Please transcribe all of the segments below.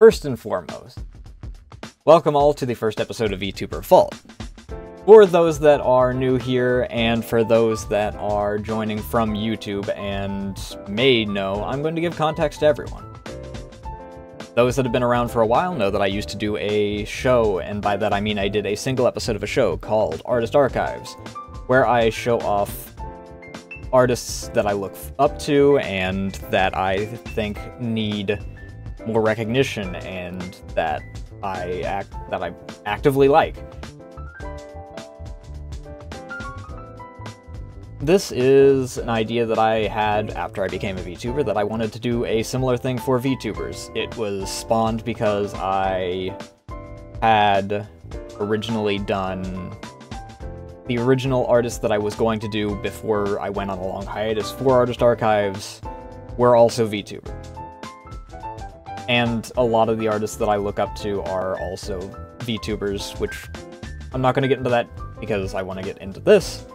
First and foremost, welcome all to the first episode of Vtuber Vault. For those that are new here, and for those that are joining from YouTube and may know, I'm going to give context to everyone. Those that have been around for a while know that I used to do a show, and by that I mean I did a single episode of a show called Artist Archives, where I show off artists that I look up to and that I think need more recognition and that I actively like. This is an idea that I had after I became a VTuber, that I wanted to do a similar thing for VTubers. It was spawned because I had originally done the original artists that I was going to do before I went on a long hiatus for Artist Archives were also VTubers. And a lot of the artists that I look up to are also VTubers, which I'm not going to get into that because I want to get into this.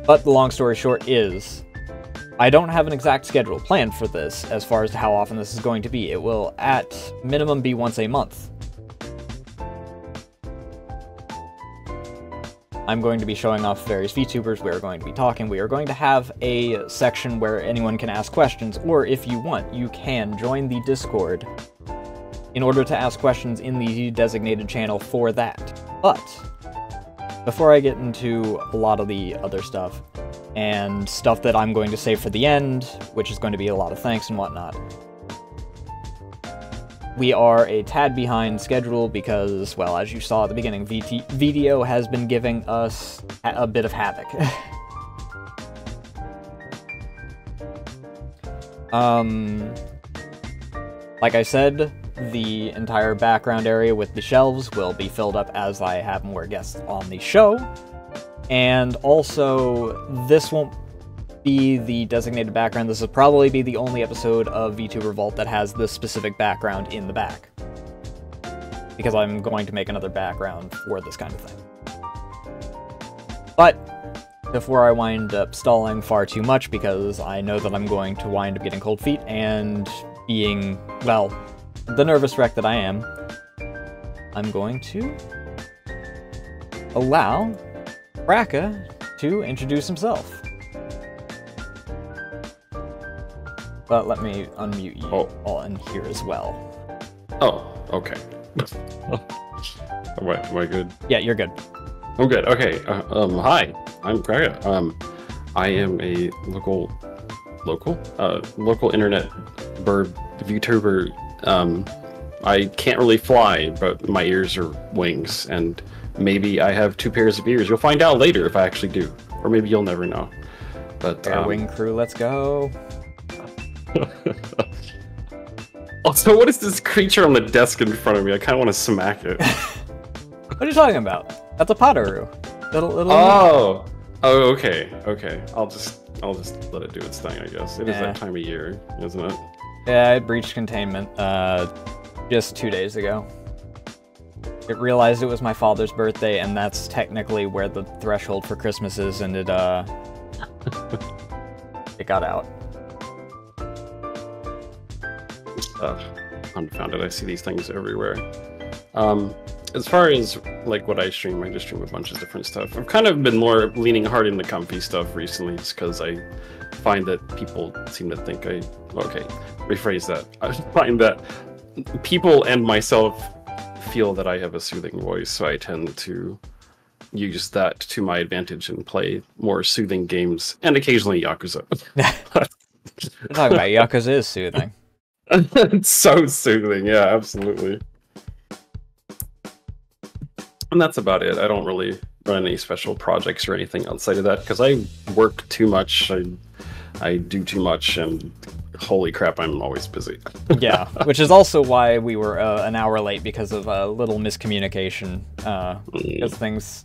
But the long story short is, I don't have an exact schedule planned for this as far as to how often this is going to be. It will, at minimum, be once a month. I'm going to be showing off various VTubers, we are going to be talking, we are going to have a section where anyone can ask questions, or if you want, you can join the Discord in order to ask questions in the designated channel for that. But before I get into a lot of the other stuff, and stuff that I'm going to save for the end, which is going to be a lot of thanks and whatnot, we are a tad behind schedule because, well, as you saw at the beginning, VDO has been giving us a bit of havoc. Like I said, the entire background area with the shelves will be filled up as I have more guests on the show. And also, this won't be the designated background. This will probably be the only episode of VTuber Vault that has this specific background in the back, because I'm going to make another background for this kind of thing. But before I wind up stalling far too much, because I know that I'm going to wind up getting cold feet and being, well, the nervous wreck that I am, I'm going to allow Krakka to introduce himself. But let me unmute you all in here as well. Oh, okay. Am I good? Yeah, you're good. I'm good. Okay. Hi, I'm Krakka. I am a local internet bird VTuber. I can't really fly, but my ears are wings, and maybe I have 2 pairs of ears. You'll find out later if I actually do, or maybe you'll never know. But Air wing crew, let's go. Also, what is this creature on the desk in front of me? I kind of want to smack it. What are you talking about? That's a Potteroo. Oh, okay. I'll just let it do its thing, I guess. It is that time of year, isn't it? Yeah, it breached containment just 2 days ago. It realized it was my father's birthday, and that's technically where the threshold for Christmas is, and it got out. Unfounded. I see these things everywhere. As far as like what I just stream a bunch of different stuff. I've kind of been more leaning hard into comfy stuff recently, just because I find that people seem to think rephrase that. I find that people and myself feel that I have a soothing voice, so I tend to use that to my advantage and play more soothing games, and occasionally Yakuza. You're talking about Yakuza is soothing. It's so soothing, yeah, absolutely. And that's about it. I don't really run any special projects or anything outside of that, because I work too much, I do too much, and holy crap, I'm always busy. Yeah, which is also why we were an hour late, because of a little miscommunication. Because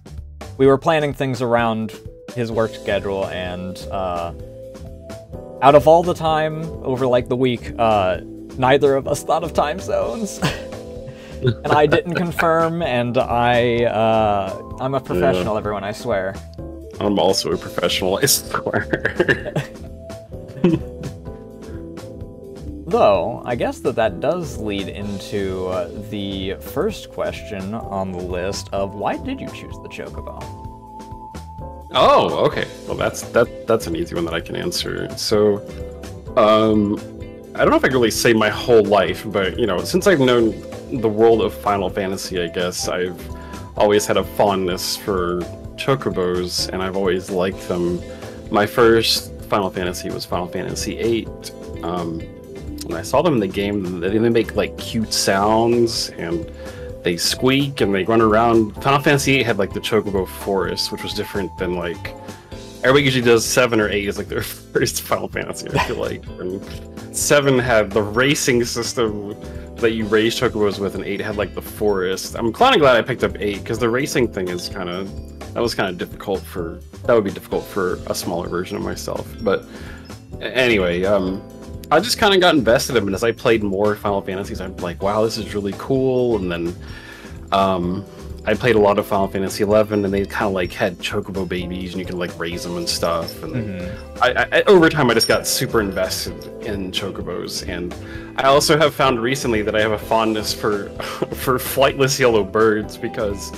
we were planning things around his work schedule, and out of all the time over like the week, neither of us thought of time zones. And I didn't confirm, and I'm a professional, everyone, I swear. I'm also a professional, I swear. Though, I guess that does lead into the first question on the list of why did you choose the Chocobo? Oh, okay. Well, that's an easy one that I can answer. So, I don't know if I can really say my whole life, but, you know, since I've known the world of Final Fantasy, I guess, I've always had a fondness for Chocobos, and I've always liked them. My first Final Fantasy was Final Fantasy VIII. When I saw them in the game, they make like cute sounds, and they squeak, and they run around. Final Fantasy VIII had like the Chocobo Forest, which was different than like everybody usually does 7 or 8 is like their first Final Fantasy, I feel like. And 7 had the racing system that you race Chocobos with, and 8 had like the forest. I'm kind of glad I picked up 8 because the racing thing is that would be difficult for a smaller version of myself. But anyway, I just kind of got invested in it, and as I played more Final Fantasies, I'm like, wow, this is really cool. And then I played a lot of Final Fantasy XI, and they kind of like had Chocobo babies, and you could like raise them and stuff. And I over time, I just got super invested in Chocobos. And I also have found recently that I have a fondness for flightless yellow birds, because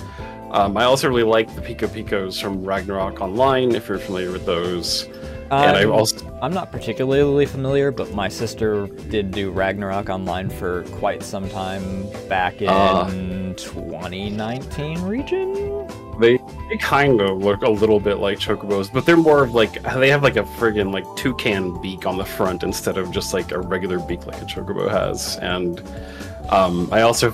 I also really like the Pico Picos from Ragnarok Online, if you're familiar with those. I'm not particularly familiar, but my sister did do Ragnarok Online for quite some time back in 2019 region? They kind of look a little bit like Chocobos, but they're more of like, they have like a friggin' like toucan beak on the front instead of just like a regular beak like a Chocobo has. And I also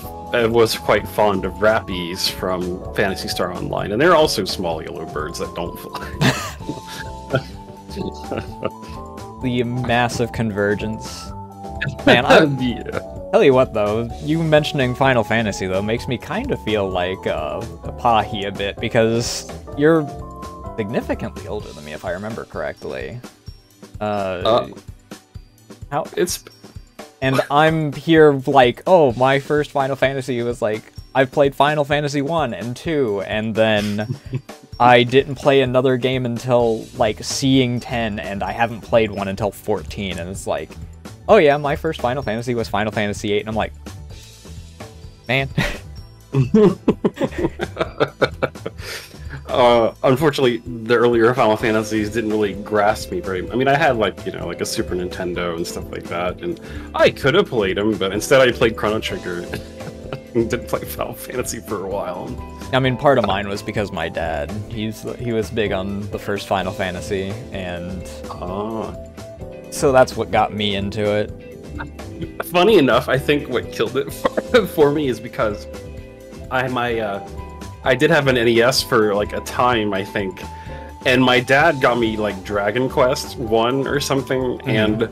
was quite fond of Rappies from Phantasy Star Online, and they're also small yellow birds that don't fly. The massive convergence. Man, yeah. Tell you what though, you mentioning Final Fantasy though makes me kind of feel like Pahi a bit, because you're significantly older than me if I remember correctly. How? And I'm here like, oh, my first Final Fantasy was like, I've played Final Fantasy 1 and 2, and then I didn't play another game until, like, Seeing 10, and I haven't played one until 14, and it's like, oh yeah, my first Final Fantasy was Final Fantasy 8, and I'm like, man. Unfortunately, the earlier Final Fantasies didn't really grasp me very. I mean, I had like, you know, like a Super Nintendo and stuff like that, and I could have played them, but instead I played Chrono Trigger and didn't play Final Fantasy for a while. I mean, part of mine was because my dad, he was big on the first Final Fantasy, and so that's what got me into it. Funny enough, I think what killed it for me is because I did have an NES for like a time, I think, and my dad got me like Dragon Quest 1 or something, and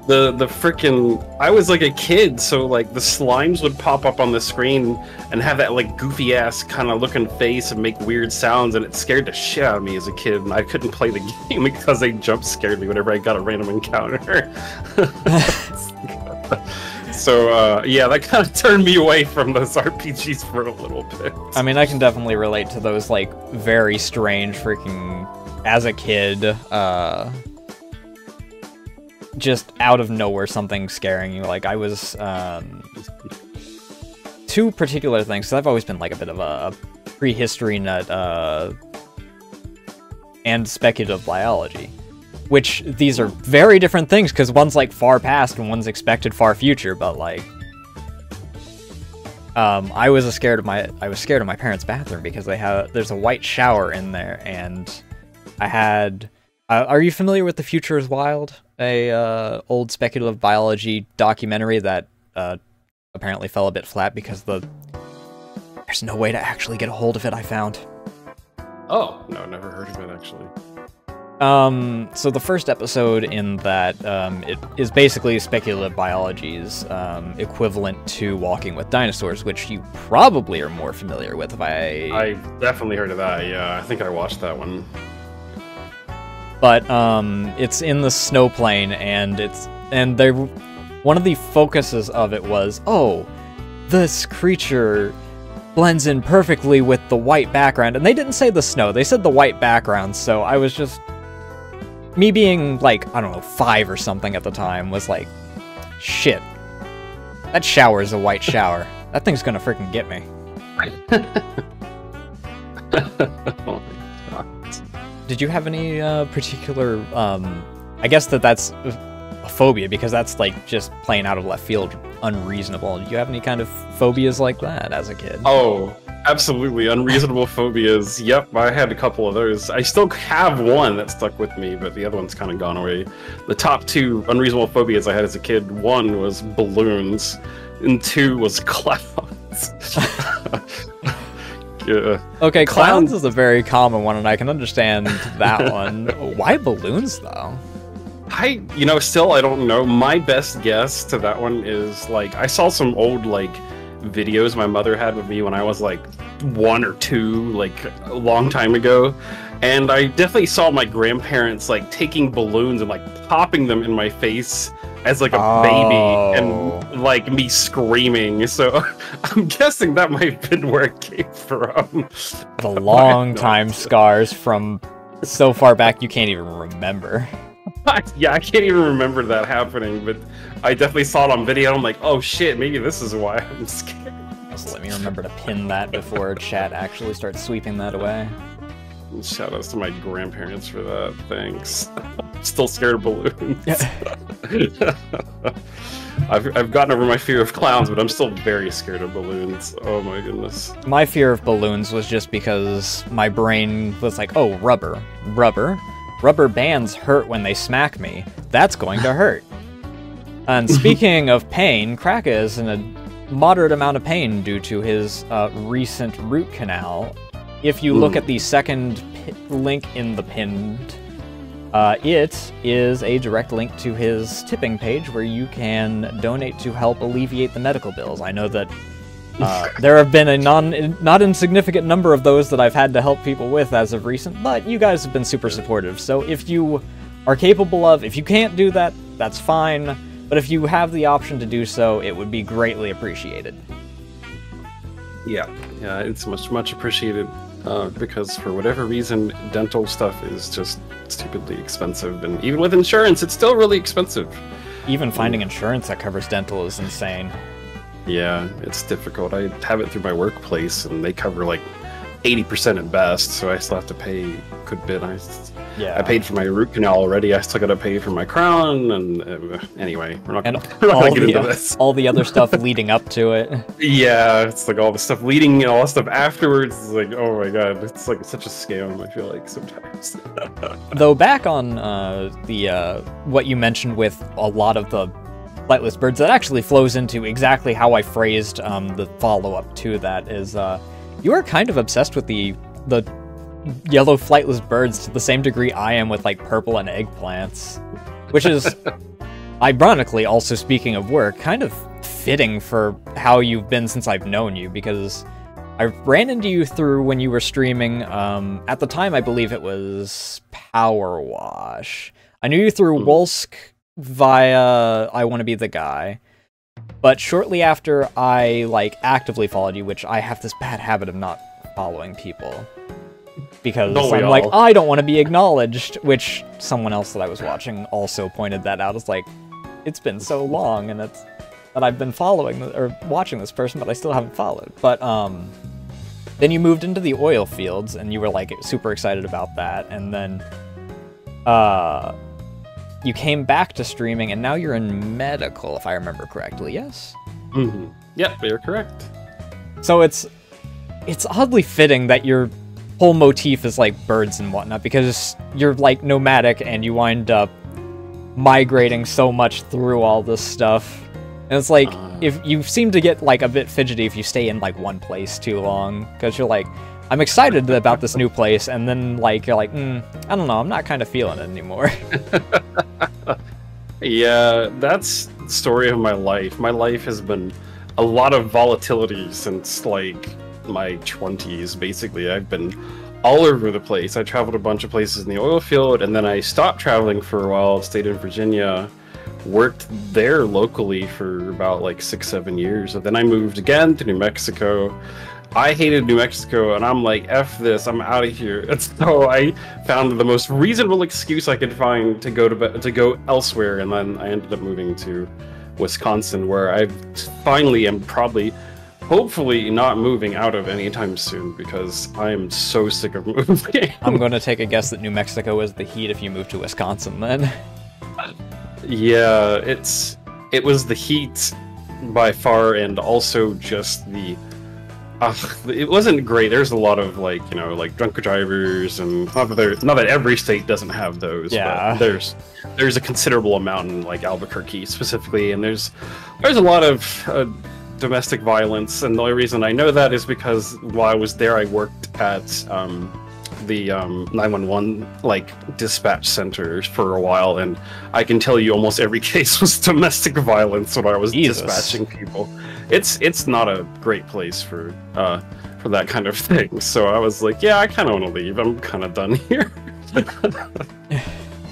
the frickin' I was like a kid, so like the slimes would pop up on the screen and have that like goofy ass kind of looking face and make weird sounds, and it scared the shit out of me as a kid, and I couldn't play the game because they jump scared me whenever I got a random encounter. So, yeah, that kind of turned me away from those RPGs for a little bit. I mean, I can definitely relate to those, like, very strange freaking, as a kid, just out of nowhere something scaring you. Like, I was, two particular things, because I've always been, like, a bit of a prehistory nut, and speculative biology. Which, these are very different things, because one's, like, far past and one's expected far future, but, like... I was scared of my parents' bathroom, because there's a white shower in there, and I had... are you familiar with The Future is Wild? A, old speculative biology documentary that, apparently fell a bit flat, because there's no way to actually get a hold of it, I found. Oh, no, never heard of it, actually. So the first episode in that, it is basically speculative biology's, equivalent to Walking with Dinosaurs, which you probably are more familiar with if I've definitely heard of that, yeah. I think I watched that one. But, it's in the snow plane, and one of the focuses of it was, oh, this creature blends in perfectly with the white background, and they didn't say the snow, they said the white background, so I was just... Me being, like, I don't know, 5 or something at the time was like, Shit. That shower is a white shower. That thing's gonna freaking get me. Oh my God. Did you have any particular, I guess that's a phobia, because that's like just plain out of left field unreasonable. Did you have any kind of phobias like that as a kid? Oh, absolutely. Unreasonable phobias. Yep, I had a couple of those. I still have one that stuck with me, but the other one's kind of gone away. The top two unreasonable phobias I had as a kid, one was balloons, and two was clowns. Yeah. Okay, clowns is a very common one, and I can understand that one. Why balloons, though? Still, I don't know. My best guess to that one is, like, I saw some old, like, videos my mother had with me when I was, like, 1 or 2, like, a long time ago. And I definitely saw my grandparents, like, taking balloons and, like, popping them in my face as, like, a baby, and, like, me screaming. So I'm guessing that might have been where it came from. The long time scars from so far back you can't even remember. Yeah, I can't even remember that happening, but I definitely saw it on video. I'm like, oh shit, maybe this is why I'm scared. Just let me remember to pin that before chat actually starts sweeping that away. Shout outs to my grandparents for that. Thanks. I'm still scared of balloons. I've gotten over my fear of clowns, but I'm still very scared of balloons. Oh my goodness. My fear of balloons was just because my brain was like, oh, rubber. Rubber bands hurt when they smack me. That's going to hurt. And speaking of pain, Krakka is in a moderate amount of pain due to his recent root canal. If you look at the second link in the pinned, it is a direct link to his tipping page where you can donate to help alleviate the medical bills. I know that there have been a not insignificant number of those that I've had to help people with as of recent, but you guys have been super supportive. So if you are capable of, if you can't do that, that's fine. But if you have the option to do so, it would be greatly appreciated. Yeah, it's much appreciated. Because for whatever reason, dental stuff is just stupidly expensive, and even with insurance, it's still really expensive. Even finding insurance that covers dental is insane. Yeah, it's difficult. I have it through my workplace, and they cover like 80% at best, so I still have to pay a good bit. I paid for my root canal already. I still got to pay for my crown, and anyway, we're not going to get into this. All the other stuff leading up to it. Yeah, it's like all the stuff leading, all the stuff afterwards. It's like, oh my god, it's like such a scam, I feel like, sometimes. Though back on what you mentioned with a lot of the flightless birds, that actually flows into exactly how I phrased the follow-up to that, is you are kind of obsessed with the yellow flightless birds to the same degree I am with, like, purple and eggplants. Which is, ironically, also speaking of work, kind of fitting for how you've been since I've known you, because I ran into you through when you were streaming, at the time I believe it was Power Wash. I knew you through Wolsk via I Want to Be the Guy. But shortly after I, like, actively followed you, which I have this bad habit of not following people, because I'm like, I don't want to be acknowledged, which someone else that I was watching also pointed that out. It's like, it's been so long, and that I've been following, or watching this person, but I still haven't followed. But, then you moved into the oil fields, and you were, like, super excited about that, and then, you came back to streaming, and now you're in medical, if I remember correctly, yes? Mm-hmm. Yep, you're correct. So it's oddly fitting that your whole motif is, like, birds and whatnot, because you're, like, nomadic, and you wind up migrating so much through all this stuff. And it's like, if you seem to get, like, a bit fidgety if you stay in, like, one place too long, because you're like, I'm excited about this new place, and then, like, you're like, I don't know, I'm not kind of feeling it anymore. Yeah, that's the story of my life. My life has been a lot of volatility since, like, my 20s, basically. I've been all over the place. I traveled a bunch of places in the oil field, and then I stopped traveling for a while, stayed in Virginia, worked there locally for about, like, 6-7 years, and then I moved again to New Mexico. I hated New Mexico, and I'm like, F this, I'm out of here. And so I found the most reasonable excuse I could find to go elsewhere, and then I ended up moving to Wisconsin, where I finally am probably, hopefully, not moving out of anytime soon because I am so sick of moving. I'm going to take a guess that New Mexico is the heat if you move to Wisconsin, then. Yeah, it was the heat by far, and also just the it wasn't great. There's a lot of like drunk drivers, and not that every state doesn't have those. Yeah. But there's a considerable amount in like Albuquerque specifically, and there's a lot of domestic violence. And the only reason I know that is because while I was there, I worked at the 911 like dispatch center for a while, and I can tell you almost every case was domestic violence when I was dispatching people. It's not a great place for that kind of thing. So I was like, yeah, I kind of want to leave. I'm kind of done here.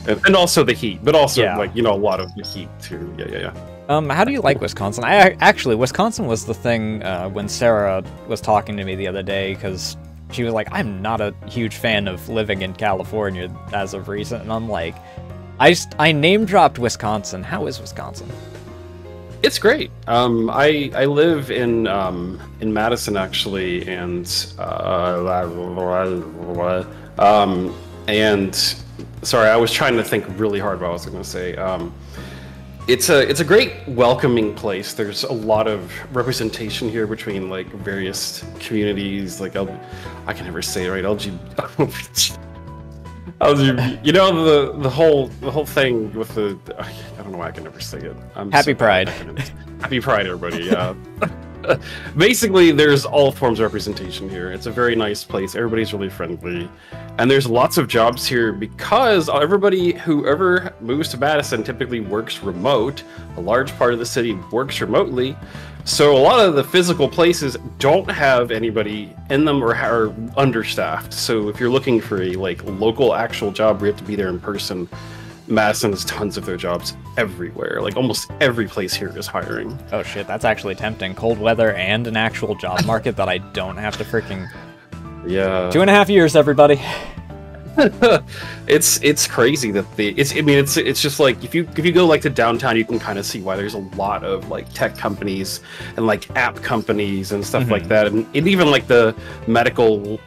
and also the heat, but also like a lot of the heat too. Yeah. How do you like Wisconsin? Actually, Wisconsin was the thing when Sarah was talking to me the other day, because she was like, I'm not a huge fan of living in California as of recent, and I'm like, I name-dropped Wisconsin. How is Wisconsin? It's great. I live in Madison actually, and sorry, I was trying to think really hard about what I was going to say. It's a great welcoming place. There's a lot of representation here between like various communities, like I can never say it right, LGBT, the whole thing with the I don't know why I can never say it. Happy Pride. Happy Pride, everybody. Yeah. Basically, there's all forms of representation here. It's a very nice place. Everybody's really friendly, and there's lots of jobs here because whoever moves to Madison typically works remote. A large part of the city works remotely, so a lot of the physical places don't have anybody in them or are understaffed. So if you're looking for a local actual job where you have to be there in person, Madison has tons of their jobs everywhere. Like almost every place here is hiring. Oh shit, that's actually tempting. Cold weather and an actual job market that I don't have to freaking... Yeah. 2.5 years, everybody. It's crazy that it's just like if you go like to downtown, you can kind of see why there's a lot of like tech companies and like app companies and stuff like that, and even like the medical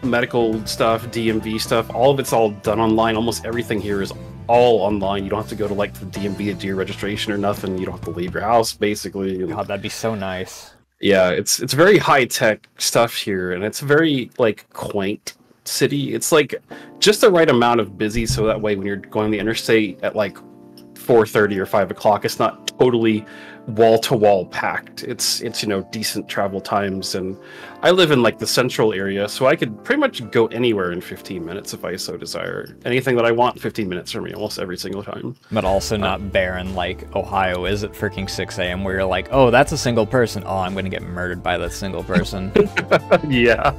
stuff, DMV stuff. All of it's all done online. Almost everything here is all online. You don't have to go to like the DMV to do your registration or nothing. You don't have to leave your house basically. God, that'd be so nice. Yeah, it's very high tech stuff here, and it's very like quaint city. It's like just the right amount of busy, so that way when you're going the interstate at like 4:30 or 5 o'clock, it's not totally wall to wall packed. It's decent travel times, and I live in like the central area, so I could pretty much go anywhere in 15 minutes if I so desire. Anything that I want, 15 minutes for me almost every single time. But also not barren like Ohio is at freaking 6 a.m. where you're like, oh, that's a single person. Oh, I'm gonna get murdered by that single person. Yeah,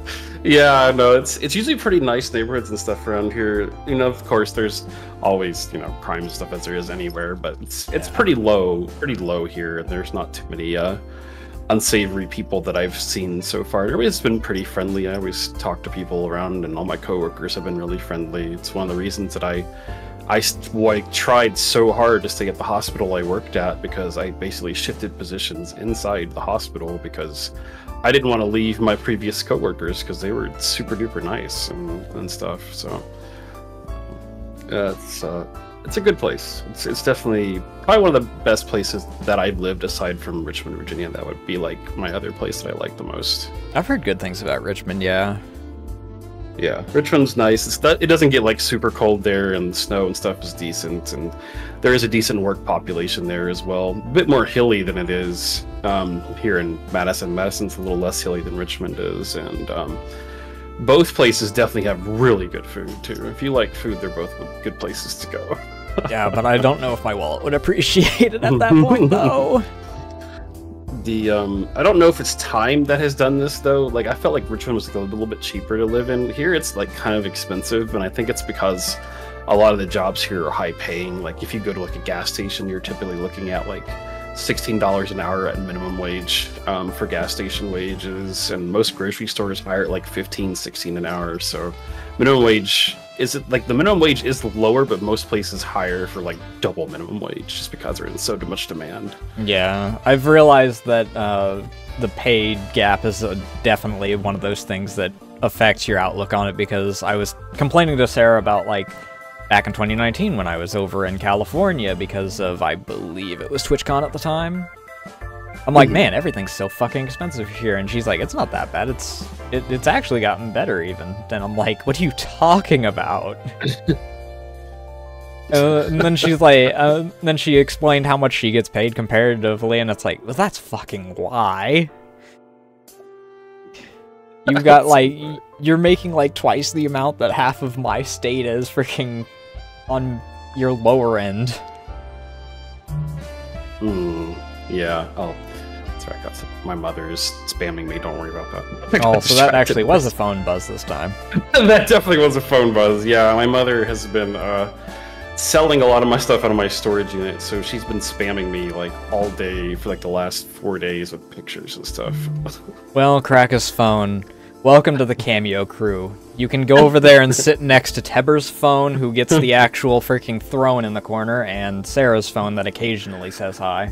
no, it's usually pretty nice neighborhoods and stuff around here. Of course, there's always crime and stuff as there is anywhere, but it's pretty low here, and there's not too many unsavory people that I've seen so far. Everybody's been pretty friendly. I always talk to people around, and all my coworkers have been really friendly. It's one of the reasons that I tried so hard to stay at the hospital I worked at, because I basically shifted positions inside the hospital because I didn't want to leave my previous coworkers because they were super duper nice and stuff. So it's a good place. It's definitely probably one of the best places that I've lived aside from Richmond, Virginia. That would be like my other place that I like the most. I've heard good things about Richmond, yeah. Yeah, Richmond's nice. It doesn't get like super cold there, and the snow and stuff is decent, and there is a decent work population there as well. A bit more hilly than it is here in Madison. Madison's a little less hilly than Richmond is, and both places definitely have really good food too. If you like food, they're both good places to go. Yeah, but I don't know if my wallet would appreciate it at that point, though. I don't know if it's time that has done this though. Like I felt like Richmond was like a little bit cheaper to live in. Here it's like kind of expensive, and I think it's because a lot of the jobs here are high paying. Like if you go to like a gas station, you're typically looking at like $16 an hour at minimum wage for gas station wages, and most grocery stores hire at like 15, 16 an hour. So minimum wage is it like the minimum wage is lower, but most places hire for like double minimum wage just because they're in so much demand. Yeah, I've realized that the pay gap is definitely one of those things that affects your outlook on it, because I was complaining to Sarah about, like, back in 2019 when I was over in California because of, I believe it was TwitchCon at the time. I'm like, man, everything's so fucking expensive here, and she's like, it's not that bad. It's actually gotten better even. Then I'm like, what are you talking about? And then she's like, then she explained how much she gets paid comparatively, and it's like, well, that's fucking why. You've got, like, you're making, like, twice the amount that half of my state is freaking on your lower end. Yeah, oh, that's right, my mother is spamming me, don't worry about that. Oh, so that actually was a phone buzz this time. That definitely was a phone buzz, yeah. My mother has been, selling a lot of my stuff out of my storage unit, so she's been spamming me like all day for like the last 4 days with pictures and stuff. Well, Krakka's phone, welcome to the Cameo crew. You can go over there and sit next to Teber's phone, who gets the actual freaking throne in the corner, and Sarah's phone that occasionally says hi.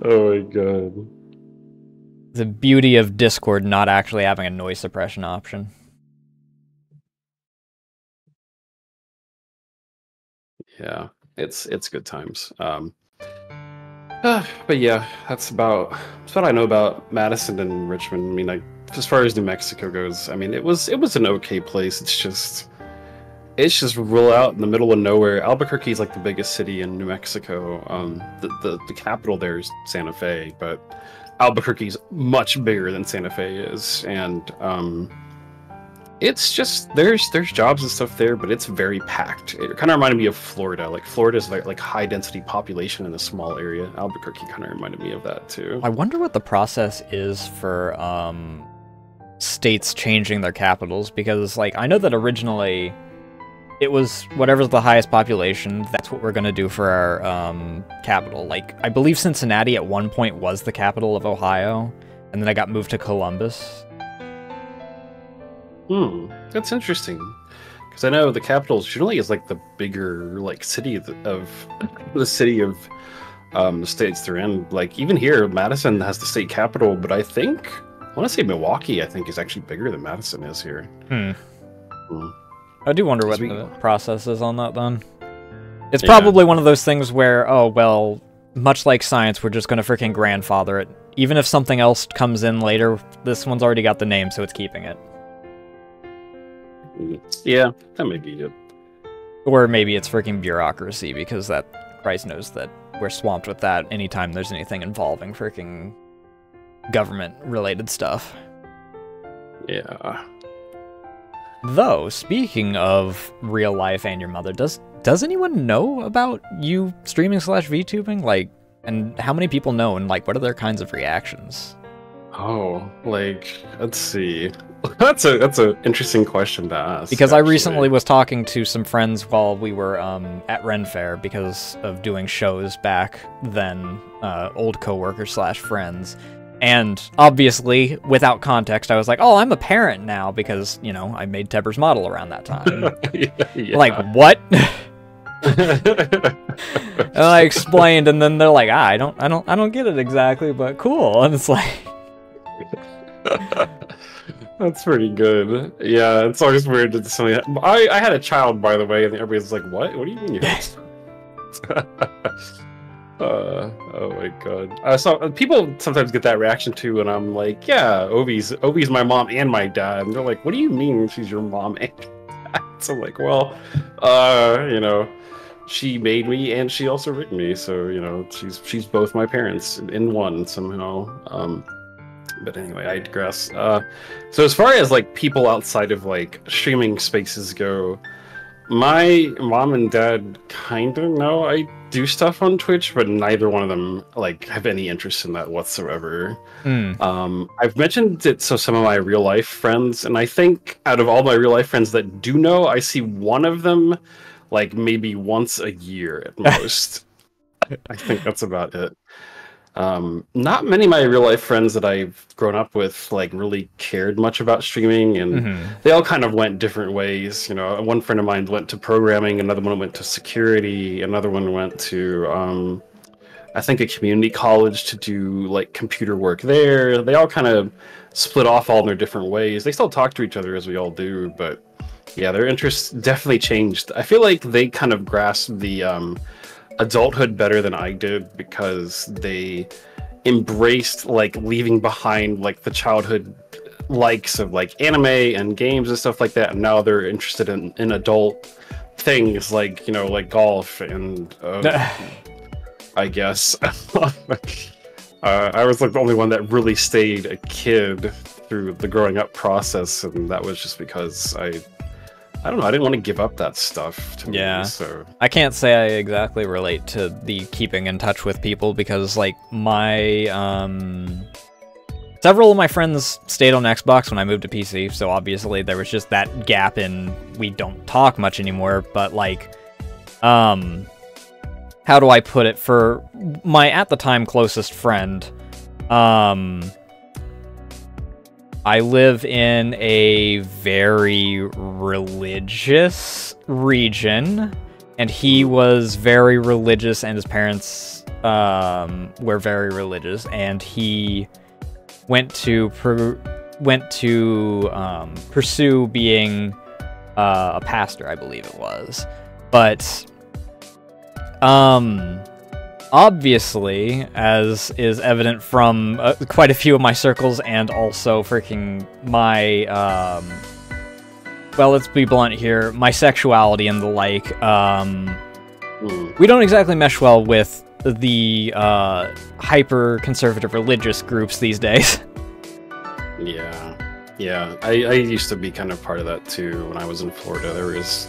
Oh my god. The beauty of Discord not actually having a noise suppression option. Yeah, it's good times. But yeah, that's about what I know about Madison and Richmond. I mean, like, as far as New Mexico goes, I mean, it was an okay place. It's just real out in the middle of nowhere. Albuquerque is like the biggest city in New Mexico. The capital there is Santa Fe, but Albuquerque's much bigger than Santa Fe is, and it's just there's jobs and stuff there, but it's very packed. It kind of reminded me of Florida. Like, Florida's like high density population in a small area. Albuquerque kind of reminded me of that too. I wonder what the process is for states changing their capitals, because, like, I know that originally it was whatever's the highest population, that's what we're going to do for our capital. Like, I believe Cincinnati at one point was the capital of Ohio, and then I got moved to Columbus. That's interesting, because I know the capital generally is like the bigger like city of the city of the states they're in. Like, even here, Madison has the state capital, but I want to say Milwaukee, I think, is actually bigger than Madison is here. I do wonder what the process is on that then. It's probably one of those things where, oh, well, much like science, we're just going to freaking grandfather it. Even if something else comes in later, this one's already got the name, so it's keeping it. Yeah, that may be it. Or maybe it's freaking bureaucracy, because that Christ knows that we're swamped with that anytime there's anything involving freaking government-related stuff. Yeah. Though, speaking of real life and your mother, does anyone know about you streaming / VTubing? Like, and how many people know, and like, what are their kinds of reactions? Oh, like, let's see. That's a interesting question to ask. Because actually, I recently was talking to some friends while we were at Ren Fair because of doing shows back then, old coworkers / friends. And obviously, without context, I was like, oh, I'm a parent now because, you know, I made Teber's model around that time. Yeah. Like, what? And I explained, and then they're like, I don't get it exactly, but cool. And it's like, that's pretty good. Yeah, it's always weird to something. I had a child, by the way, and everybody's like, what? What do you mean you had oh my god. So people sometimes get that reaction too, and I'm like, yeah, Ovi's my mom and my dad. And they're like, what do you mean she's your mom and dad? So I'm like, well, you know, she made me and she also written me, so, you know, she's both my parents in one somehow. But anyway, I digress. So as far as like people outside of like streaming spaces go, my mom and dad kind of know I do stuff on Twitch, but neither one of them like have any interest in that whatsoever. I've mentioned it to some of my real life friends, and I think out of all my real life friends that do know, I see one of them like maybe once a year at most. I think that's about it. Not many of my real life friends that I've grown up with like really cared much about streaming, and they all kind of went different ways. You know, one friend of mine went to programming, another one went to security, another one went to I think a community college to do like computer work there. They all kind of split off all in their different ways. They still talk to each other as we all do, but yeah, their interests definitely changed. I feel like they kind of grasped the adulthood better than I did, because they embraced like leaving behind like the childhood likes of like anime and games and stuff like that, and now they're interested in adult things like, you know, like golf and I guess I was like the only one that really stayed a kid through the growing up process, and that was just because I don't know, I didn't want to give up that stuff to me, so... I can't say I exactly relate to the keeping in touch with people, because, like, my, several of my friends stayed on Xbox when I moved to PC, so obviously there was just that gap in we don't talk much anymore, but, like, how do I put it? For my, at the time, closest friend, I live in a very religious region, and he was very religious, and his parents were very religious, and he went to pursue being a pastor, I believe it was. But obviously, as is evident from quite a few of my circles, and also freaking my, well, let's be blunt here, my sexuality and the like, we don't exactly mesh well with the hyper-conservative religious groups these days. Yeah, I used to be kind of part of that too when I was in Florida. There was...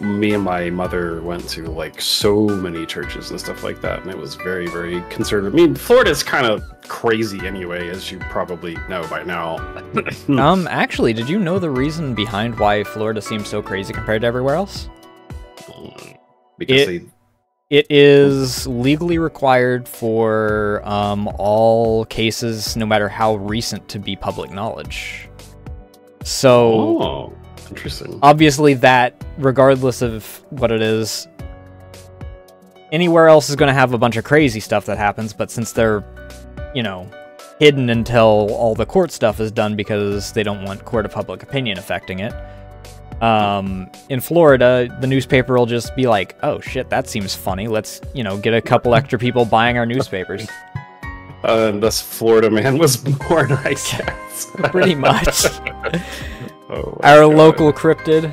Me and my mother went to like so many churches and stuff like that, and it was very, very conservative. I mean, Florida's kind of crazy anyway, as you probably know by now. Actually, did you know the reason behind why Florida seems so crazy compared to everywhere else? Because it is legally required for all cases, no matter how recent, to be public knowledge. So... Oh. Interesting. Obviously that, regardless of what it is, anywhere else is going to have a bunch of crazy stuff that happens, but since they're, you know, hidden until all the court stuff is done because they don't want court of public opinion affecting it, in Florida, the newspaper will just be like, oh shit, that seems funny, let's, you know, get a couple extra people buying our newspapers. And thus Florida man was born, I guess. Pretty much. Oh, our local cryptid.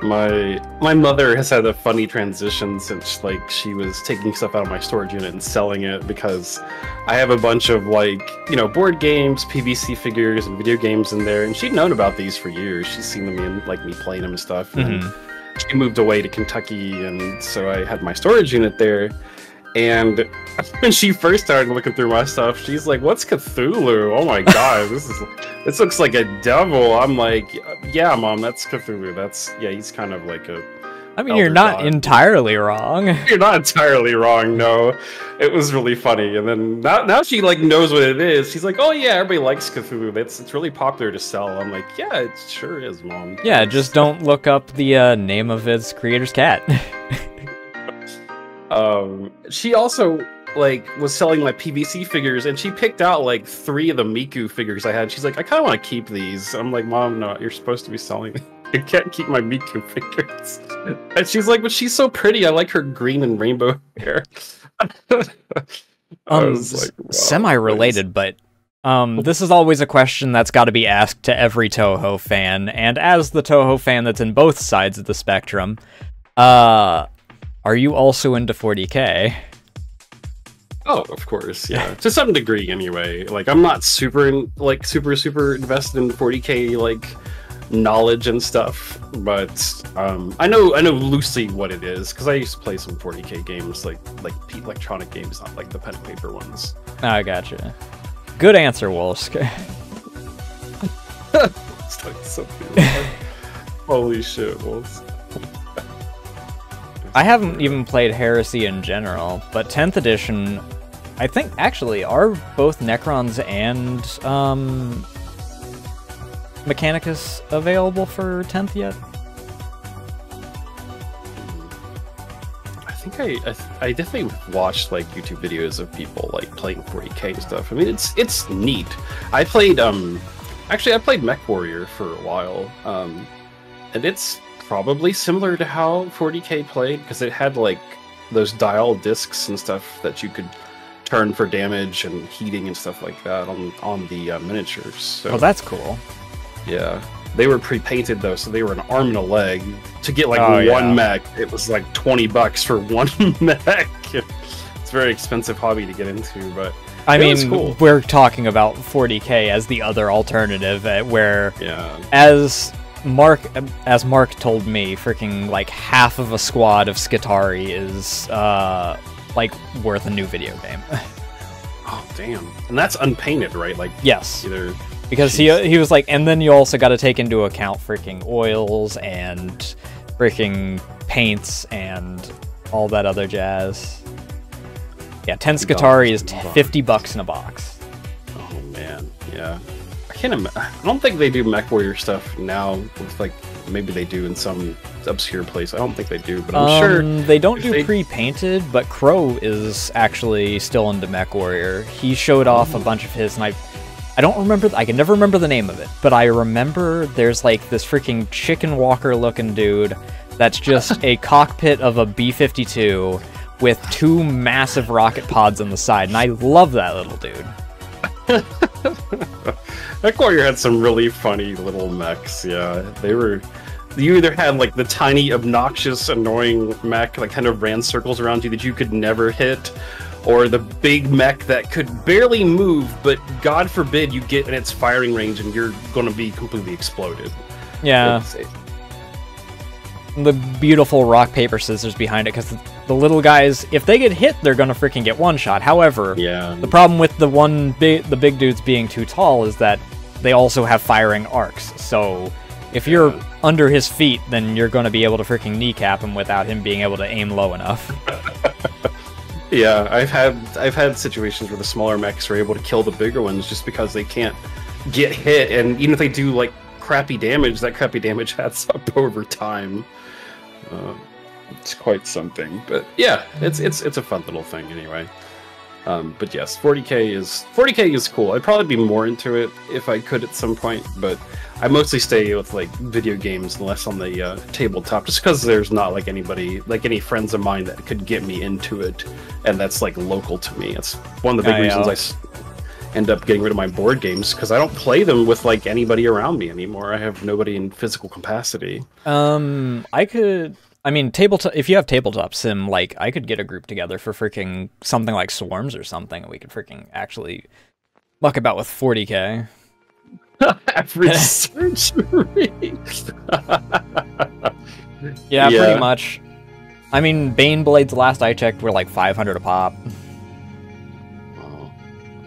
My mother has had a funny transition since like she was taking stuff out of my storage unit and selling it, because I have a bunch of like, you know, board games, PVC figures, and video games in there, and she'd known about these for years. She's seen them in like me playing them and stuff. And she moved away to Kentucky, and so I had my storage unit there. And when she first started looking through my stuff, she's like, "What's Cthulhu? Oh my god, this looks like a devil." I'm like, "Yeah, Mom, that's Cthulhu. Yeah, he's kind of like a." I mean, you're not entirely wrong. You're not entirely wrong. No, it was really funny. And then now she like knows what it is. She's like, "Oh yeah, everybody likes Cthulhu. It's really popular to sell." I'm like, "Yeah, it sure is, Mom." Yeah, just don't look up the name of its creator's cat. She also like was selling like PVC figures, and she picked out like 3 of the Miku figures I had. She's like, "I kind of want to keep these." I'm like, "Mom, no, you're supposed to be selling them. You can't keep my Miku figures." And she's like, "But she's so pretty. I like her green and rainbow hair." I was like, wow, semi-related, but this is always a question that's got to be asked to every Toho fan, and as the Toho fan that's in both sides of the spectrum, are you also into 40K? Oh, of course, yeah. To some degree, anyway. Like, I'm not super invested in 40K like knowledge and stuff, but I know loosely what it is, because I used to play some 40K games, like electronic games, not like the pen and paper ones. I gotcha. Good answer, Wolsk. It's like something like, holy shit, Wolsk. I haven't even played Heresy in general, but 10th edition I think, actually, are both Necrons and Mechanicus available for 10th yet? I think I definitely watched like YouTube videos of people like playing 40k and stuff. I mean, it's neat. I played actually I played Mech Warrior for a while, and it's probably similar to how 40k played because it had like those dial discs and stuff that you could turn for damage and heating and stuff like that on the miniatures. So, Oh, that's cool. yeah. They were pre-painted though, so they were an arm and a leg. To get like one mech, it was like $20 for one mech. It's a very expensive hobby to get into, but I mean, cool. We're talking about 40k as the other alternative, where Yeah. as Mark told me, freaking like half of a squad of Skitarii is like worth a new video game. Oh damn! And that's unpainted, right? Like Yes. either. Because he was like, and then you also got to take into account freaking oils and freaking paints and all that other jazz. Yeah, 10 Skitarii is $50 in a box. Oh man, yeah. I don't think they do Mech Warrior stuff now. With like maybe they do in some obscure place. I don't think they do, but I'm sure they don't do pre-painted. But Crow is actually still into Mech Warrior. He showed off a bunch of his, and I don't remember, I can never remember the name of it, but I remember there's like this freaking chicken walker looking dude that's just a cockpit of a B-52 with 2 massive rocket pods on the side, and I love that little dude. Mech Warrior had some really funny little mechs, yeah. They were... You either had like the tiny, obnoxious, annoying mech that kind of ran circles around you that you could never hit, or the big mech that could barely move, but God forbid you get in its firing range and you're going to be completely exploded. Yeah. The beautiful rock, paper, scissors behind it, because the little guys, if they get hit, they're going to freaking get one shot. However, yeah. The problem with the big dudes being too tall is that they also have firing arcs. So if you're under his feet, then you're going to be able to freaking kneecap him without him being able to aim low enough. Yeah, I've had situations where the smaller mechs are able to kill the bigger ones just because they can't get hit, and even if they do like crappy damage, that crappy damage adds up over time. It's quite something, but yeah, it's a fun little thing anyway. But yes, 40k is cool. I'd probably be more into it if I could at some point, but I mostly stay with like video games and less on the tabletop, just because there's not like anybody, like any friends of mine that could get me into it, and that's like local to me. It's one of the big reasons I end up getting rid of my board games, because I don't play them with like anybody around me anymore. I have nobody in physical capacity. I mean, tabletop. If you have tabletop sim, like I could get a group together for freaking something like Swarms or something, and we could freaking actually muck about with 40k. Average surgery. Yeah, pretty much. I mean, Bane Blades, last I checked, were like 500 a pop.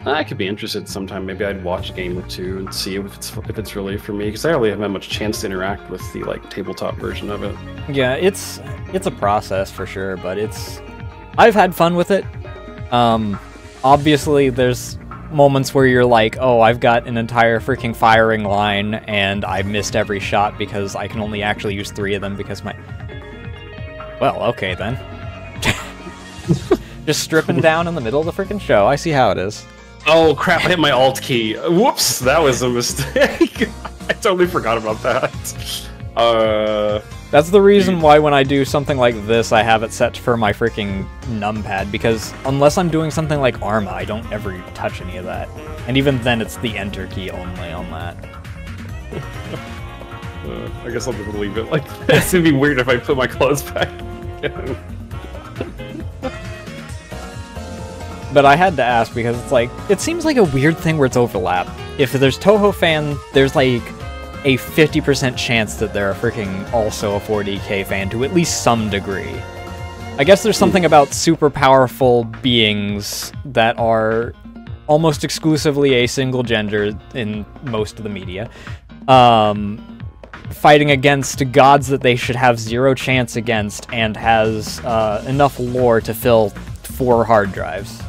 I could be interested sometime. Maybe I'd watch a game or two and see if it's really for me, because I really haven't had much chance to interact with the like tabletop version of it. Yeah, it's a process for sure, but I've had fun with it. Obviously, there's moments where you're like, oh, I've got an entire freaking firing line, and I missed every shot because I can only actually use 3 of them because my... Well, okay then. Just stripping down in the middle of the freaking show. I see how it is. Oh crap, I hit my alt key. Whoops, that was a mistake. I totally forgot about that. That's the reason why when I do something like this, I have it set for my freaking numpad, because unless I'm doing something like Arma, I don't ever touch any of that. And even then, it's the enter key only on that. I guess I'll just leave it like this. It'd be weird if I put my clothes back. But I had to ask because it's like, it seems like a weird thing where it's overlap. If there's Toho fan, there's like a 50% chance that they're freaking also a 40k fan to at least some degree. I guess there's something about super powerful beings that are almost exclusively a single gender in most of the media, fighting against gods that they should have 0 chance against, and has enough lore to fill 4 hard drives.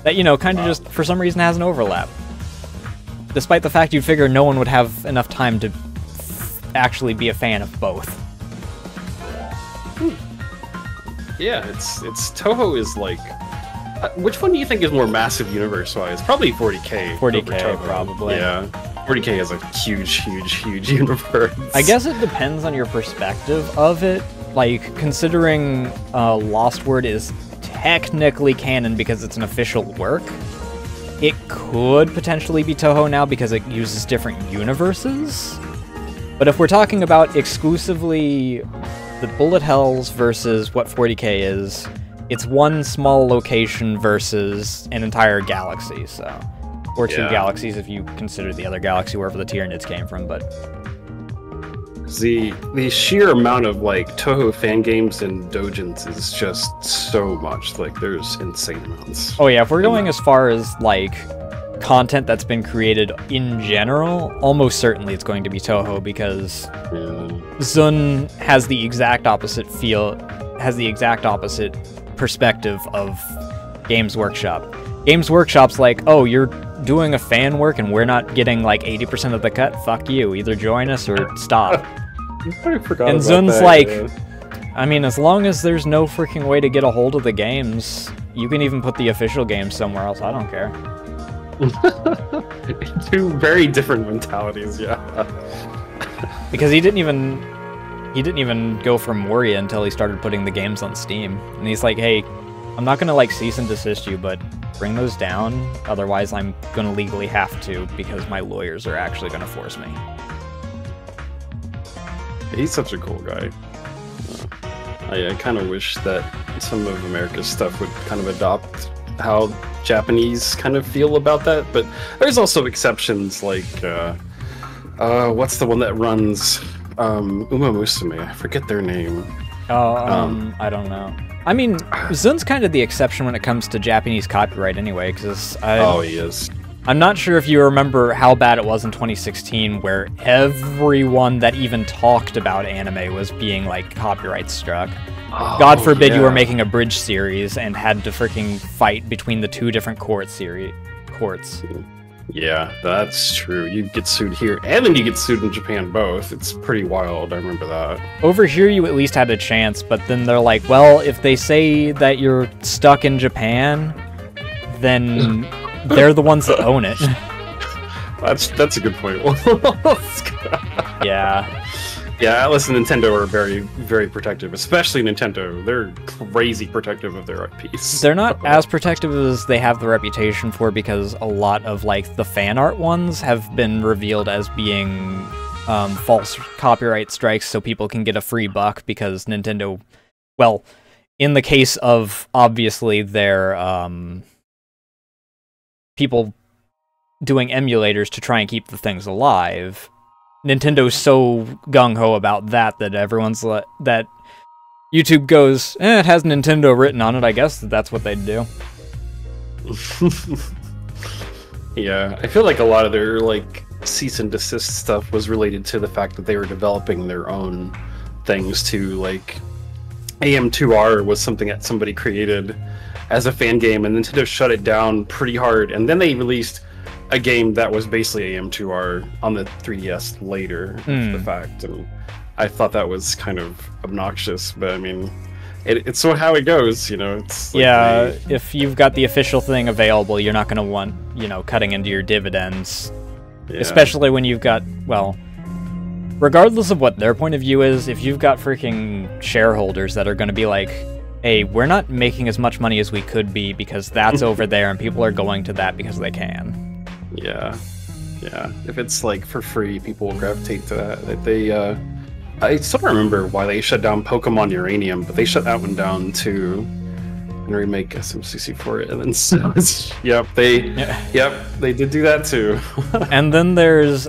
that, you know, kind of just, for some reason, has an overlap. Despite the fact you'd figure no one would have enough time to actually be a fan of both. Yeah, it's Toho is like... which one do you think is more massive universe-wise? Probably 40K. 40K, probably. Yeah. 40K is a huge universe. I guess it depends on your perspective of it. Like, considering Lost Word is technically canon because it's an official work, it could potentially be Toho now because it uses different universes. But if we're talking about exclusively the bullet hells versus what 40K is, it's one small location versus an entire galaxy, so... Or two galaxies if you consider the other galaxy wherever the Tyranids came from, but... The sheer amount of, like, Toho fan games and doujins is just so much. Like, there's insane amounts. Oh yeah, if we're going as far as, like, content that's been created in general, almost certainly it's going to be Toho, because Zun has the exact opposite perspective of Games Workshop. Games Workshop's like, oh, you're doing a fan work and we're not getting like 80% of the cut? Fuck you. Either join us or stop. I forgot and about Zun's that, like, yeah. I mean, as long as there's no freaking way to get a hold of the games, you can even put the official games somewhere else. I don't care. Two very different mentalities, yeah. Because he didn't even go for Moria until he started putting the games on Steam. And he's like, hey, I'm not gonna like cease and desist you, but bring those down, otherwise I'm gonna legally have to, because my lawyers are actually gonna force me. He's such a cool guy. I kind of wish that some of America's stuff would kind of adopt how Japanese kind of feel about that, but there's also exceptions, like what's the one that runs Uma Musume? I forget their name. I don't know. I mean, Zun's kind of the exception when it comes to Japanese copyright anyway, because he is. I'm not sure if you remember how bad it was in 2016, where everyone that even talked about anime was being, like, copyright struck. Oh, God forbid you were making a bridge series and had to freaking fight between the two different courts. Yeah, that's true. You get sued here, and then you get sued in Japan both. It's pretty wild, I remember that. Over here you at least had a chance, but then they're like, well, if they say that you're stuck in Japan, then they're the ones that own it. That's a good point. Yeah. Yeah, Atlas and Nintendo are very, very protective, especially Nintendo. They're crazy protective of their IPs. They're not as protective as they have the reputation for, because a lot of, like, the fan art ones have been revealed as being false copyright strikes so people can get a free buck, because Nintendo, well, in the case of, obviously, their people doing emulators to try and keep the things alive, Nintendo's so gung-ho about that everyone's that YouTube goes, it has Nintendo written on it, I guess that's what they'd do. Yeah, I feel like a lot of their, like, cease and desist stuff was related to the fact that they were developing their own things too. Like, AM2R was something that somebody created as a fan game, and Nintendo shut it down pretty hard, and then they released a game that was basically AM2R on the 3DS later, after the fact, and I thought that was kind of obnoxious, but I mean, it's so how it goes, you know? It's like if you've got the official thing available, you're not going to want, you know, cutting into your dividends, especially when you've got, well, regardless of what their point of view is, if you've got freaking shareholders that are going to be like, hey, we're not making as much money as we could be because that's over there and people are going to that because they can. Yeah. If it's, like, for free, people will gravitate to that. I still remember why they shut down Pokemon Uranium, but they shut that one down too, and remake SMCC for it. And then they did do that too. And then there's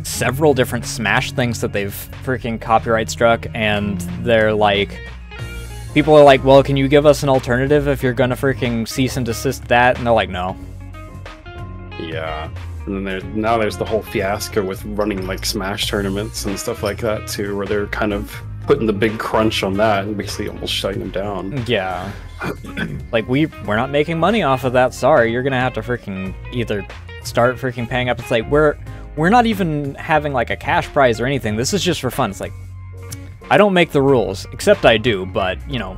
several different Smash things that they've freaking copyright struck, and they're like, people are like, well, can you give us an alternative if you're gonna freaking cease and desist that? And they're like, no. Yeah, and then there's the whole fiasco with running, like, Smash tournaments and stuff like that too, where they're kind of putting the big crunch on that and basically almost shutting them down. Yeah. Like, we're not making money off of that. Sorry, you're gonna have to freaking either start freaking paying up. It's like, we're not even having, like, a cash prize or anything. This is just for fun. It's like, I don't make the rules, except I do, but, you know.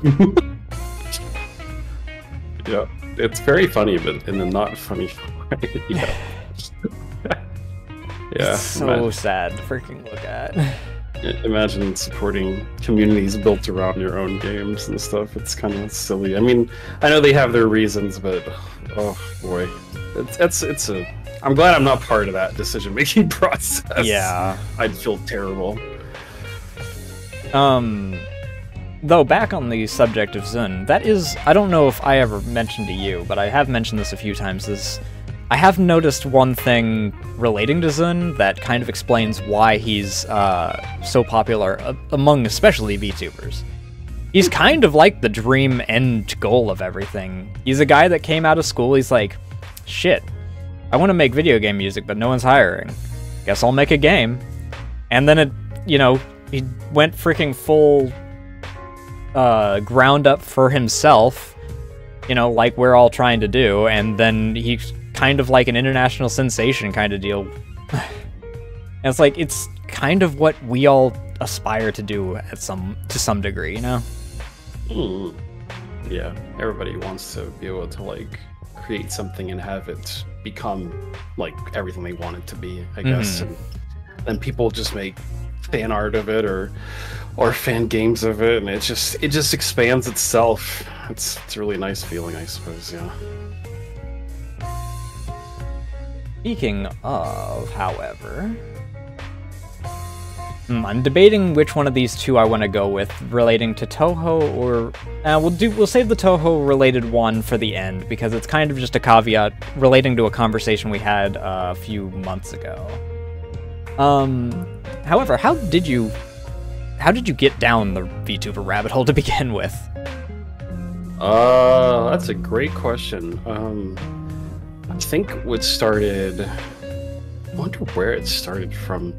Yeah, it's very funny, but in a not funny way. Yeah. Yeah. It's so sad to freaking look at. Imagine supporting communities built around your own games and stuff. It's kind of silly. I mean, I know they have their reasons, but oh boy, it's a. I'm glad I'm not part of that decision-making process. Yeah, I'd feel terrible. Though, back on the subject of Zun, that is, I don't know if I ever mentioned to you, but I have mentioned this a few times, I have noticed one thing relating to Zun that kind of explains why he's so popular among especially VTubers. He's kind of like the dream end goal of everything. He's a guy that came out of school, he's like, shit, I want to make video game music, but no one's hiring. Guess I'll make a game. And then he went freaking full ground up for himself, like we're all trying to do, and then he's kind of like an international sensation kind of deal. And it's like, it's kind of what we all aspire to do to some degree, Yeah, everybody wants to be able to like create something and have it become like everything they want it to be, I guess. And then people just make fan art of it or fan games of it, and it just expands itself. It's a really nice feeling, I suppose. Yeah. Speaking of, however, I'm debating which one of these two I want to go with, relating to Toho, or we'll save the Toho related one for the end, because it's kind of just a caveat relating to a conversation we had a few months ago. However, how did you get down the VTuber rabbit hole to begin with? That's a great question. I think what started, I wonder where it started from.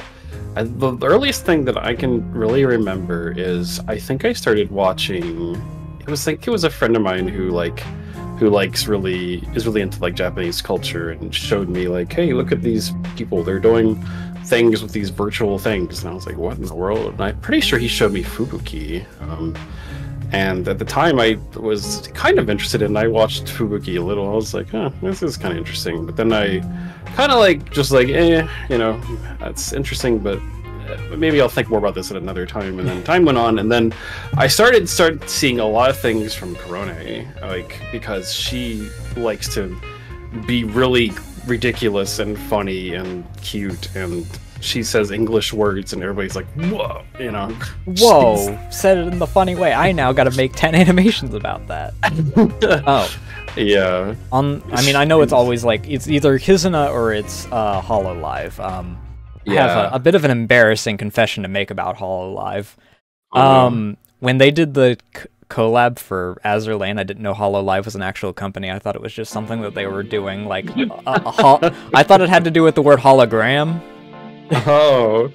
The earliest thing that I can really remember is I think I started watching. It was a friend of mine who is really into like Japanese culture, and showed me like, hey, look at these people, they're doing things with these virtual things, and I was like, what in the world? And I'm pretty sure he showed me Fubuki. And at the time, I was kind of interested in. I watched Fubuki a little. I was like, this is kind of interesting. But then I kind of that's interesting, but maybe I'll think more about this at another time. And then time went on, and then I started seeing a lot of things from Korone, like, because she likes to be really ridiculous and funny and cute, and she says English words, and everybody's like, whoa, Whoa, said it in the funny way. I now gotta make 10 animations about that. Oh. Yeah. I know it's always like, it's either Kizuna or it's HoloLive. I have a bit of an embarrassing confession to make about HoloLive. When they did the collab for Azur Lane, I didn't know HoloLive was an actual company. I thought it was just something that they were doing, like, I thought it had to do with the word hologram. Oh,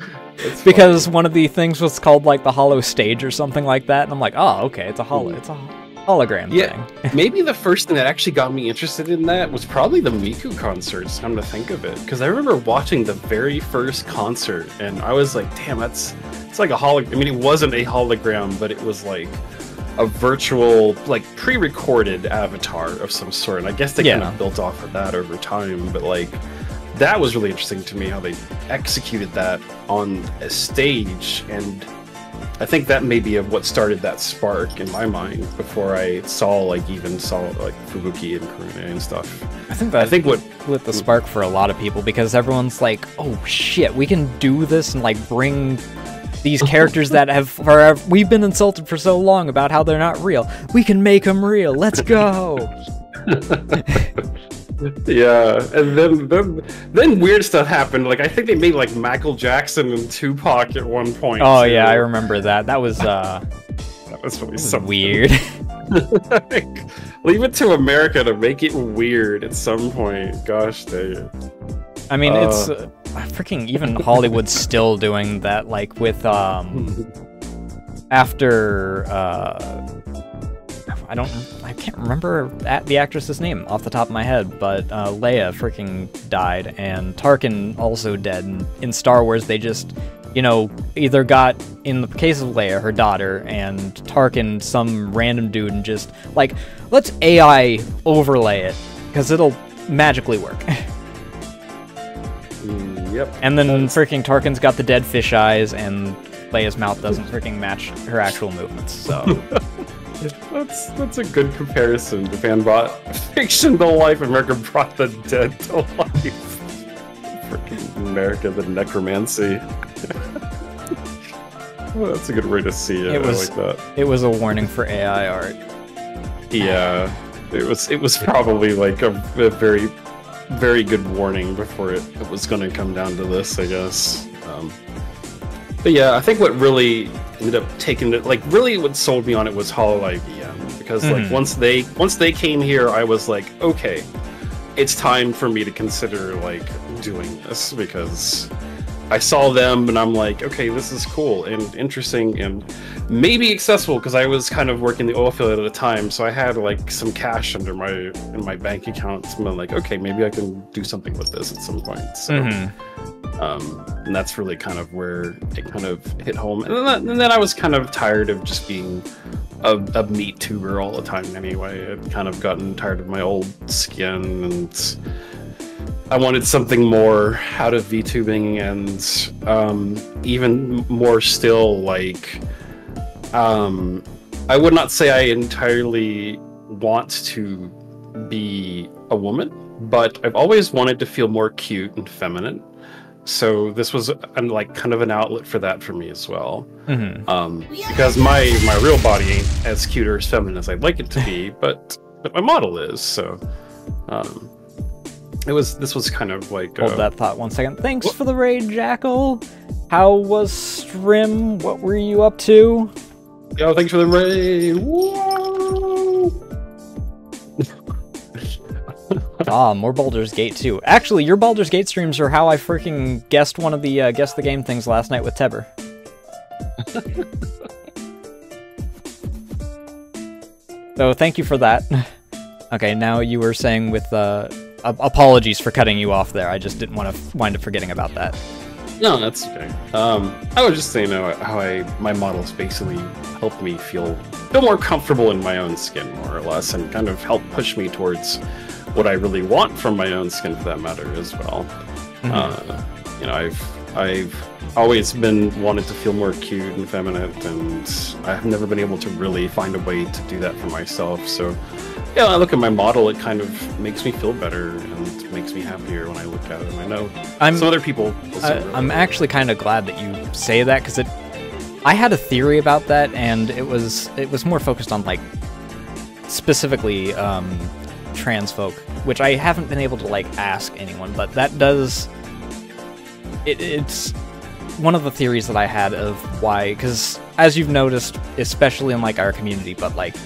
because one of the things was called like the Holo Stage or something like that, and I'm like, oh, okay, it's a hologram thing. Maybe the first thing that actually got me interested in that was probably the Miku concerts, come to think of it, because I remember watching the very first concert, and I was like, damn, it's like a hologram. I mean, it wasn't a hologram, but it was like a virtual, like, pre-recorded avatar of some sort, and I guess they kind of built off of that over time, but like, that was really interesting to me, how they executed that on a stage, and I think that may be what started that spark in my mind before I saw Fubuki and Korone and stuff. I think what lit the spark for a lot of people, because everyone's like, oh shit, we can do this and like bring these characters that we've been insulted for so long about how they're not real. We can make them real. Let's go. Yeah, and then weird stuff happened. Like, I think they made like Michael Jackson and Tupac at one point. Oh too. Yeah, I remember that. That was really something weird. Like, leave it to America to make it weird at some point. Gosh dang it. I mean, it's freaking even Hollywood's still doing that. Like with after I can't remember the actress's name off the top of my head, but Leia freaking died, and Tarkin also dead. And in Star Wars, they just, you know, either got, in the case of Leia, her daughter, and Tarkin, some random dude, and just, like, let's AI overlay it, because it'll magically work. Yep. And then freaking Tarkin's got the dead fish eyes, and Leia's mouth doesn't freaking match her actual movements, so... That's a good comparison. Japan brought fiction to life, America brought the dead to life. Freaking America, the necromancy. Well, that's a good way to see it. I like that. It was a warning for AI art. Yeah, it was probably like a very, very good warning before it was going to come down to this, I guess. But yeah, I think what really ended up taking it, like, really what sold me on it was Hololive EM, because like once they came here, I was like, okay, it's time for me to consider like doing this, because I saw them and I'm like, okay, this is cool and interesting and maybe accessible, because I was kind of working the oil field at a time, so I had like some cash in my bank account. So I'm like, okay, maybe I can do something with this at some point. So. And that's really kind of where it kind of hit home. And then I was kind of tired of just being a meat tuber all the time anyway. I'd kind of gotten tired of my old skin, and I wanted something more out of VTubing, and even more still, like, I would not say I entirely want to be a woman, but I've always wanted to feel more cute and feminine. So this was like kind of an outlet for that for me as well. Because my real body ain't as cute or as feminine as I'd like it to be, but my model is. So this was kind of like hold that thought 1 second. Thanks for the raid, Jackal. How was Strim? What were you up to? Yo, thanks for the raid. Woo! More Baldur's Gate 2. Actually, your Baldur's Gate streams are how I freaking guessed one of the Guess the Game things last night with Teber. So thank you for that. Okay, now you were saying with apologies for cutting you off there. I just didn't want to wind up forgetting about that. No, that's okay. I was just saying how my models basically helped me feel more comfortable in my own skin, more or less, and kind of help push me towards what I really want from my own skin, for that matter, as well. You know, I've always been wanted to feel more cute and feminine, and I've never been able to really find a way to do that for myself. So, yeah, I look at my model, it kind of makes me feel better and makes me happier when I look at it. And I know some other people. I'm actually kind of glad that you say that, because I had a theory about that, and it was more focused on, like, specifically trans folk, which I haven't been able to like ask anyone, but that does it's one of the theories that I had of why, because as you've noticed, especially in like our community, but like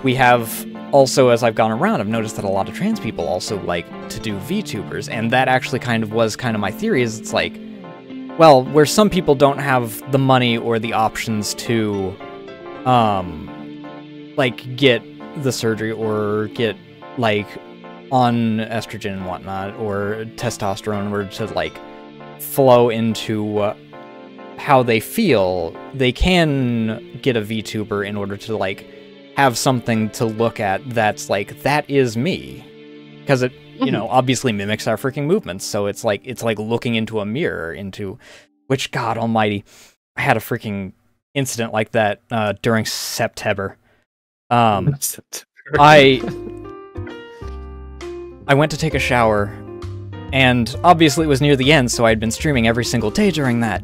we have also, as I've gone around, I've noticed that a lot of trans people also like to do VTubers, and that actually was my theory, is it's like, well, where some people don't have the money or the options to like get the surgery or get like on estrogen and whatnot, or testosterone, or to like flow into how they feel, they can get a VTuber in order to like have something to look at that's like, that is me, because it, you know, obviously mimics our freaking movements. So it's like looking into a mirror, into which, God almighty, I had a freaking incident like that during September. I went to take a shower, and obviously it was near the end, so I'd been streaming every single day during that.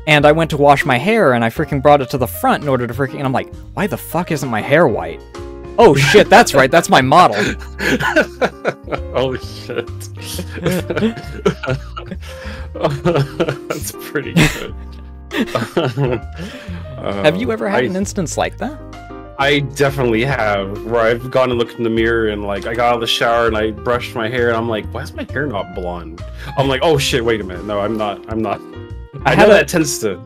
And I went to wash my hair, and I freaking brought it to the front in order to freaking... And I'm like, why the fuck isn't my hair white? Oh shit, that's right, that's my model. Oh shit. That's pretty good. Have you ever had an instance like that? I definitely have, where I've gone and looked in the mirror and like I got out of the shower and I brushed my hair and I'm like, why is my hair not blonde? I'm like, oh shit, wait a minute, no, I'm not. I know that tends to.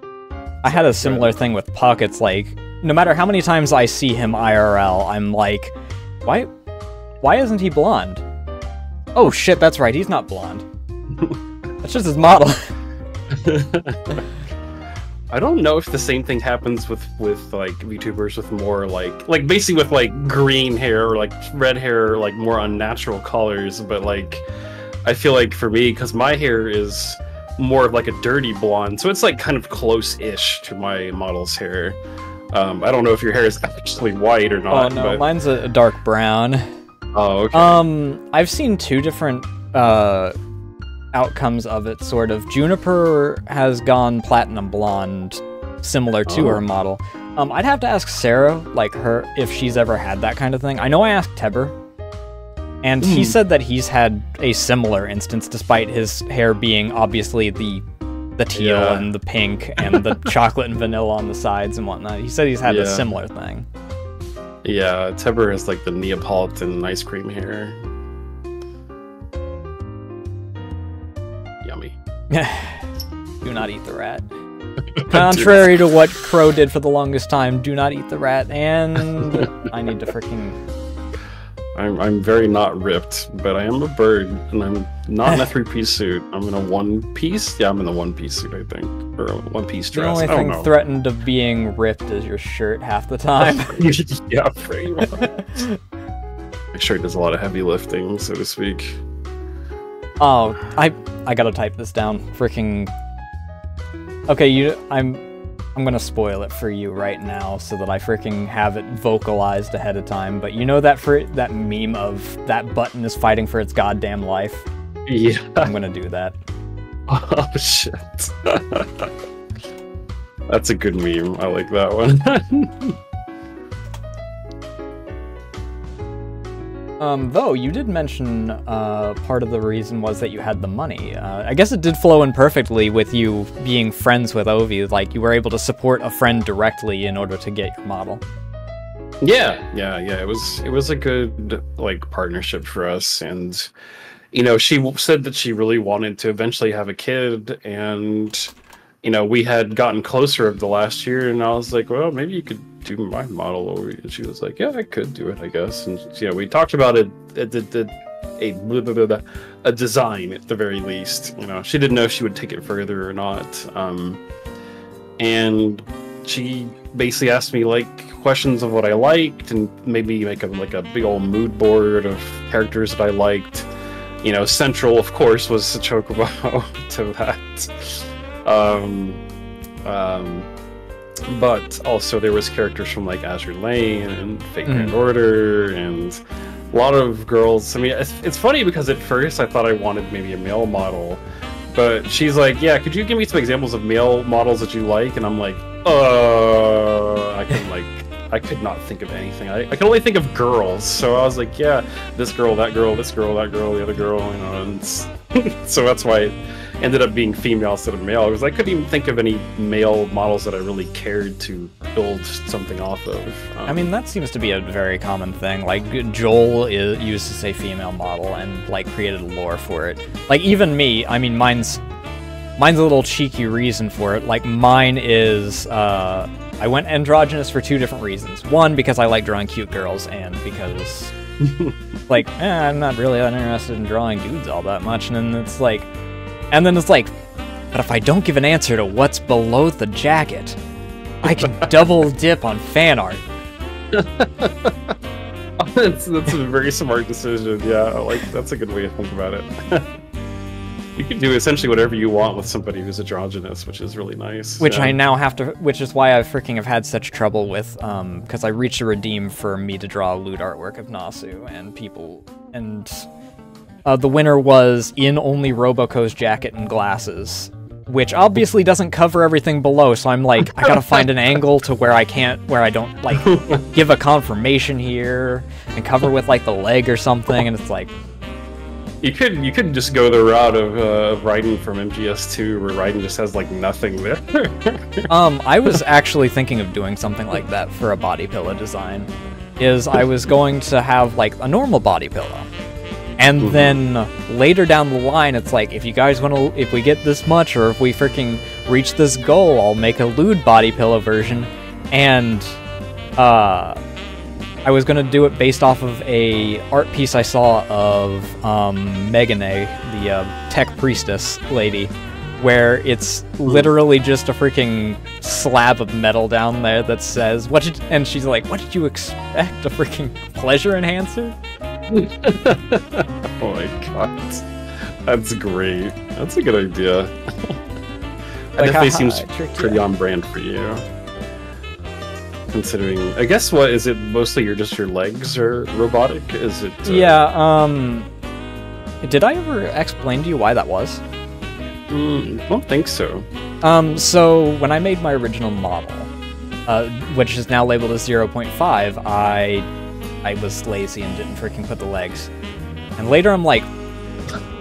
I had a similar thing with Puck. It's like, no matter how many times I see him IRL, I'm like, why isn't he blonde? Oh shit, that's right, he's not blonde. That's just his model. I don't know if the same thing happens with like VTubers with more like basically with like green hair or like red hair or like more unnatural colors, but like I feel like for me, because my hair is more of like a dirty blonde, so it's like kind of close-ish to my model's hair. I don't know if your hair is actually white or not. Oh no, but... mine's a dark brown. Oh, okay. I've seen two different outcomes of it, sort of. Juniper has gone platinum blonde, similar to her model. I'd have to ask Sarah, like, her, if she's ever had that kind of thing. I know I asked Teber, and he said that he's had a similar instance, despite his hair being obviously the teal and the pink and the chocolate and vanilla on the sides and whatnot. He said he's had a similar thing. Yeah, Teber has like the Neapolitan ice cream hair. Yummy. Do not eat the rat. Contrary to what Crow did for the longest time, do not eat the rat, and I need to freaking... I'm very not ripped, but I am a bird, and I'm not in a three-piece suit. I'm in a one-piece? Yeah, I'm in a one-piece suit, I think. Or a one-piece dress. The only thing threatened of being ripped is your shirt half the time. Yeah, pretty much. My shirt does a lot of heavy lifting, so to speak. Oh, I gotta type this down. Freaking... Okay, I'm gonna spoil it for you right now so that I freaking have it vocalized ahead of time, but you know that that meme of that button is fighting for its goddamn life? Yeah. I'm gonna do that. Oh, shit. That's a good meme. I like that one. Though, you did mention part of the reason was that you had the money. I guess it did flow in perfectly with you being friends with Ovi. Like, you were able to support a friend directly in order to get your model. Yeah. It was a good, like, partnership for us, and, you know, she said that she really wanted to eventually have a kid, and, you know, we had gotten closer over the last year, and I was like, well, maybe you could do my model over. And she was like, yeah, I could do it, I guess. And yeah, we talked about a design at the very least. You know, she didn't know if she would take it further or not. And she basically asked me like questions of what I liked, and maybe make a big old mood board of characters that I liked. You know, central, of course, was the Chocobo to that. But also there was characters from like Azure Lane and Fate Grand Order and a lot of girls. I mean, it's funny because at first I thought I wanted maybe a male model, but she's like, yeah, could you give me some examples of male models that you like? And I'm like, I could not think of anything. I could only think of girls. So I was like, yeah, this girl, that girl, this girl, that girl, the other girl, you know, and so that's why it ended up being female instead of male. Because I couldn't even think of any male models that I really cared to build something off of. I mean, that seems to be a very common thing. Like, Joel used to say female model and, like, created a lore for it. Like, even me, I mean, mine's a little cheeky reason for it. Like, mine is, I went androgynous for two different reasons. One, because I like drawing cute girls, and because, like, I'm not really that interested in drawing dudes all that much, and then it's like, but if I don't give an answer to what's below the jacket, I can double dip on fan art. That's a very smart decision, yeah, like, that's a good way to think about it. You can do essentially whatever you want with somebody who's androgynous, which is really nice. Which I now have to, which is why I freaking have had such trouble with, because I reached a redeem for me to draw a lewd artwork of Nasu, and people, and the winner was in only Roboco's jacket and glasses, which obviously doesn't cover everything below, so I'm like, I gotta find an angle to where I don't, like, give a confirmation here, and cover with, like, the leg or something, and it's like... You could just go the route of Raiden from MGS2, where Raiden just has like nothing there. I was actually thinking of doing something like that for a body pillow design. I was going to have like a normal body pillow, And then later down the line, it's like, if you guys want to, if we get this much, or if we freaking reach this goal, I'll make a lewd body pillow version. And I was gonna do it based off of a art piece I saw of Megane, the tech priestess lady, where it's literally just a freaking slab of metal down there that says, and she's like, what did you expect, a freaking pleasure enhancer? Oh my god. That's great. That's a good idea. That definitely seems pretty on brand for you. Considering, I guess, what is it? Mostly just your legs are robotic? Is it? Yeah. Did I ever explain to you why that was? I don't think so. So when I made my original model, which is now labeled as 0.5, I was lazy and didn't freaking put the legs. And later I'm like,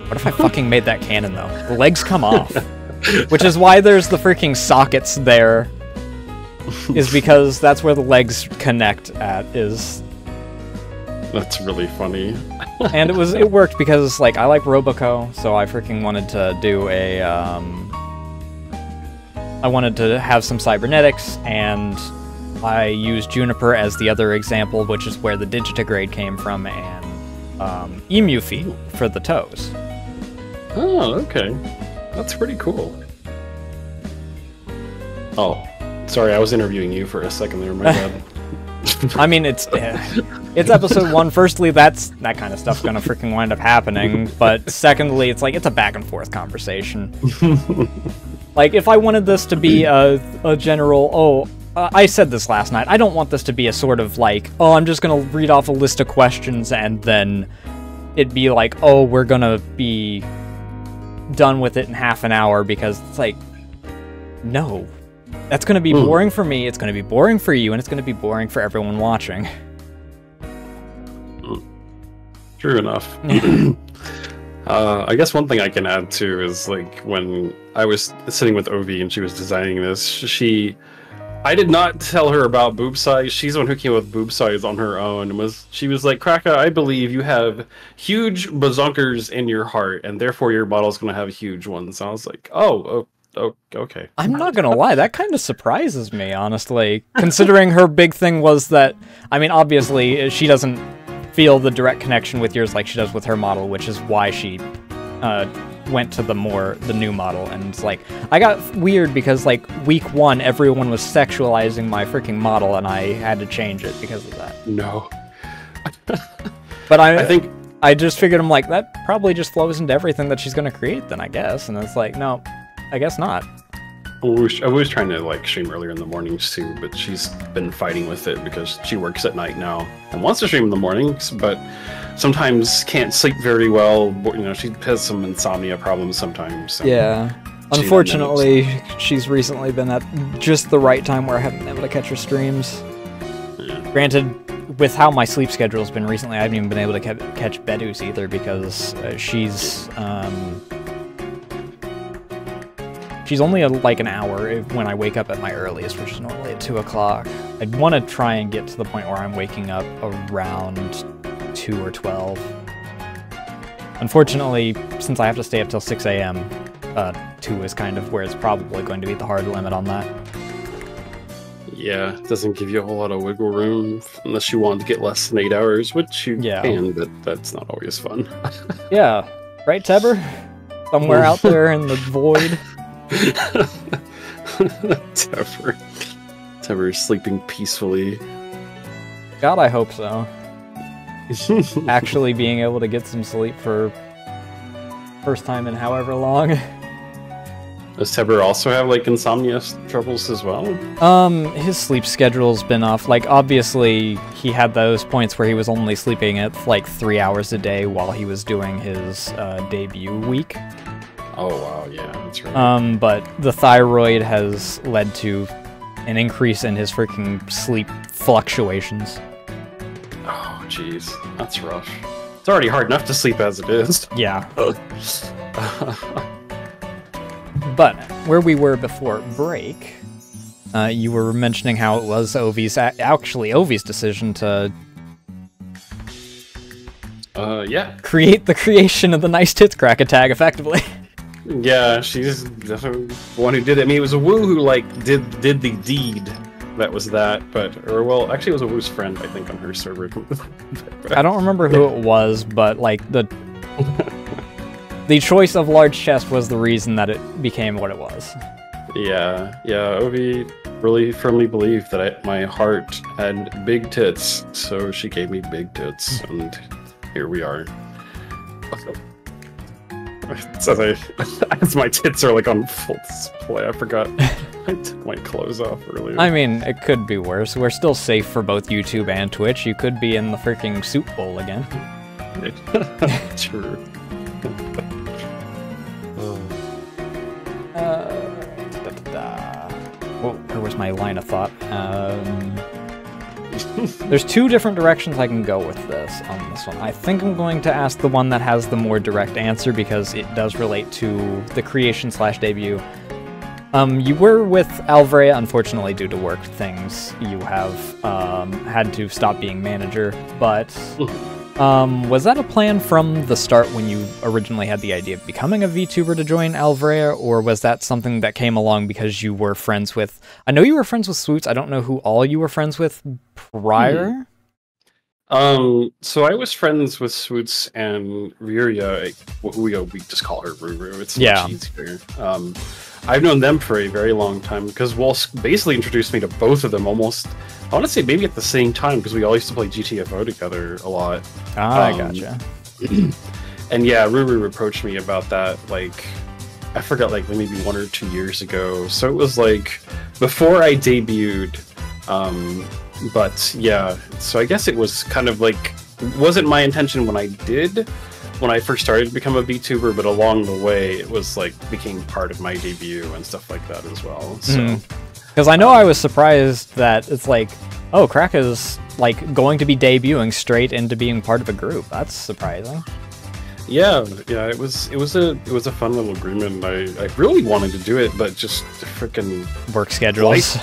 what if I fucking made that cannon though? The legs come off, which is why there's the freaking sockets there. Is because that's where the legs connect at, is... That's really funny. And it worked because, like, I like Roboco, so I freaking wanted to do a, I wanted to have some cybernetics, and I used Juniper as the other example, which is where the Digitigrade came from, and Emu feet for the toes. Oh, okay. That's pretty cool. Oh. Sorry, I was interviewing you for a second there, my bad. I mean, it's episode 1. Firstly, that kind of stuff's gonna freaking wind up happening. But secondly, it's like, it's a back and forth conversation. Like, if I wanted this to be a general, I said this last night, I don't want this to be a sort of like, oh, I'm just gonna read off a list of questions and then it'd be like, oh, we're gonna be done with it in half an hour, because it's like, no. That's going to be boring for me, it's going to be boring for you, and it's going to be boring for everyone watching. True enough. I guess one thing I can add too is, like, when I was sitting with Ovi and she was designing this, I did not tell her about boob size. She's the one who came up with boob size on her own. She was like, Krakka, I believe you have huge bazonkers in your heart, and therefore your model's going to have huge ones. And I was like, oh, okay. I'm not gonna lie, that kind of surprises me, honestly. Considering her big thing was that, I mean, obviously, she doesn't feel the direct connection with yours like she does with her model, which is why she went to the new model. And it's like, I got weird because, like, week 1, everyone was sexualizing my freaking model, and I had to change it because of that. No. But I just figured, I'm like, that probably just flows into everything that she's gonna create then, I guess. And it's like, no. I guess not. I was trying to, like, stream earlier in the mornings too, but she's been fighting with it because she works at night now and wants to stream in the mornings, but sometimes can't sleep very well. You know, she has some insomnia problems sometimes. So yeah. Unfortunately, she's recently been at just the right time where I haven't been able to catch her streams. Yeah. Granted, with how my sleep schedule has been recently, I haven't even been able to catch Bedus either, because she's only like an hour when I wake up at my earliest, which is normally at 2 o'clock. I'd want to try and get to the point where I'm waking up around 2 or 12. Unfortunately, since I have to stay up till 6 a.m., 2 is kind of where it's probably going to be the hard limit on that. Yeah, it doesn't give you a whole lot of wiggle room unless you want to get less than 8 hours, which you can, but that's not always fun. Yeah, right, Teber? Somewhere out there in the void. Teber sleeping peacefully. God, I hope so. Actually being able to get some sleep for first time in however long. Does Teber also have, like, insomnia troubles as well? His sleep schedule's been off. Like, obviously, he had those points where he was only sleeping at, like, 3 hours a day while he was doing his debut week. Oh, wow, yeah, that's right. But the thyroid has led to an increase in his freaking sleep fluctuations. Oh, jeez. That's rough. It's already hard enough to sleep as it is. Yeah. But where we were before break, you were mentioning how it was Ovi's decision to Yeah. Create the creation of the nice tits Krakka tag effectively. Yeah, she's definitely the one who did it. I mean, it was a Woo who like did the deed. That was that, or well, actually, it was a Woo's friend, I think, on her server. I don't remember who it was, but like the choice of large chest was the reason that it became what it was. Yeah, Ovi really firmly believed that my heart had big tits, so she gave me big tits, and here we are. As my tits are like on full display, I forgot I took my clothes off earlier. I mean, it could be worse. We're still safe for both YouTube and Twitch. You could be in the freaking soup bowl again. True. Whoa, where was my line of thought? There's two different directions I can go with this on this one. I think I'm going to ask the one that has the more direct answer because it does relate to the creation/debut. You were with Alvrea, unfortunately, due to work things. You have had to stop being manager, but was that a plan from the start when you originally had the idea of becoming a VTuber to join Alvrea, or was that something that came along because you were friends with... I know you were friends with Swoots, I don't know who all you were friends with prior? So I was friends with Swoots and Ryuria. We just call her Ruru. It's much easier. I've known them for a very long time because Wolf basically introduced me to both of them almost, I want to say maybe at the same time because we all used to play GTFO together a lot. I gotcha. And yeah, Ruru approached me about that, like, I forgot, like maybe 1 or 2 years ago. So it was like before I debuted. But yeah, so I guess it was kind of like, wasn't my intention when I first started to become a VTuber, but along the way it was like became part of my debut and stuff like that as well. So because I know I was surprised that it's like, oh, Krakka's like going to be debuting straight into being part of a group. That's surprising. Yeah, it was a fun little agreement. I really wanted to do it, but just freaking work schedules.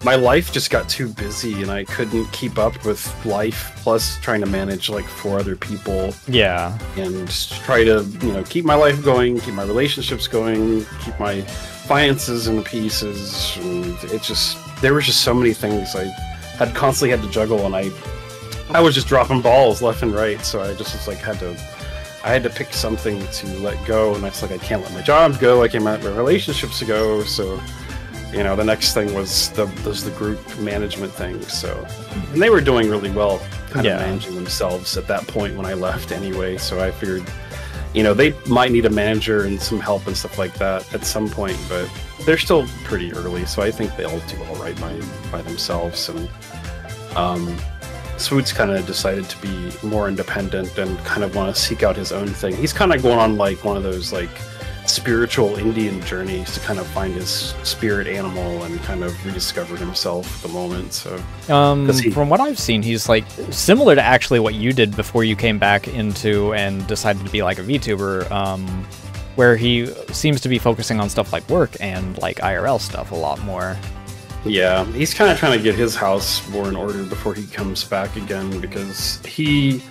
My life just got too busy and I couldn't keep up with life, plus trying to manage like 4 other people. Yeah. And try to, keep my life going, keep my relationships going, keep my finances in pieces. And there was just so many things I had constantly had to juggle, and I was just dropping balls left and right. So I just was like, I had to pick something to let go, and I was like, I can't let my job go, I can't let my relationships go, so... the next thing was the group management thing. So, and they were doing really well, kind of managing themselves at that point when I left anyway. So I figured, they might need a manager and some help and stuff like that at some point, but they're still pretty early. So I think they'll do all right by themselves. And Swoots kind of decided to be more independent and kind of want to seek out his own thing. He's kind of going on like one of those like spiritual Indian journeys to kind of find his spirit animal and kind of rediscover himself at the moment. So from what I've seen, he's like similar to actually what you did before you came back into and decided to be like a VTuber, where he seems to be focusing on stuff like work and like IRL stuff a lot more. Yeah, he's kind of trying to get his house more in order before he comes back again, because he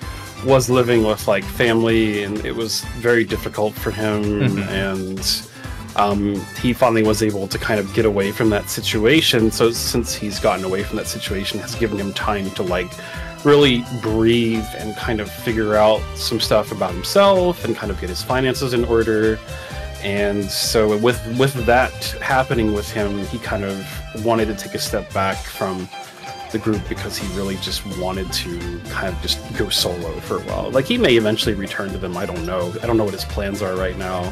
was living with like family and it was very difficult for him. And he finally was able to kind of get away from that situation. So since he's gotten away from that situation, it's given him time to like really breathe and kind of figure out some stuff about himself and kind of get his finances in order. And so with that happening with him, he kind of wanted to take a step back from the group because he really just wanted to kind of just go solo for a while. Like, he may eventually return to them, I don't know. I don't know what his plans are right now,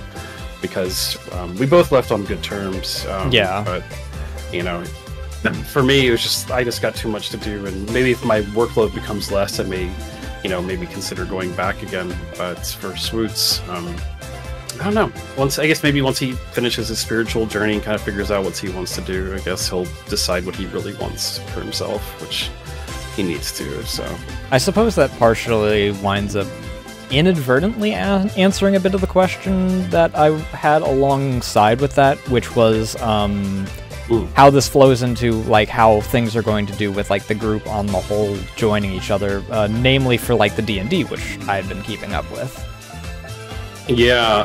because we both left on good terms. But, for me, it was just, I just got too much to do, and maybe if my workload becomes less, I may, maybe consider going back again. But for Swoots, I don't know. Once he finishes his spiritual journey and kind of figures out what he wants to do, I guess he'll decide what he really wants for himself, which he needs to. So I suppose that partially winds up inadvertently answering a bit of the question that I had alongside with that, which was, how this flows into like how things are going to do with like the group on the whole joining each other, namely for like the D&D, which I've been keeping up with. Yeah,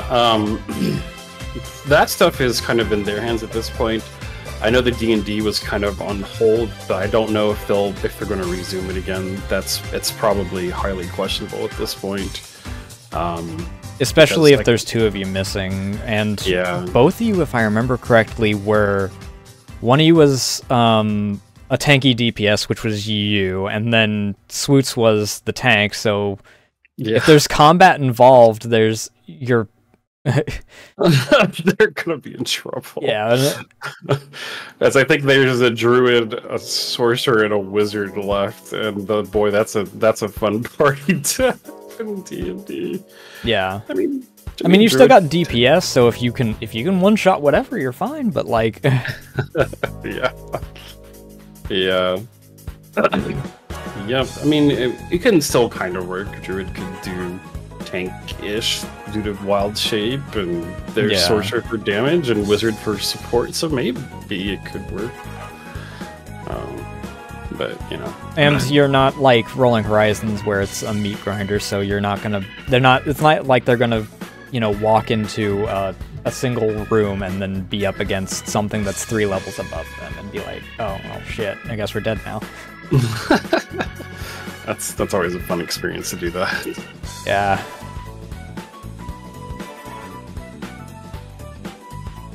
that stuff is kind of in their hands at this point. I know the D&D was kind of on hold, but I don't know if they're going to resume it again. It's probably highly questionable at this point. Especially if there's two of you missing, and both of you, if I remember correctly, were... One of you was a tanky DPS, which was you, and then Swoots was the tank, so if there's combat involved, you're... They're gonna be in trouble. Yeah. As I think there's a druid, a sorcerer, and a wizard left, and boy, that's a fun party to have in D&D. Yeah. I mean, you still got DPS, so if you can one shot whatever, you're fine. But like, yeah. Yep. I mean, it can still kind of work. Druid could do tank-ish due to wild shape, and there's sorcerer for damage and wizard for support, so maybe it could work. But you know, and you're not like Rolling Horizons where it's a meat grinder, so you're not gonna. It's not like they're gonna, you know, walk into a single room and then be up against something that's 3 levels above them and be like, oh well, shit, I guess we're dead now. That's always a fun experience to do that. Yeah.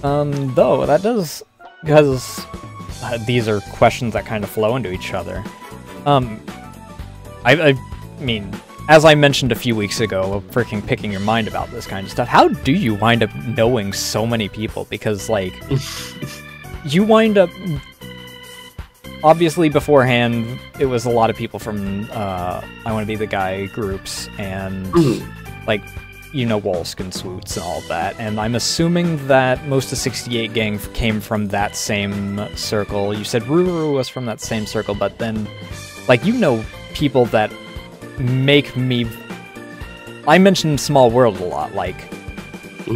Though that does, because these are questions that kind of flow into each other. I mean, as I mentioned a few weeks ago, freaking picking your mind about this kind of stuff. How do you wind up knowing so many people? Because like, you wind up. Obviously, beforehand, it was a lot of people from I Want to Be the Guy groups, and like, you know, Wolsk and Swoots and all that. And I'm assuming that most of 68 Gang came from that same circle. You said Ruru was from that same circle, but then, like, you know, people that make me... I mentioned Small World a lot, like,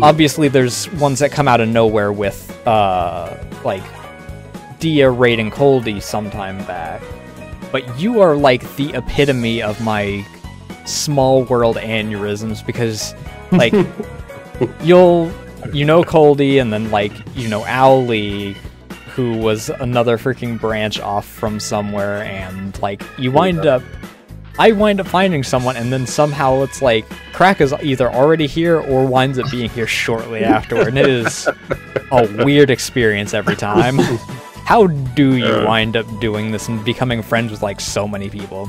obviously there's ones that come out of nowhere with, like, Dia raiding Coldy sometime back, but you are like the epitome of my Small World aneurysms, because like you know Coldy, and then like you know Owly, who was another freaking branch off from somewhere, and like I wind up finding someone, and then somehow it's like Krakka's either already here or winds up being here shortly afterward, and it is a weird experience every time. How do you wind up doing this and becoming friends with like so many people?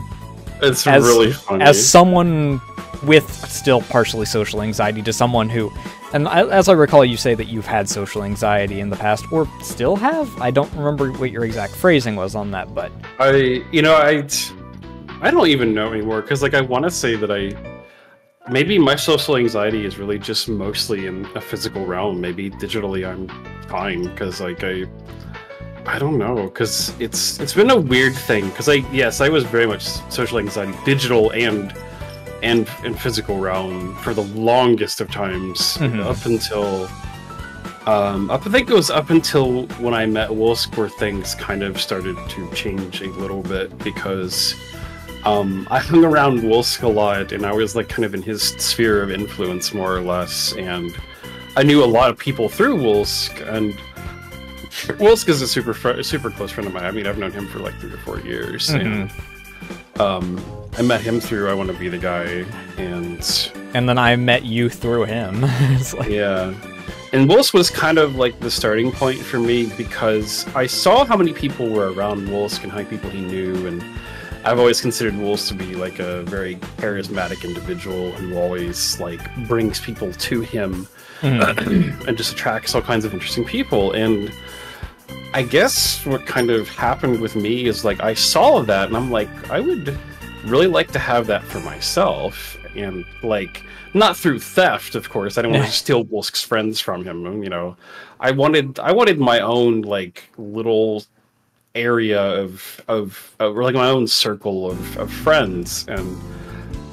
It's really funny. As someone with still partially social anxiety, to someone who, and as I recall, you say that you've had social anxiety in the past, or still have? I don't remember what your exact phrasing was on that, but I don't even know anymore, because like I want to say that maybe my social anxiety is really just mostly in a physical realm. Maybe digitally I'm fine, because like I don't know, because it's been a weird thing, because I was very much social anxiety, digital and physical realm for the longest of times, up until I think it was up until when I met Wolsk, where things kind of started to change a little bit, because I hung around Wolsk a lot, and I was like kind of in his sphere of influence more or less, and I knew a lot of people through Wolsk, and Wolsk is a super close friend of mine. I mean, I've known him for like 3 or 4 years, and I met him through I Want to Be the Guy, and then I met you through him. It's like... Yeah, and Wolsk was kind of like the starting point for me, because I saw how many people were around Wolsk and how many people he knew, and I've always considered Wolsk to be like a very charismatic individual who always like brings people to him, and just attracts all kinds of interesting people. And I guess what kind of happened with me is like I saw that, and I'm like, I would really like to have that for myself, and like not through theft, of course. I don't want to steal Wolsk's friends from him. You know, I wanted my own like little area of like my own circle of friends, and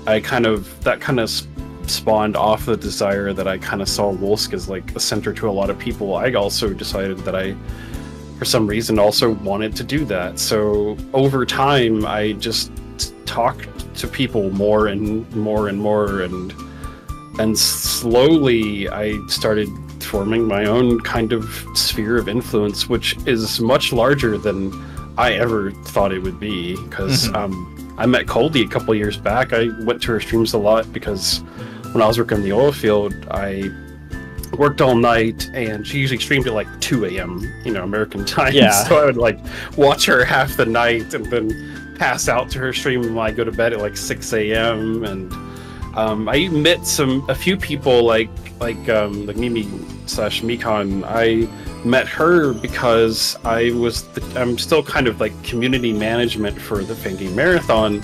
that kind of spawned off the desire that I kind of saw Wolsk as like a center to a lot of people. I also decided that I for some reason also wanted to do that. So over time, I just talked to people more and more and more, and slowly I started forming my own kind of sphere of influence, which is much larger than I ever thought it would be. Because I met Coldy a couple years back. I went to her streams a lot because when I was working in the oil field, I worked all night, and she usually streamed at like 2 a.m. American time. Yeah. So I would like watch her half the night and then pass out to her stream when I go to bed at like 6 a.m. And I met a few people like Mimi / Mikan. I met her because I'm still kind of like community management for the Fangame Marathon,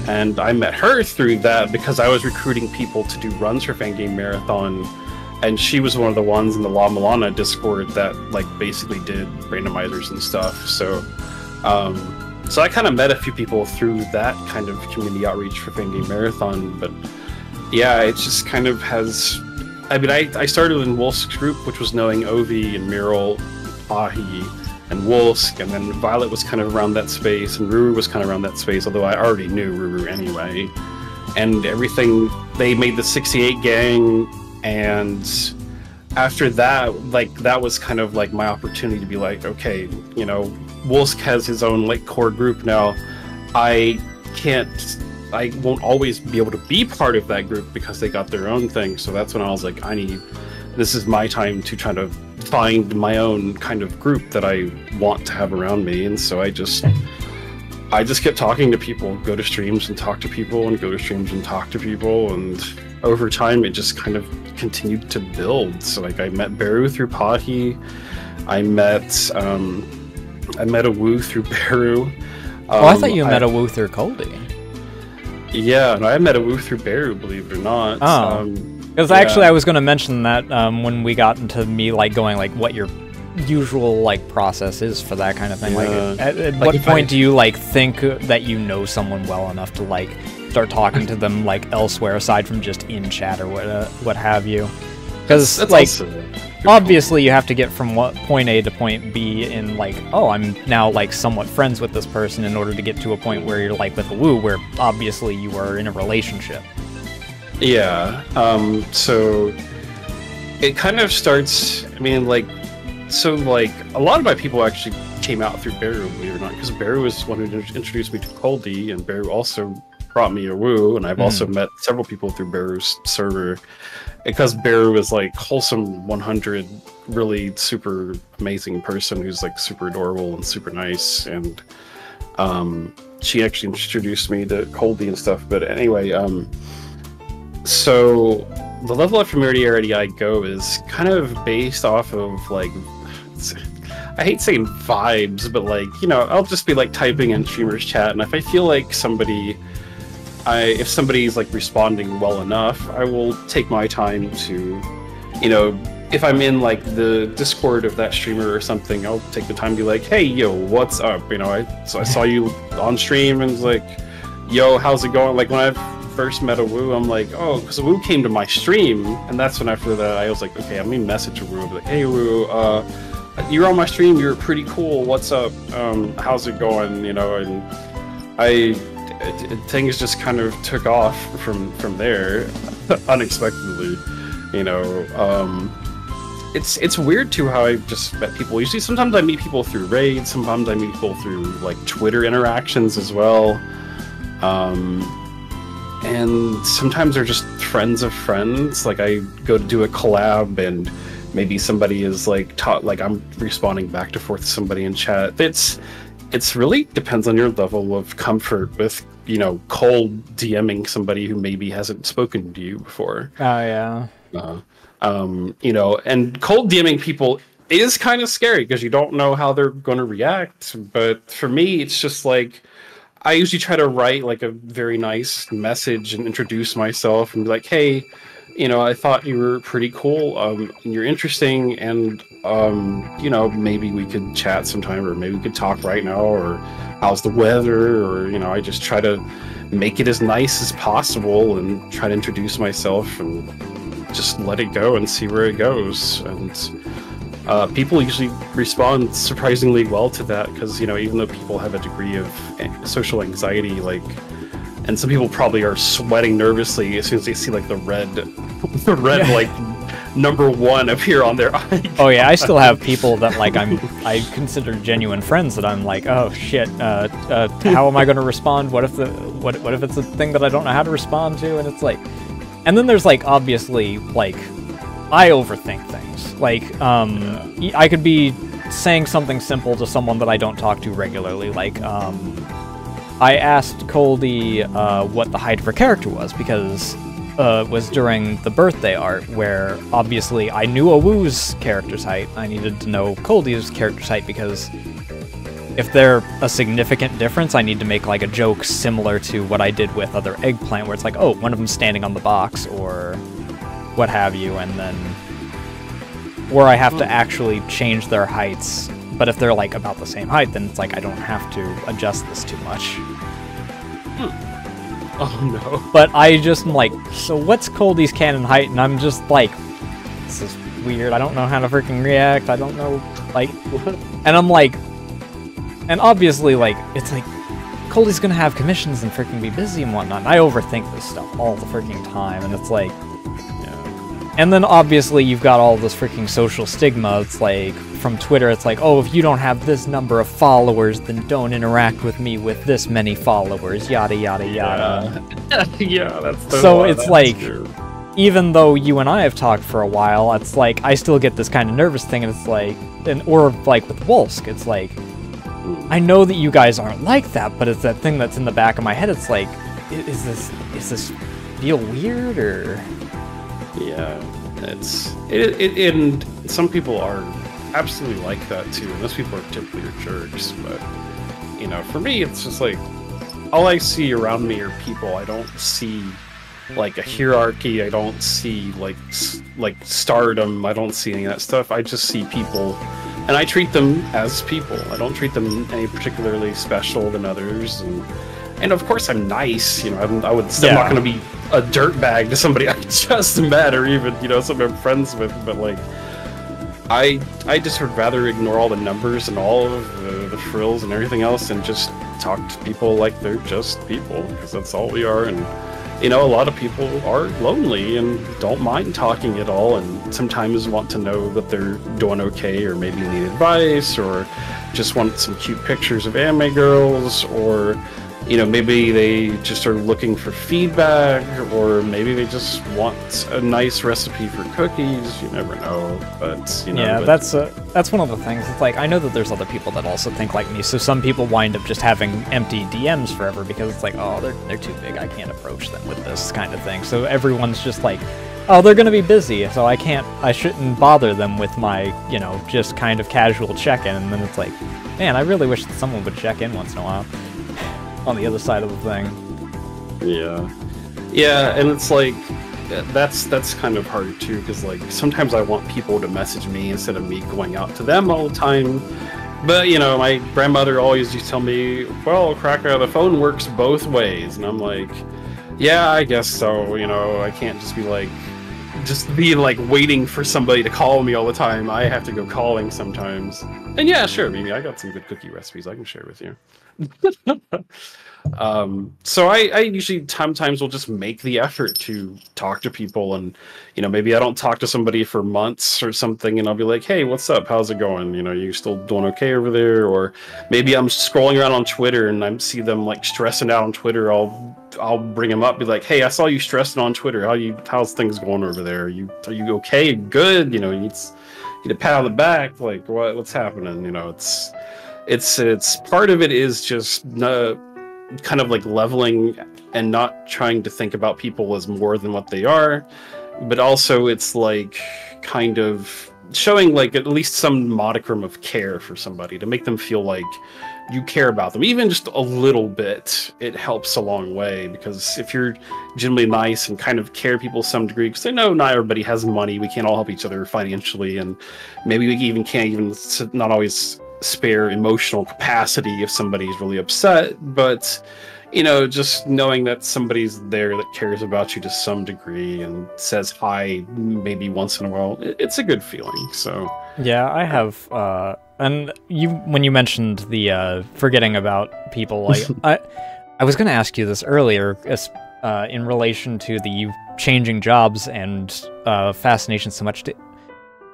and I met her through that because I was recruiting people to do runs for Fangame Marathon, and she was one of the ones in the La Milana Discord that like basically did randomizers and stuff. So I kind of met a few people through that kind of community outreach for Fangame Marathon. But yeah, it just kind of has. I mean, I started in Wolf's group, which was knowing Ovi and Miral, Ahi, and Wolsk, and then Violet was kind of around that space, and Ruru was kind of around that space, although I already knew Ruru anyway. And everything, they made the 68 gang, and after that, like, that was kind of like my opportunity to be like, okay, Wolsk has his own like core group now. I won't always be able to be part of that group because they got their own thing. So that's when I was like, this is my time to try to find my own kind of group that I want to have around me. And so I just kept talking to people, go to streams and talk to people, and go to streams and talk to people. And over time, it just kind of continued to build. So like I met Beru through Pahi. I met a Wu through Beru. I thought you met a Wu through Coldy. Yeah, and I met a Wu through Beru, believe it or not. Oh, because actually I was going to mention that when we got into me like going like what your usual like process is for that kind of thing. Like, at what point do you like think that you know someone well enough to like start talking to them like elsewhere aside from just in chat or what have you? Because like obviously you have to get from point A to point B in like, oh, I'm now like somewhat friends with this person in order to get to a point where you're like with a Woo, where obviously you are in a relationship. Yeah. So it kind of starts. I mean, like, so like a lot of my people actually came out through Beru, believe it or not, because Beru was one who introduced me to Coldy, and Beru also brought me a Woo, and I've also met several people through Beru's server. Because Beru is like wholesome 100, really super amazing person who's like super adorable and super nice, and she actually introduced me to Coldy and stuff. But anyway, so the level of familiarity I go is kind of based off of like, I hate saying vibes, but like, I'll just be like typing in streamers chat, and if I feel like if somebody's like responding well enough, I will take my time to, if I'm in like the Discord of that streamer or something, I'll take the time to be like, hey, yo, what's up? I saw you on stream, and it's like, yo, how's it going? Like when I first met a Woo, I'm like, oh, because a Woo came to my stream, and that's when after that I was like, okay, I'm gonna message a Woo, be like, hey Woo, you're on my stream, you're pretty cool, what's up? How's it going? And things just kind of took off from there unexpectedly. It's weird too how I just met people. Usually sometimes I meet people through raids, sometimes I meet people through like Twitter interactions as well, and sometimes they're just friends of friends. Like I go to do a collab and maybe somebody is like I'm responding back to forth to somebody in chat. It's really depends on your level of comfort with, cold DMing somebody who maybe hasn't spoken to you before. Oh, yeah. And cold DMing people is kind of scary because you don't know how they're going to react. But for me, it's just like, I usually try to write like a very nice message and introduce myself and be like, hey, I thought you were pretty cool, and you're interesting, and maybe we could chat sometime, or maybe we could talk right now, or how's the weather, or I just try to make it as nice as possible and try to introduce myself and just let it go and see where it goes. And people usually respond surprisingly well to that, because, you know, even though people have a degree of social anxiety, like, and some people probably are sweating nervously as soon as they see like the red like #1 appear on their eye. Oh yeah, I still have people that like I consider genuine friends that I'm like, oh shit, how am I going to respond? What if it's a thing that I don't know how to respond to? And it's like, and then there's like obviously like I overthink things. Like I could be saying something simple to someone that I don't talk to regularly. Like I asked Coldy what the height of her character was, because was during the birthday art, where obviously I knew Awoo's character's height. I needed to know Coldy's character's height, because if they're a significant difference, I need to make like a joke similar to what I did with other Eggplant, where it's like, oh, one of them's standing on the box, or what have you, and then... Or I have to actually change their heights, but if they're like about the same height, then it's like I don't have to adjust this too much. Oh no. But I just am like, so what's Coldy's canon height? And I'm just like, this is weird. I don't know how to freaking react. I don't know, like, and I'm like, and obviously, like, it's like, Coldy's gonna have commissions and freaking be busy and whatnot. And I overthink this stuff all the freaking time, and it's like, and then obviously you've got all this freaking social stigma. It's like, from Twitter, it's like, oh, if you don't have this number of followers, then don't interact with me with this many followers, yada yada yada. Yeah, that's so it's like, true. Even though you and I have talked for a while, it's like I still get this kind of nervous thing, and it's like, or like with Wolsk, it's like, I know that you guys aren't like that, but it's that thing that's in the back of my head. It's like, is this feel weird, or? Yeah, and some people are absolutely like that too, and those people are typically jerks. But you know, for me, it's just like all I see around me are people. I don't see like a hierarchy. I don't see like stardom. I don't see any of that stuff. I just see people, and I treat them as people. I don't treat them any particularly special than others, and of course I'm nice. You know, I'm not going to be a dirtbag to somebody I just met, or even, you know, somebody I'm friends with, but like I just would rather ignore all the numbers and all of the frills and everything else, and just talk to people like they're just people, because that's all we are. And you know, a lot of people are lonely and don't mind talking at all, and sometimes want to know that they're doing okay, or maybe need advice, or just want some cute pictures of anime girls, or you know, maybe they just are looking for feedback, or maybe they just want a nice recipe for cookies. You never know, but you know. Yeah, that's one of the things. It's like, I know that there's other people that also think like me. So some people wind up just having empty DMs forever, because it's like, oh, they're too big. I can't approach them with this kind of thing. So everyone's just like, oh, they're gonna be busy, so I shouldn't bother them with my, you know, just kind of casual check-in. And then it's like, man, I really wish that someone would check in once in a while. On the other side of the thing. Yeah, and it's like, that's kind of hard too, because like sometimes I want people to message me instead of me going out to them all the time. But you know, my grandmother always used to tell me, well, Krakka, the phone works both ways, and I'm like, yeah, I guess so. You know, I can't just be like waiting for somebody to call me all the time. I have to go calling sometimes. And yeah, sure, maybe I got some good cookie recipes I can share with you. So I usually sometimes will just make the effort to talk to people, and you know, maybe I don't talk to somebody for months or something, and I'll be like, hey, what's up, how's it going, you know, you still doing okay over there? Or maybe I'm scrolling around on Twitter and I see them like stressing out on Twitter. I'll bring them up, be like, hey, I saw you stressing on Twitter, how's things going over there? Are you okay? Good? You know, you need a pat on the back, like what's happening? You know, it's part of it is just kind of like leveling and not trying to think about people as more than what they are, but also it's like kind of showing like at least some modicum of care for somebody, to make them feel like you care about them, even just a little bit. It helps a long way, because if you're generally nice and kind of care people to some degree, because I know not everybody has money, we can't all help each other financially, and maybe we even can't even not always spare emotional capacity if somebody's really upset, but you know, just knowing that somebody's there that cares about you to some degree and says hi maybe once in a while, it's a good feeling. So yeah, I have, and when you mentioned the forgetting about people, like I was going to ask you this earlier, in relation to the changing jobs and fascination so much.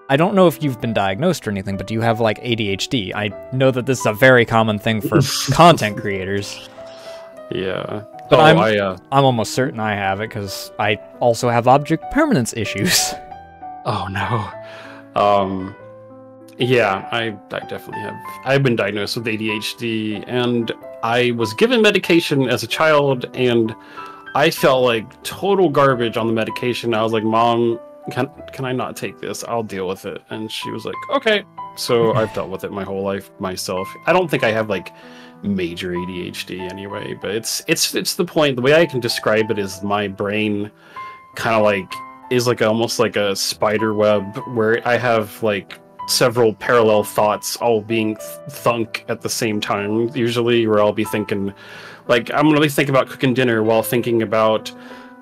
I don't know if you've been diagnosed or anything, but do you have like ADHD? I know that this is a very common thing for content creators. Yeah, but I'm almost certain I have it because I also have object permanence issues. Oh no. Yeah, I definitely have. I've been diagnosed with ADHD, and I was given medication as a child, and I felt like total garbage on the medication. I was like, Mom, can I not take this? I'll deal with it. And she was like, okay. So I've dealt with it my whole life myself. I don't think I have like major ADHD anyway, but it's the point. The way I can describe it is my brain kind of like is like almost like a spider web where I have like several parallel thoughts all being thunk at the same time, usually, where I'll be thinking, like, I'm really thinking about cooking dinner while thinking about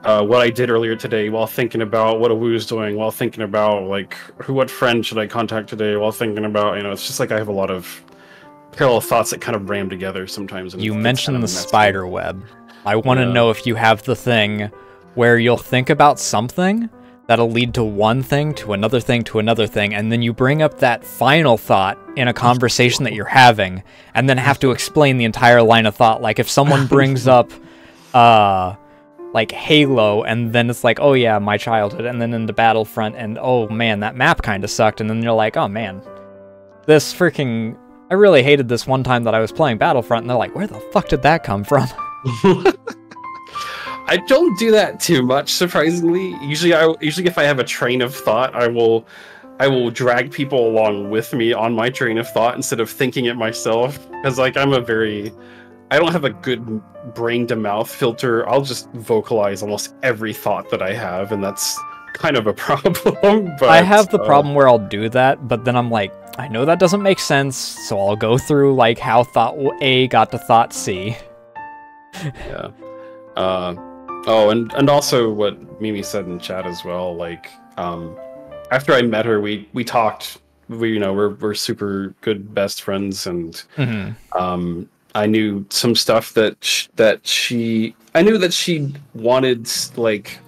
what I did earlier today, while thinking about what Awoo's doing, while thinking about, like, what friend should I contact today, while thinking about, you know, it's just like I have a lot of parallel thoughts that kind of ram together sometimes. And you mentioned the spider web. I want to know if you have the thing where you'll think about something that'll lead to one thing, to another thing, to another thing, and then you bring up that final thought in a conversation that you're having, and then have to explain the entire line of thought. Like, if someone brings up, like, Halo, and then it's like, oh yeah, my childhood, and then in the Battlefront, and oh man, that map kind of sucked, and then you're like, oh man, this freaking... I really hated this one time that I was playing Battlefront, and they're like, where the fuck did that come from? I don't do that too much, surprisingly. Usually if I have a train of thought, I will drag people along with me on my train of thought instead of thinking it myself. Because like I don't have a good brain to mouth filter. I'll just vocalize almost every thought that I have, and that's kind of a problem. But I have the problem where I'll do that, but then I'm like, I know that doesn't make sense, so I'll go through like how thought A got to thought C. Yeah. Oh, and also what Mimi said in chat as well, like, after I met her, we talked, we're super good best friends, and, I knew some stuff I knew that she wanted, like,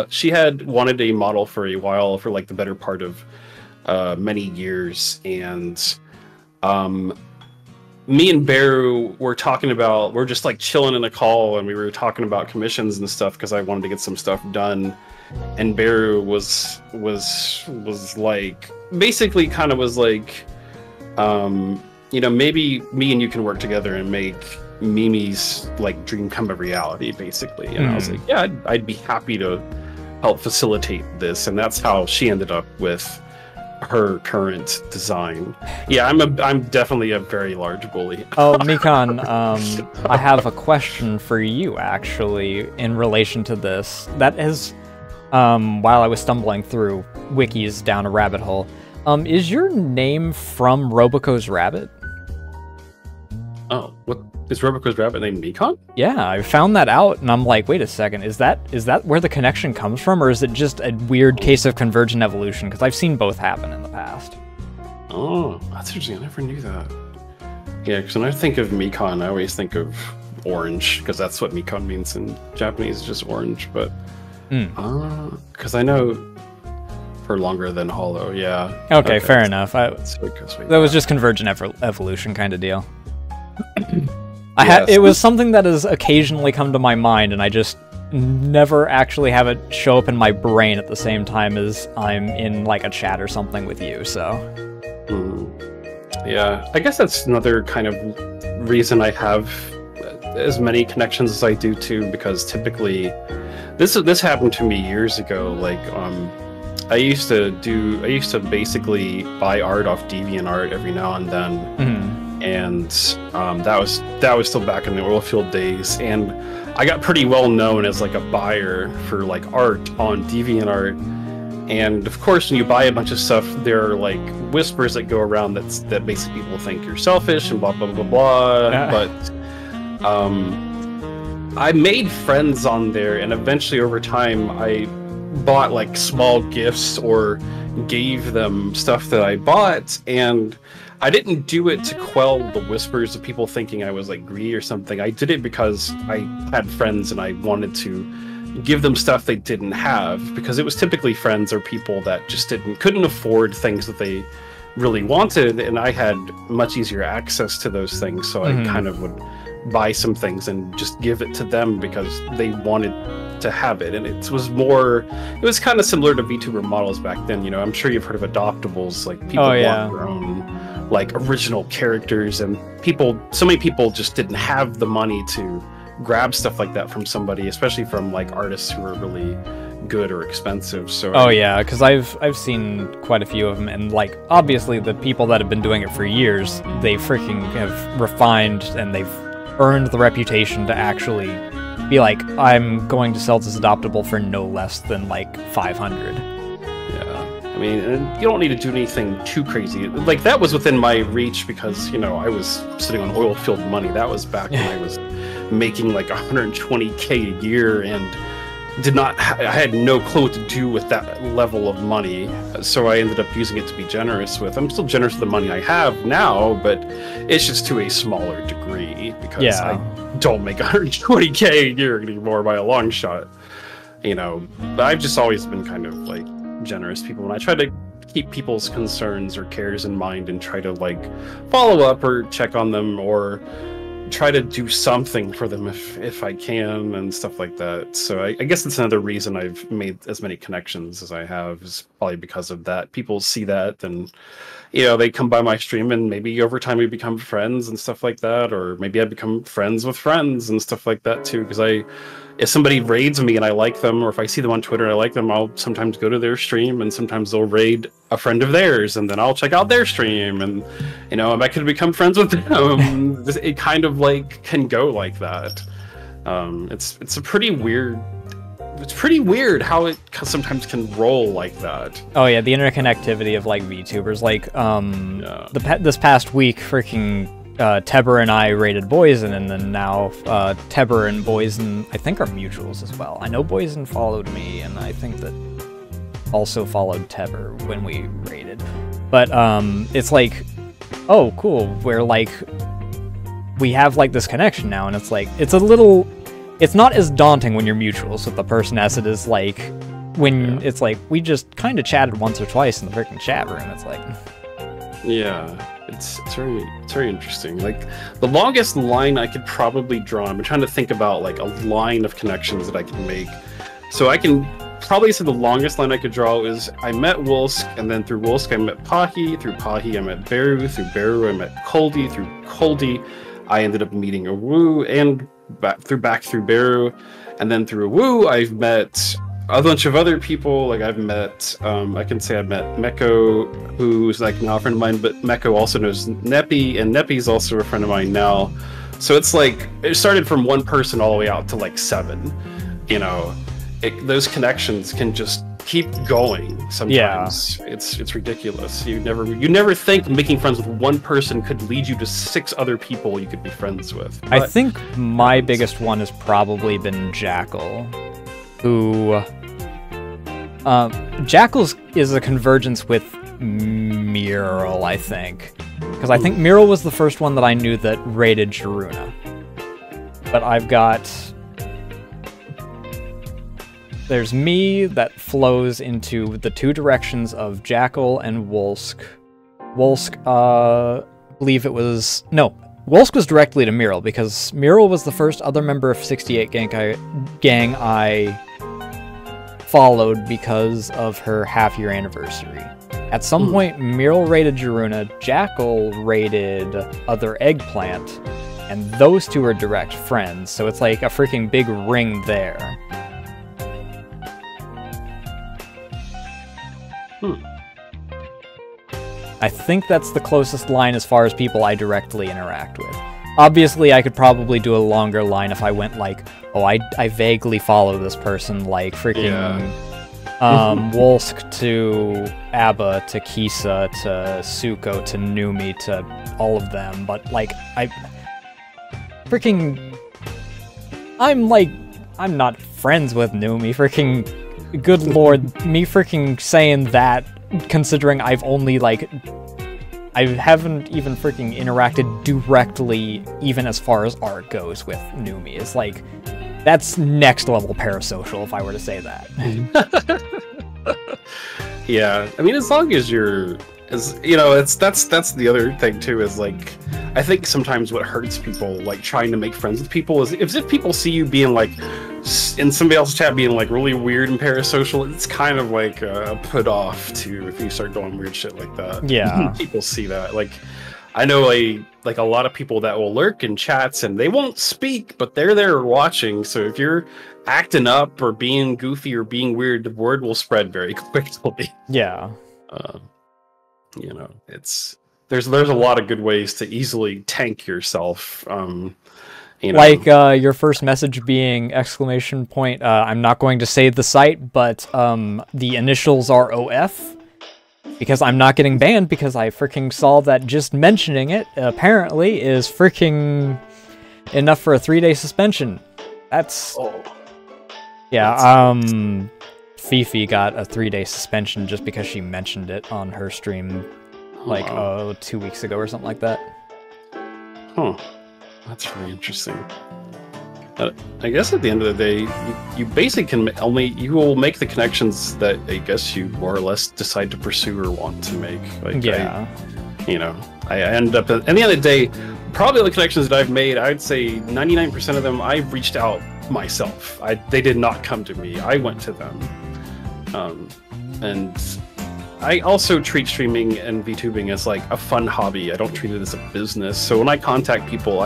she had wanted a model for a while, for like the better part of, many years, and, me and Beru were we're just like chilling in a call, and we were talking about commissions and stuff because I wanted to get some stuff done, and Beru was like, basically kind of was like, you know, maybe me and you can work together and make Mimi's like dream come a reality, basically. And I was like, yeah, I'd be happy to help facilitate this, and that's how she ended up with her current design. Yeah, I'm definitely a very large bully. Oh, Mikan, I have a question for you, actually, in relation to this. That is, while I was stumbling through wikis down a rabbit hole, is your name from Roboco's Rabbit? Oh, what is Roboco's Rabbit named Mikan? Yeah, I found that out, and I'm like, wait a second, is that where the connection comes from, or is it just a weird case of convergent evolution? Because I've seen both happen in the past. Oh, that's interesting. I never knew that. Yeah, because when I think of Mikan, I always think of orange, because that's what Mikan means in Japanese, just orange. But because I know for longer than hollow, yeah. Okay, fair enough. That was just convergent evolution kind of deal. It was something that has occasionally come to my mind, and I just never actually have it show up in my brain at the same time as I'm in like a chat or something with you, so. Yeah, I guess that's another kind of reason I have as many connections as I do too, because typically this happened to me years ago. Like, I used to basically buy art off DeviantArt every now and then. And that was still back in the oilfield days, and I got pretty well known as like a buyer for like art on DeviantArt. And of course, when you buy a bunch of stuff, there are like whispers that go around that basically people think you're selfish and blah blah blah blah. But I made friends on there, and eventually over time I bought like small gifts or gave them stuff that I bought, and I didn't do it to quell the whispers of people thinking I was like greedy or something. I did it because I had friends and I wanted to give them stuff they didn't have, because it was typically friends or people that just couldn't afford things that they really wanted, and I had much easier access to those things, so I kind of would buy some things and just give it to them because they wanted to have it. And it was kind of similar to VTuber models back then. You know, I'm sure you've heard of adoptables, like people want their own like original characters, and so many people just didn't have the money to grab stuff like that from somebody, especially from like artists who are really good or expensive. So yeah, because I've seen quite a few of them, and like obviously the people that have been doing it for years, they freaking have refined and they've earned the reputation to actually be like, I'm going to sell this adoptable for no less than like 500. Yeah, I mean, and you don't need to do anything too crazy. Like that was within my reach because, you know, I was sitting on oil-filled money. That was back when I was making like 120K a year and I had no clue what to do with that level of money, so I ended up using it to be generous with. I'm still generous with the money I have now, but it's just to a smaller degree because I don't make 120K a year anymore by a long shot. You know, but I've just always been kind of like generous people, and I try to keep people's concerns or cares in mind and try to like follow up or check on them or try to do something for them if I can and stuff like that. So I guess that's another reason I've made as many connections as I have, is probably because of that. People see that and, you know, they come by my stream and maybe over time we become friends and stuff like that, or maybe I become friends with friends and stuff like that too, because if somebody raids me and I like them, or if I see them on Twitter and I like them, I'll sometimes go to their stream, and sometimes they'll raid a friend of theirs, and then I'll check out their stream, and, you know, I could become friends with them. It kind of like can go like that. It's pretty weird how it sometimes can roll like that. Oh yeah, the interconnectivity of like VTubers. Like this past week, freaking Teber and I raided Boysen, and then now Teber and Boysen, I think, are mutuals as well. I know Boysen followed me, and I think that also followed Teber when we raided. But it's like, oh, cool. We have like this connection now, and it's like it's not as daunting when you're mutuals with the person as it is like when it's like we just kind of chatted once or twice in the freaking chat room. It's like, yeah. It's very interesting. Like the longest line I could probably draw, I'm trying to think about like a line of connections that I can make. So I can probably say the longest line I could draw is I met Wolsk, and then through Wolsk I met Pahi, through Pahi I met Beru, through Beru I met Koldi, through Koldi I ended up meeting Awu, and back through Beru, and then through Awu I've met a bunch of other people. Like I've met, I can say I've met Meko, who's like now a friend of mine, but Meko also knows Neppy, and Neppy's also a friend of mine now. So it's like, it started from one person all the way out to like 7, you know. Those connections can just keep going sometimes. Yeah. It's ridiculous. You never think making friends with one person could lead you to 6 other people you could be friends with. But I think my biggest one has probably been Jackal, who Jackal is a convergence with Mural, I think, because I think Mural was the first one that I knew that raided Jaruna. But I've got, there's me that flows into the 2 directions of Jackal and Wolsk. Wolsk, believe it was, no, Wolsk was directly to Mural, because Mural was the first other member of 68 gang I followed because of her half-year anniversary. At some point, Mural raided Jaruna, Jackal raided Other Eggplant, and those 2 are direct friends, so it's like a freaking big ring there. I think that's the closest line as far as people I directly interact with. Obviously, I could probably do a longer line if I went like, oh, I vaguely follow this person, like freaking Wolsk to Abba to Kisa to Suko to Numi to all of them, but like I I'm not friends with Numi. Freaking, good lord, me freaking saying that, considering I've only, like, I haven't even freaking interacted directly, even as far as art goes, with Numi. It's like, that's next level parasocial, if I were to say that. Yeah, I mean, as long as you're, as you know, that's the other thing too. Is like, I think sometimes what hurts people, like trying to make friends with people, is if people see you being like, in somebody else's chat being like really weird and parasocial, it's kind of like put off to if you start doing weird shit like that. Yeah, people see that. Like, I know like a lot of people that will lurk in chats and they won't speak, but they're there watching. So if you're acting up or being goofy or being weird, the word will spread very quickly. Yeah. You know, there's a lot of good ways to easily tank yourself. You know. Like your first message being exclamation point. I'm not going to say the site, but the initials are OF. Because I'm not getting banned, because I freaking saw that just mentioning it, apparently, is freaking enough for a 3-day suspension. That's... Oh. Yeah, Fifi got a 3-day suspension just because she mentioned it on her stream, like, 2 weeks ago or something like that. Huh. That's really interesting. I guess at the end of the day, you basically can you will make the connections that I guess you more or less decide to pursue or want to make. Like, yeah. I end up at the end of the day, probably the connections that I've made, I'd say 99% of them I've reached out myself. They did not come to me. I went to them. And I also treat streaming and VTubing as like a fun hobby. I don't treat it as a business. So when I contact people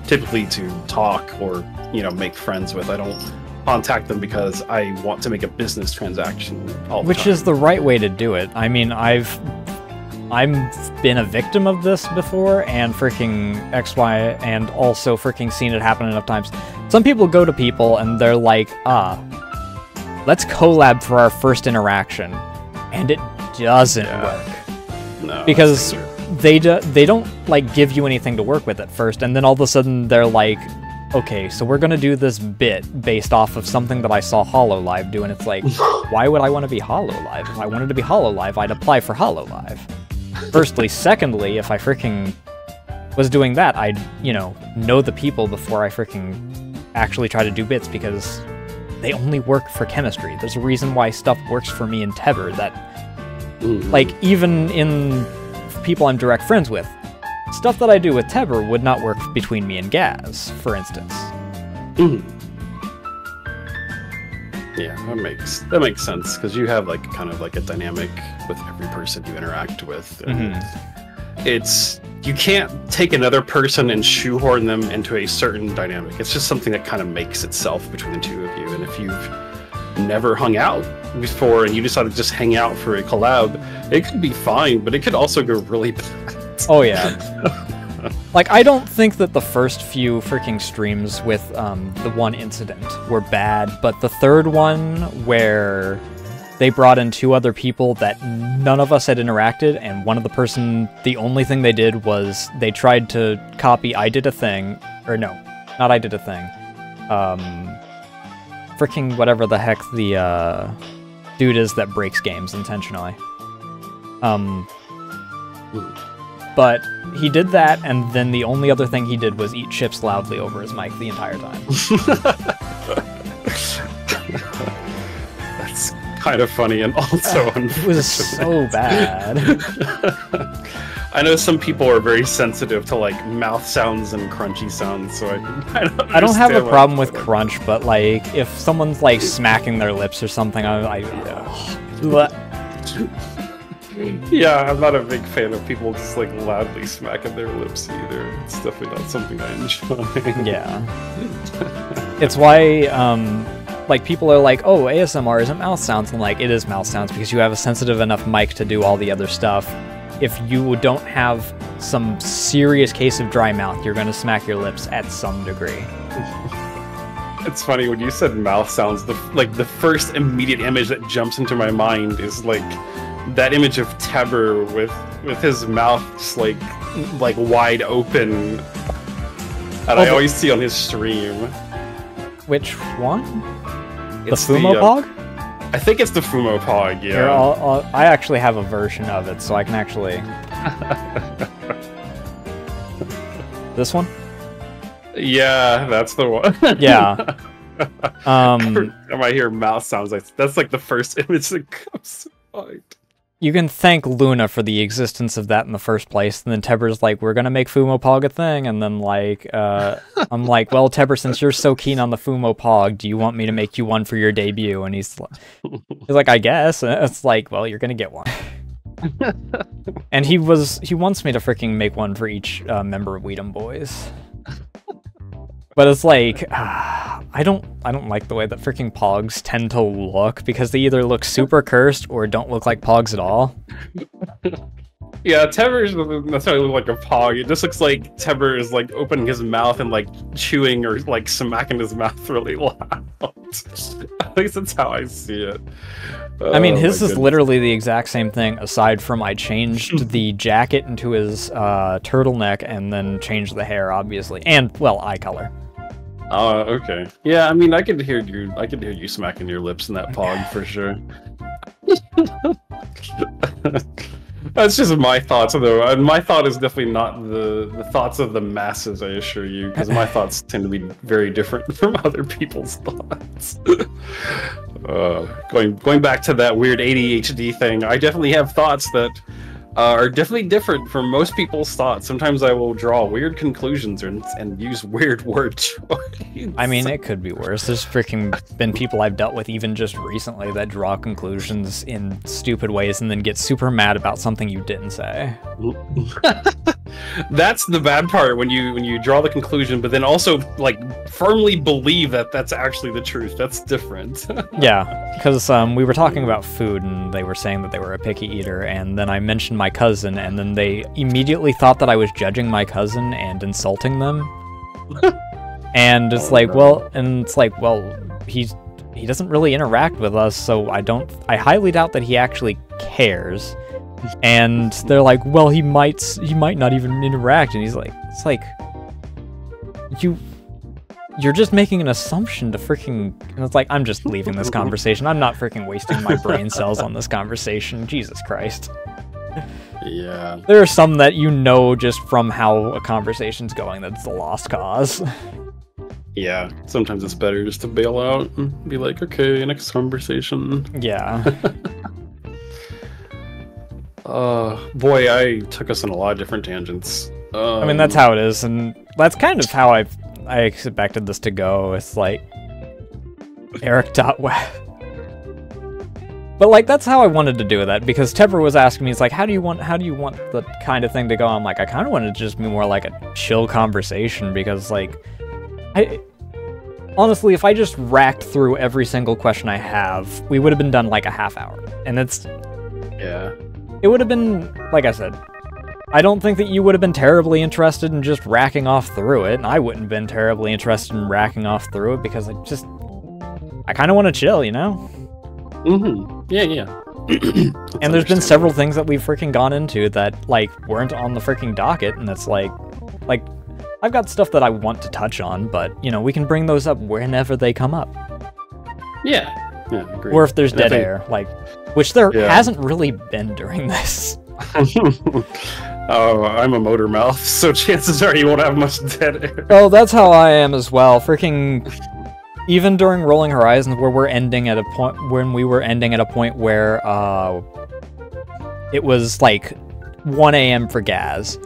typically to talk or, you know, make friends with. I don't contact them because I want to make a business transaction all the time. Which is the right way to do it. I mean, I've been a victim of this before, and freaking XY, and also freaking seen it happen enough times. Some people go to people and they're like, let's collab for our first interaction. And it doesn't work. No, because they don't like give you anything to work with at first, and then all of a sudden they're like, okay, so we're gonna do this bit based off of something that I saw HoloLive do, and it's like, why would I want to be HoloLive? If I wanted to be HoloLive, I'd apply for HoloLive. Firstly. Secondly, if I freaking was doing that, I'd, you know the people before I freaking actually try to do bits, because they only work for chemistry. There's a reason why stuff works for me in Vtuber that, like, even in people I'm direct friends with, stuff that I do with Vtuber would not work between me and Gaz, for instance. Yeah, that makes sense, because you have like kind of like a dynamic with every person you interact with. And you can't take another person and shoehorn them into a certain dynamic. It's just something that kind of makes itself between the two of you. And if you've never hung out before and you decide to just hang out for a collab, it could be fine, but it could also go really bad. Oh yeah. Like, I don't think that the first few freaking streams with the one incident were bad, but the third one where they brought in 2 other people that none of us had interacted, and one of the only thing they did was they tried to copy I Did a Thing, or no, not I Did a Thing. Freaking whatever the heck the dude is that breaks games intentionally. But he did that, and then the only other thing he did was eat chips loudly over his mic the entire time. That's kind of funny and also unfortunate. It was so bad. I know some people are very sensitive to like mouth sounds and crunchy sounds, so I don't have a problem with crunch, but like if someone's like smacking their lips or something, yeah, I'm not a big fan of people just like loudly smacking their lips either. It's definitely not something I enjoy. Yeah. It's why like people are like, oh, ASMR isn't mouth sounds. I'm like, it is mouth sounds because you have a sensitive enough mic to do all the other stuff. If you don't have some serious case of dry mouth, you're going to smack your lips at some degree. It's funny, when you said mouth sounds, the first immediate image that jumps into my mind is like that image of Vtuber with his mouth just like wide open. And I always see on his stream. Which one? It's the Fumo Pog? I think it's the Fumo Pog, yeah. Here, I actually have a version of it, so I can actually... This one? Yeah, that's the one. Yeah. I hear mouth sounds like that's like the first image that comes to mind. You can thank Luna for the existence of that in the first place, and then Teber's like, we're gonna make Fumo Pog a thing, and then like, I'm like, well, Teber, since you're so keen on the Fumo Pog, do you want me to make you one for your debut? And he's like, I guess. And it's like, well, you're gonna get one. And he wants me to freaking make one for each member of Weedem Boys. But it's like, I don't like the way that freaking Pogs tend to look, because they either look super cursed or don't look like Pogs at all. Yeah, Teber doesn't necessarily look like a Pog. It just looks like Teber is like opening his mouth and like chewing or like smacking his mouth really loud. At least that's how I see it. I mean, his is literally the exact same thing, aside from I changed the jacket into his turtleneck and then changed the hair, obviously, and well, eye color. Oh, okay. Yeah, I mean, I could hear you smacking your lips in that Pog for sure. That's just my thoughts, though. My thought is definitely not the thoughts of the masses, I assure you, because my thoughts tend to be very different from other people's thoughts. Going back to that weird ADHD thing, I definitely have thoughts that are definitely different from most people's thoughts. Sometimes I will draw weird conclusions and use weird word choice. I mean, it could be worse. There's freaking been people I've dealt with even just recently that draw conclusions in stupid ways and then get super mad about something you didn't say. That's the bad part, when you draw the conclusion, but then also like firmly believe that that's actually the truth. That's different. Yeah, because we were talking about food and they were saying that they were a picky eater, and then I mentioned my cousin, and then they immediately thought that I was judging my cousin and insulting them. And it's well, he doesn't really interact with us, so I highly doubt that he actually cares. And they're like, well, he might not even interact, and he's like, it's like, you're just making an assumption to freaking, and it's like, I'm just leaving this conversation. I'm not freaking wasting my brain cells on this conversation. Jesus Christ. Yeah. There are some that you know just from how a conversation's going that it's a lost cause. Yeah, sometimes it's better just to bail out and be like, okay, next conversation. Yeah. Boy, I took us on a lot of different tangents. I mean, that's how it is, and that's kind of how I expected this to go. It's like Eric.web. But like, that's how I wanted to do that, because Teber was asking me, he's like, how do you want the kind of thing to go? I'm like, I kind of wanted to just be more like a chill conversation, because like, honestly, if I just racked through every single question I have, we would have been done like a half hour. And yeah. It would have been, like I said, I don't think that you would have been terribly interested in just racking off through it, and I wouldn't have been terribly interested in racking off through it, because I kind of want to chill, you know? Mm-hmm. Yeah. And there's been several things that we've freaking gone into that, like, weren't on the freaking docket, and it's like, I've got stuff that I want to touch on, but, you know, we can bring those up whenever they come up. Yeah, agreed. Or if there's dead air, like, which there hasn't really been during this. Oh, I'm a motor mouth, so chances are you won't have much dead air. Oh, that's how I am as well. Freaking, even during Rolling Horizons, where we were ending at a point where it was like 1 a.m. for Gaz,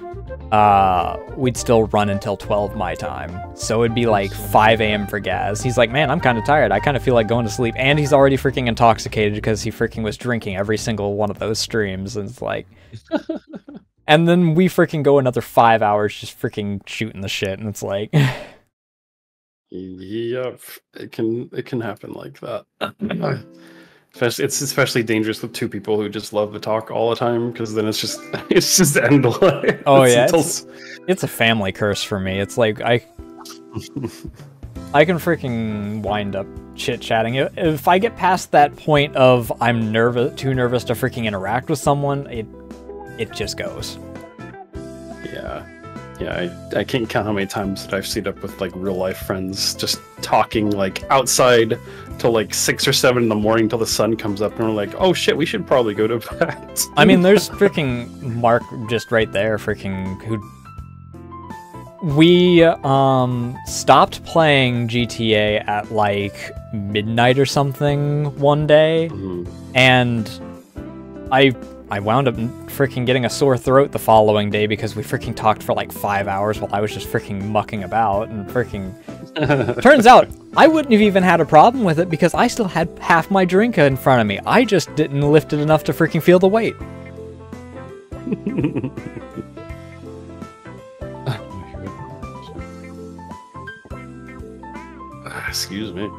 we'd still run until 12 my time. So it'd be like 5 a.m. for Gaz. He's like, man, I'm kind of tired. I kind of feel like going to sleep. And he's already freaking intoxicated because he freaking was drinking every single one of those streams. And it's like... And then we freaking go another 5 hours just freaking shooting the shit. And it's like... Yep, it can happen like that. It's especially dangerous with two people who just love to talk all the time, because then it's just endless. Oh yeah, it's a family curse for me. It's like I can freaking wind up chit-chatting. If I get past that point of I'm too nervous to freaking interact with someone, it just goes. Yeah, I can't count how many times that I've stayed up with like real life friends just talking like outside till like 6 or 7 in the morning till the sun comes up, and we're like, oh shit, we should probably go to bed. I mean, there's freaking Mark just right there, freaking who. We stopped playing GTA at like midnight or something one day, and I wound up freaking getting a sore throat the following day because we freaking talked for like 5 hours while I was just freaking mucking about, and freaking turns out I wouldn't have even had a problem with it because I still had half my drink in front of me. I just didn't lift it enough to freaking feel the weight. Excuse me.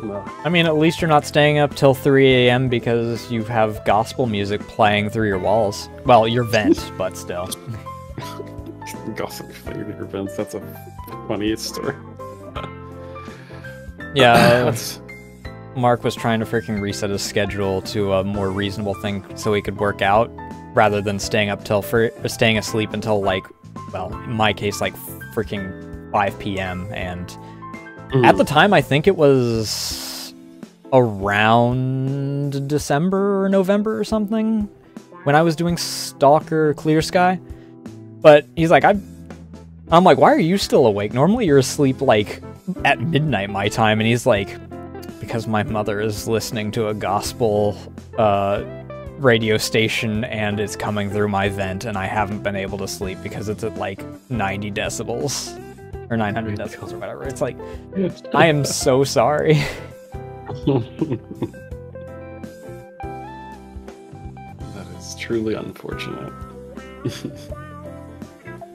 No. I mean, at least you're not staying up till 3 a.m. because you have gospel music playing through your walls. Well, your vent, but still. Gossip playing through your vents, that's a funny story. Yeah, Mark was trying to freaking reset his schedule to a more reasonable thing so he could work out, rather than staying asleep until like, well, in my case, like freaking 5 p.m. and at the time, I think it was around December or November or something when I was doing Stalker Clear Sky. But he's like, I'm like, why are you still awake? Normally you're asleep like at midnight my time. And he's like, because my mother is listening to a gospel radio station and it's coming through my vent and I haven't been able to sleep because it's at like 90 decibels. Or 900 decibels or whatever. It's like, I am so sorry. That is truly unfortunate.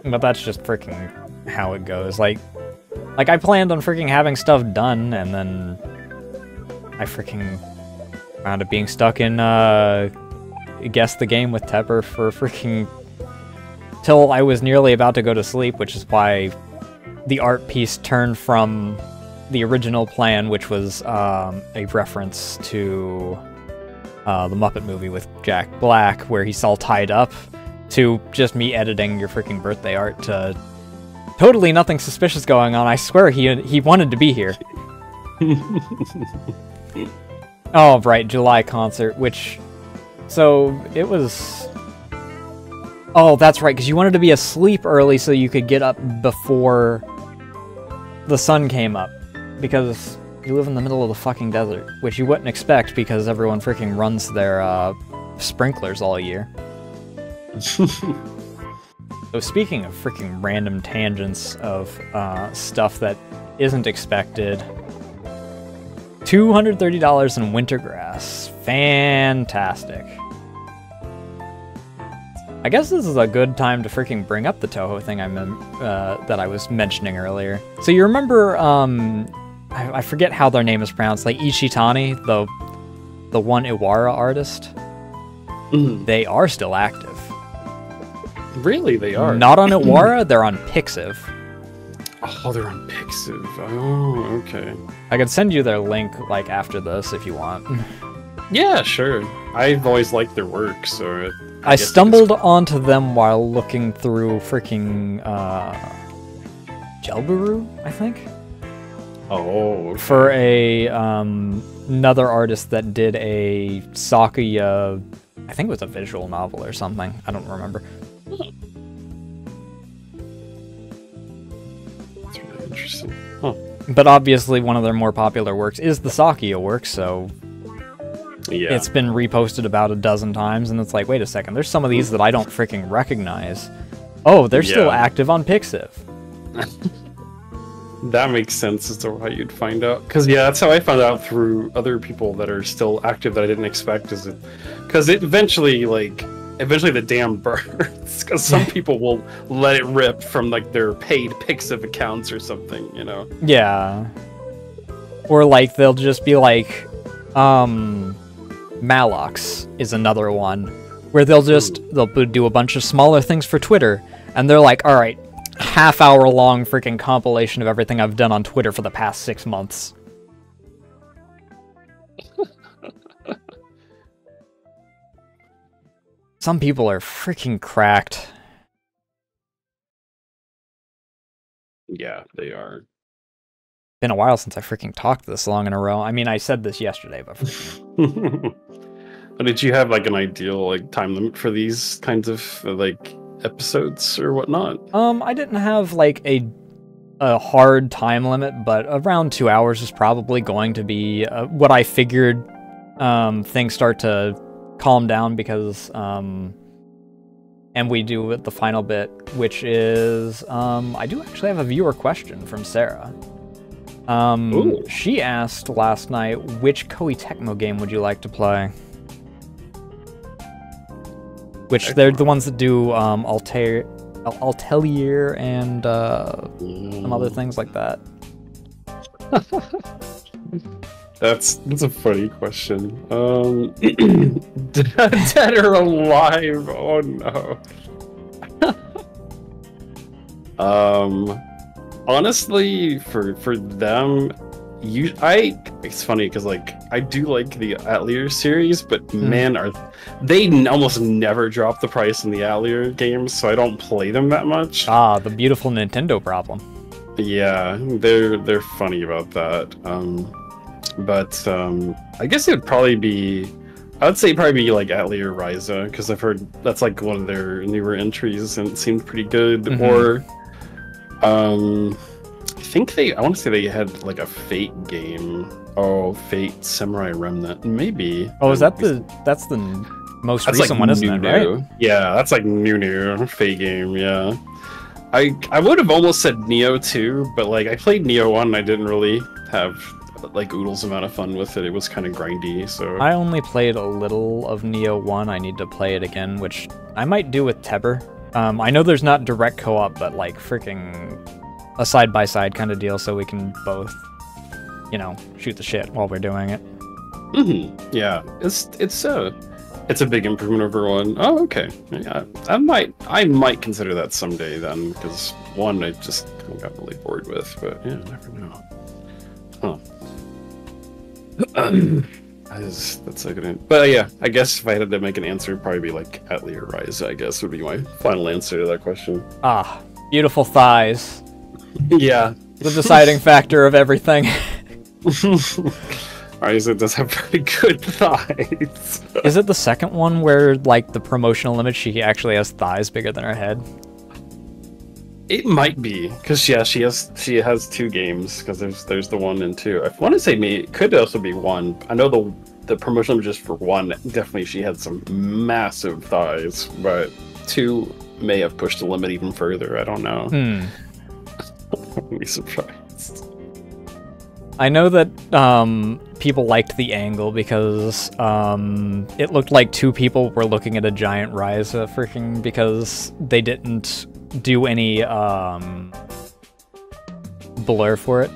But that's just freaking how it goes. Like I planned on freaking having stuff done, and then I freaking wound up being stuck in Guess the Game with Tepper for freaking till I was nearly about to go to sleep, which is why the art piece turned from the original plan, which was a reference to the Muppet movie with Jack Black, where he's all tied up, to just me editing your freaking birthday art to totally nothing suspicious going on. I swear he wanted to be here. Oh, right, July concert, which... So, it was... Oh, that's right, because you wanted to be asleep early so you could get up before the sun came up. Because you live in the middle of the fucking desert, which you wouldn't expect because everyone freaking runs their sprinklers all year. So speaking of freaking random tangents of stuff that isn't expected, $230 in winter grass. Fantastic. I guess this is a good time to freaking bring up the Toho thing that I was mentioning earlier. So you remember, I forget how their name is pronounced, like Ishitani, the one Iwara artist? Mm. They are still active. Really, they are? Not on Iwara, they're on Pixiv. Oh, they're on Pixiv. Oh, okay. I could send you their link, like, after this, if you want. Yeah, sure. I've always liked their work, so... I stumbled onto them while looking through freaking Jelburu, I think. Oh, okay. For a another artist that did a Sakuya, I think it was a visual novel or something. I don't remember. That's really interesting. Huh. But obviously one of their more popular works is the Sakuya work, so Yeah. it's been reposted about a dozen times, and it's like, wait a second, there's some of these that I don't freaking recognize. Oh, they're still active on Pixiv. That makes sense as to why you'd find out. Because, yeah, that's how I found out through other people that are still active that I didn't expect. Because it eventually the dam burns. Because some people will let it rip from, like, their paid Pixiv accounts or something, you know? Yeah. Or, like, they'll just be like, Malox is another one, where they'll do a bunch of smaller things for Twitter, and they're like, alright, half-hour-long freaking compilation of everything I've done on Twitter for the past 6 months. Some people are freaking cracked. Yeah, they are. Been a while since I freaking talked this long in a row. I mean, I said this yesterday, but freaking... But did you have like an ideal like time limit for these kinds of like episodes or whatnot? I didn't have like a hard time limit, but around 2 hours is probably going to be what I figured. Things start to calm down because and we do the final bit, which is I do actually have a viewer question from Sarah. She asked last night, which Koei Tecmo game would you like to play? Which they're the ones that do Altair and some other things like that. That's a funny question. Dead or alive? Oh no. Honestly, for them, it's funny because like I do like the Atelier series, but man, they almost never drop the price in the Atelier games, so I don't play them that much. Ah, the beautiful Nintendo problem. Yeah, they're funny about that. But I guess it would probably be, I would say probably be like Atelier Ryza, because I've heard that's like one of their newer entries and it seemed pretty good. Or I want to say they had like a Fate game. Oh, Fate Samurai Remnant, maybe. Oh, is that that's the most recent like one, isn't it? Right? Yeah, that's like new Fate game. Yeah, I would have almost said Neo 2, but like I played Neo 1 and I didn't really have like oodles amount of fun with it. It was kind of grindy, so I only played a little of Neo 1. I need to play it again, which I might do with Teber. I know there's not direct co-op, but like freaking a side-by-side kind of deal, so we can both, you know, shoot the shit while we're doing it. Yeah, it's a big improvement over 1. Oh, okay. Yeah, I might consider that someday then, because 1 I just got really bored with, but yeah, never know. Huh. That's a good. But yeah, I guess if I had to make an answer, it'd probably be like Atelier Rise, I guess would be my final answer to that question. Ah, beautiful thighs. Yeah. The deciding factor of everything. Ryza does have very good thighs. Is it the second one where, like, the promotional image, she actually has thighs bigger than her head? It might be, because yeah, she has 2 games, because there's the 1 and 2. I want to say it could also be 1. I know the promotional images for 1, definitely she had some massive thighs, but 2 may have pushed the limit even further, I don't know. I'd be surprised. I know that people liked the angle because it looked like 2 people were looking at a giant Ryza freaking, because they didn't do any blur for it.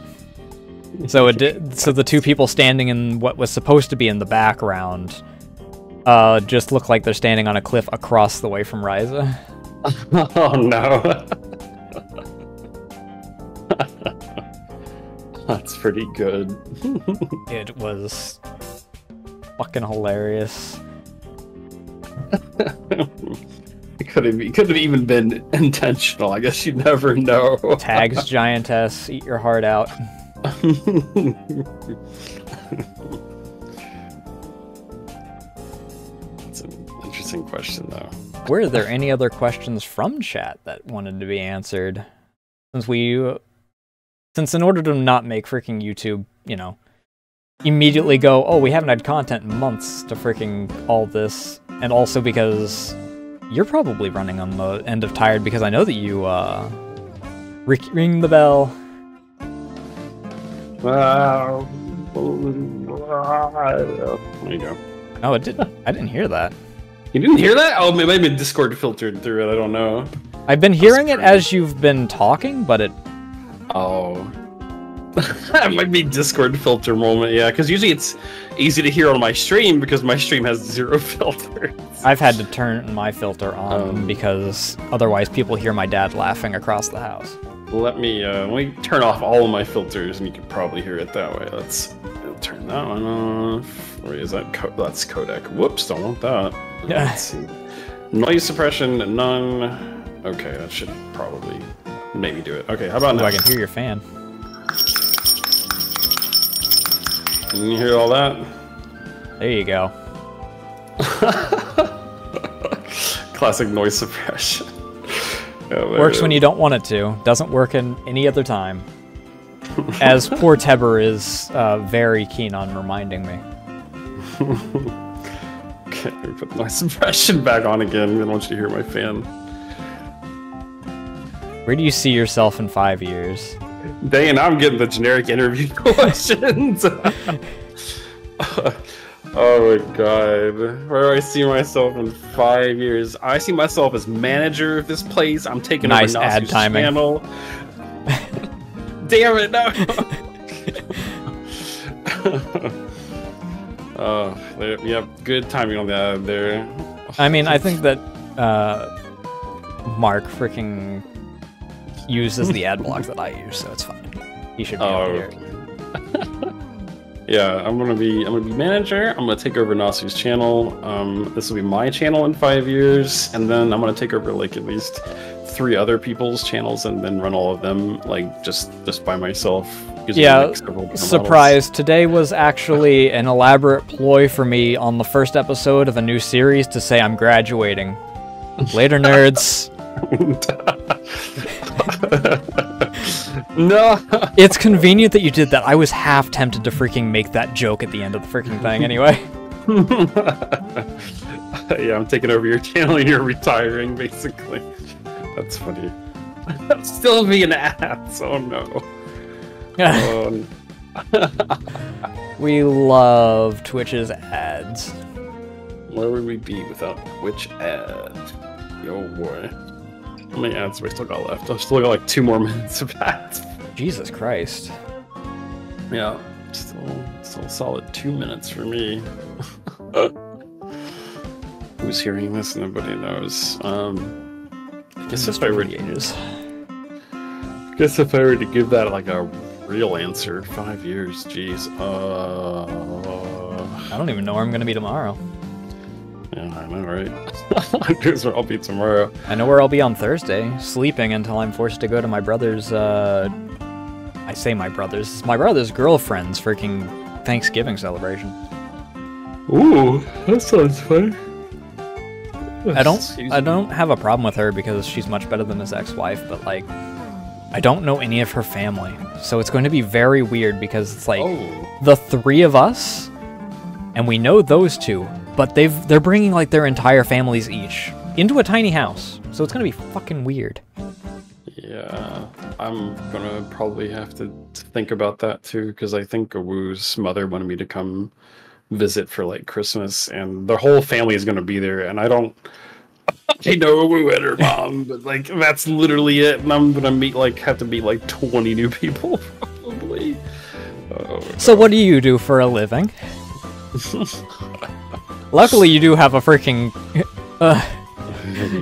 So so the 2 people standing in what was supposed to be in the background just look like they're standing on a cliff across the way from Ryza. Oh no. That's pretty good. It was fucking hilarious. It could have even been intentional. I guess you never know. Tags giantess, eat your heart out. That's an interesting question, though. Were there any other questions from chat that wanted to be answered? Since in order to not make freaking YouTube, you know, immediately go, oh, we haven't had content in months to freaking all this, and also because you're probably running on the end of tired, because I know that you, ring the bell. There you go. Oh, it didn't. I didn't hear that. You didn't hear that? Oh, it might have been Discord filtered through it. I don't know. I've been hearing it as you've been talking, but it... Oh. That might be Discord filter moment, yeah, because usually it's easy to hear on my stream because my stream has 0 filters. I've had to turn my filter on because otherwise people hear my dad laughing across the house. Let me turn off all of my filters and you can probably hear it that way. Let's turn that one off. Or is that that's codec? Whoops, don't want that. Let's see. Noise suppression, none. Okay, that should probably Make me do it. Okay, how about now? I can hear your fan. Can you hear all that? There you go. Classic noise suppression. Works when you don't want it to. Doesn't work in any other time. As poor Teber is very keen on reminding me. Okay, let me put noise suppression back on again. I don't want you to hear my fan. Where do you see yourself in 5 years? Dang, I'm getting the generic interview questions. Oh my god. Where do I see myself in 5 years? I see myself as manager of this place. I'm taking over nice ad Nasu's timing. channel. Damn it, no! Oh, yep, good timing on that there. I mean, I think that Mark freaking uses the ad blocks that I use, so it's fine. He should be able to hear it. Yeah, I'm gonna be manager. I'm gonna take over Nasu's channel. This will be my channel in 5 years, and then I'm gonna take over like at least 3 other people's channels, and then run all of them like just by myself. Yeah, surprise. Today was actually an elaborate ploy for me on the first episode of a new series to say I'm graduating. Later, nerds. No. It's convenient that you did that. I was half tempted to freaking make that joke at the end of the freaking thing anyway. Yeah, I'm taking over your channel and you're retiring, basically. That's funny. Still being ads. Oh no. We love Twitch's ads. Where would we be without Twitch ads? Yo boy. How many ads have I still got left? I've still got like 2 more minutes of ads. Jesus Christ. Yeah, still a solid 2 minutes for me. Who's hearing this? Nobody knows. I guess if I were to give that like a real answer, 5 years, jeez. I don't even know where I'm gonna be tomorrow. Yeah, I know, right? Here's where I'll be tomorrow. I know where I'll be on Thursday, sleeping until I'm forced to go to my brother's, I say my brother's, it's my brother's girlfriend's freaking Thanksgiving celebration. Ooh, that sounds fun. I don't have a problem with her because she's much better than his ex-wife, but like, I don't know any of her family. So it's going to be very weird because it's like, the 3 of us, and we know those 2, but they're bringing like their entire families each into a tiny house, so it's gonna be fucking weird. Yeah, I'm gonna probably have to think about that too, because I think Awoo's mother wanted me to come visit for like Christmas, and the whole family is gonna be there, and I know Awoo and her mom, but like that's literally it, and I'm gonna have to meet like 20 new people probably. So what do you do for a living? Luckily, you do have a freaking...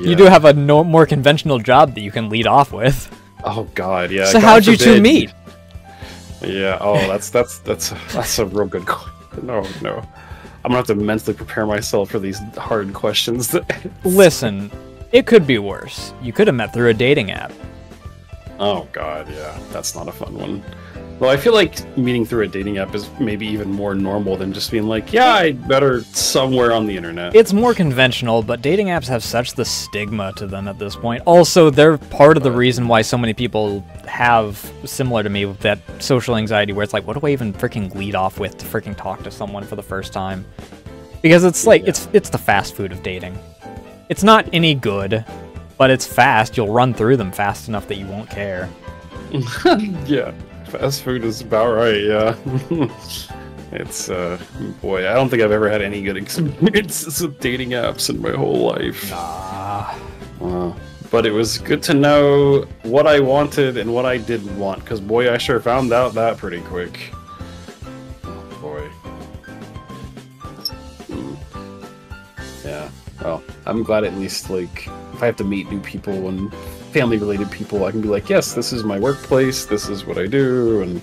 You do have a more conventional job that you can lead off with. Oh god, yeah. So how'd you 2 meet? Yeah, that's a real good question. No. I'm gonna have to mentally prepare myself for these hard questions. Listen, it could be worse. You could have met through a dating app. Oh god, yeah. That's not a fun one. Well, I feel like meeting through a dating app is maybe even more normal than just being like, yeah, I met her somewhere on the internet. It's more conventional, but dating apps have such the stigma to them at this point. Also, they're part of the reason why so many people have, similar to me, with that social anxiety where it's like, what do I even freaking lead off with to freaking talk to someone for the first time? Because it's like, it's the fast food of dating. It's not any good, but it's fast. You'll run through them fast enough that you won't care. Yeah. Fast food is about right, yeah. It's, boy, I don't think I've ever had any good experiences with dating apps in my whole life. Nah. But it was good to know what I wanted and what I didn't want, because boy, I sure found out that pretty quick. Oh, boy. Yeah, well, I'm glad at least, like, if I have to meet new people and family-related people, I can be like, yes, this is my workplace, this is what I do, and,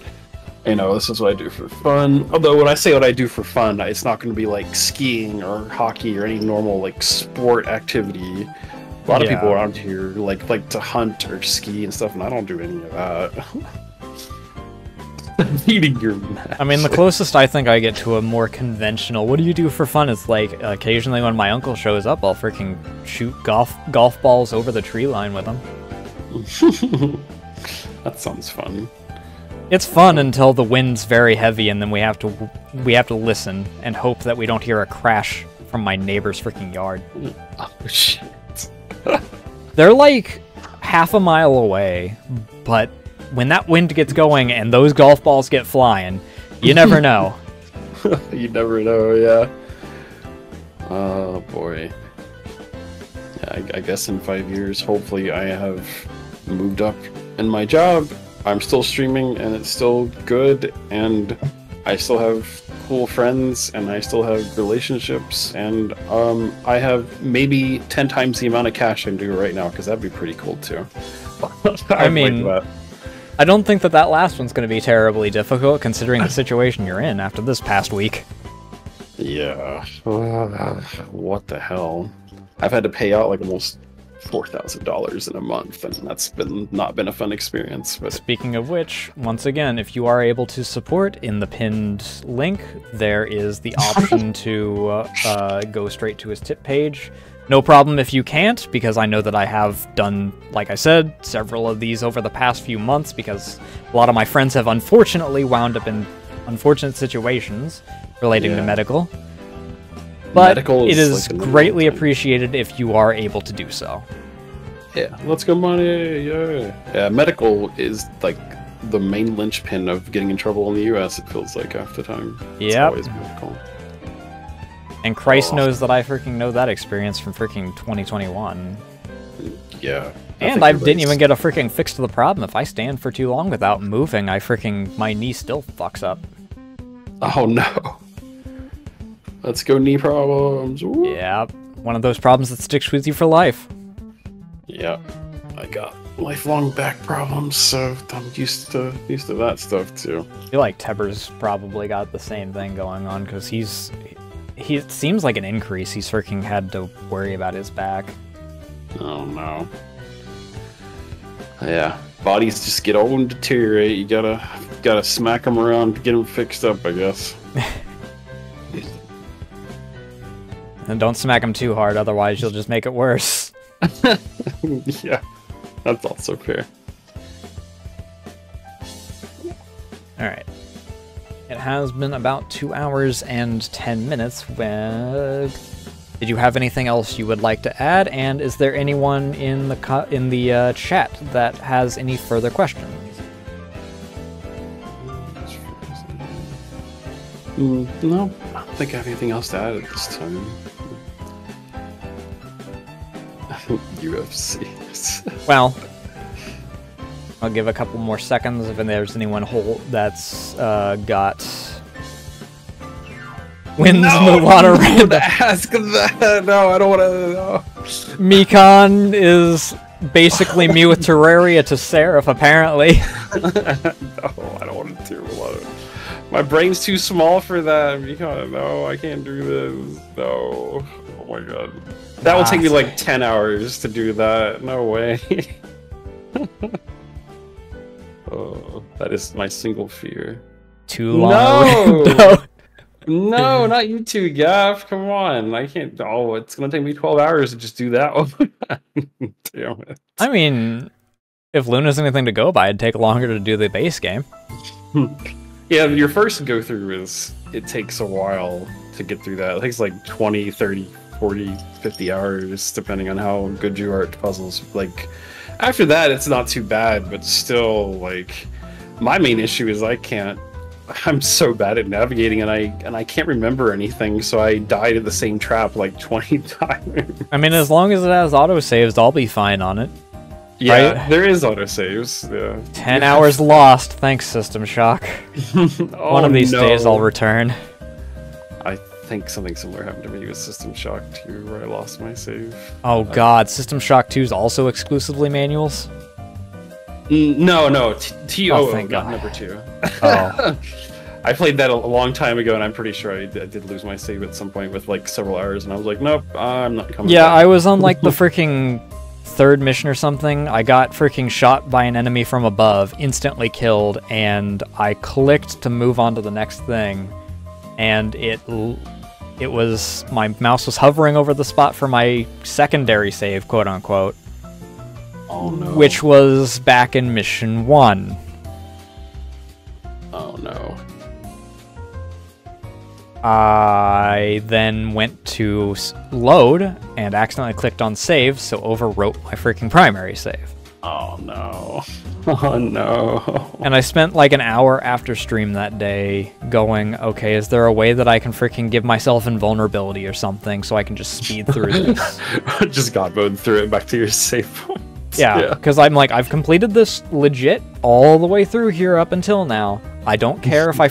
you know, this is what I do for fun. Although, when I say what I do for fun, it's not going to be, like, skiing or hockey or any normal, like, sport activity. A lot of people around here like to hunt or ski and stuff, and I don't do any of that. Eating your match. I mean, the closest I think I get to a more conventional what do you do for fun is like occasionally when my uncle shows up, I'll freaking shoot golf balls over the tree line with him. That sounds fun. It's fun until the wind's very heavy, and then we have to listen and hope that we don't hear a crash from my neighbor's freaking yard. Oh shit! They're like half a mile away, but when that wind gets going and those golf balls get flying, you never know. You never know, yeah. Oh boy. Yeah, I guess in 5 years, hopefully I have moved up in my job. I'm still streaming and it's still good, and I still have cool friends, and I still have relationships, and I have maybe 10 times the amount of cash I do right now, because that'd be pretty cool too. I mean, I don't think that last one's going to be terribly difficult, considering the situation you're in after this past week. Yeah. What the hell? I've had to pay out like almost $4,000 in a month, and that's not been a fun experience. But speaking of which, once again, if you are able to support, in the pinned link, there is the option to go straight to his tip page. No problem if you can't, because I know that I have done, like I said, several of these over the past few months, because a lot of my friends have unfortunately wound up in unfortunate situations relating to medical. But it is like greatly appreciated if you are able to do so. Yeah, let's go money, yeah. Medical is like the main linchpin of getting in trouble in the US, it feels like half the time. Yeah. It's always medical. And Christ knows that I freaking know that experience from freaking 2021. Yeah. And I didn't even get a freaking fix to the problem. If I stand for too long without moving, my knee still fucks up. Oh no. Let's go knee problems. Woo. Yeah, one of those problems that sticks with you for life. Yeah, I got lifelong back problems, so I'm used to that stuff too. I feel like Teber's probably got the same thing going on, because it seems like an increase. He's freaking had to worry about his back. Oh no. Yeah, bodies just get old and deteriorate. You gotta smack them around to get them fixed up, I guess. And don't smack him too hard, otherwise you'll just make it worse. Yeah, that's also fair. Alright. It has been about 2 hours and 10 minutes. Did you have anything else you would like to add? And is there anyone in the chat that has any further questions? No, I don't think I have anything else to add at this time. UFC. Well, I'll give a couple more seconds if there's anyone that's got wins in the lottery. Don't ask that. No, I don't want to. No. Mikon is basically me with Terraria to Seraph, apparently. No, I don't want to do a lot of. My brain's too small for that. Mikon, no, I can't do this. No. Oh my god. That will take me like 10 hours to do that. No way. Oh, that is my single fear. Too long. No! No, not you two, Gaff. Come on. I can't. Oh, it's going to take me 12 hours to just do that one. Damn it. I mean, if Luna's anything to go by, it'd take longer to do the base game. Yeah, your first go through it takes a while to get through that. It takes like 20, 30, 40, 50 hours, depending on how good you are at puzzles. Like, after that, it's not too bad, but still, like, my main issue is I'm so bad at navigating, and I can't remember anything, so I died in the same trap like 20 times. I mean, as long as it has autosaves, I'll be fine on it. Yeah, right? There is autosaves. Yeah. 10 hours lost, thanks System Shock. One of these days I'll return. I think something similar happened to me with System Shock 2, where I lost my save. Oh god, System Shock 2 is also exclusively manuals? No, T-O-O, thank not God. number 2. Oh. I played that a long time ago, and I'm pretty sure I did lose my save at some point with like several hours, and I was like, nope, I'm not coming back. I was on like the freaking third mission or something, I got freaking shot by an enemy from above, instantly killed, and I clicked to move on to the next thing, and it was, my mouse was hovering over the spot for my secondary save, quote-unquote. Oh no. Which was back in Mission 1. Oh no. I then went to load and accidentally clicked on save, so overwrote my freaking primary save. Oh no. Oh no. And I spent like an hour after stream that day going, okay, is there a way that I can freaking give myself invulnerability or something so I can just speed through this? Just God mode through it back to your safe point. Yeah, because I'm like, I've completed this legit all the way through here up until now. I don't care if I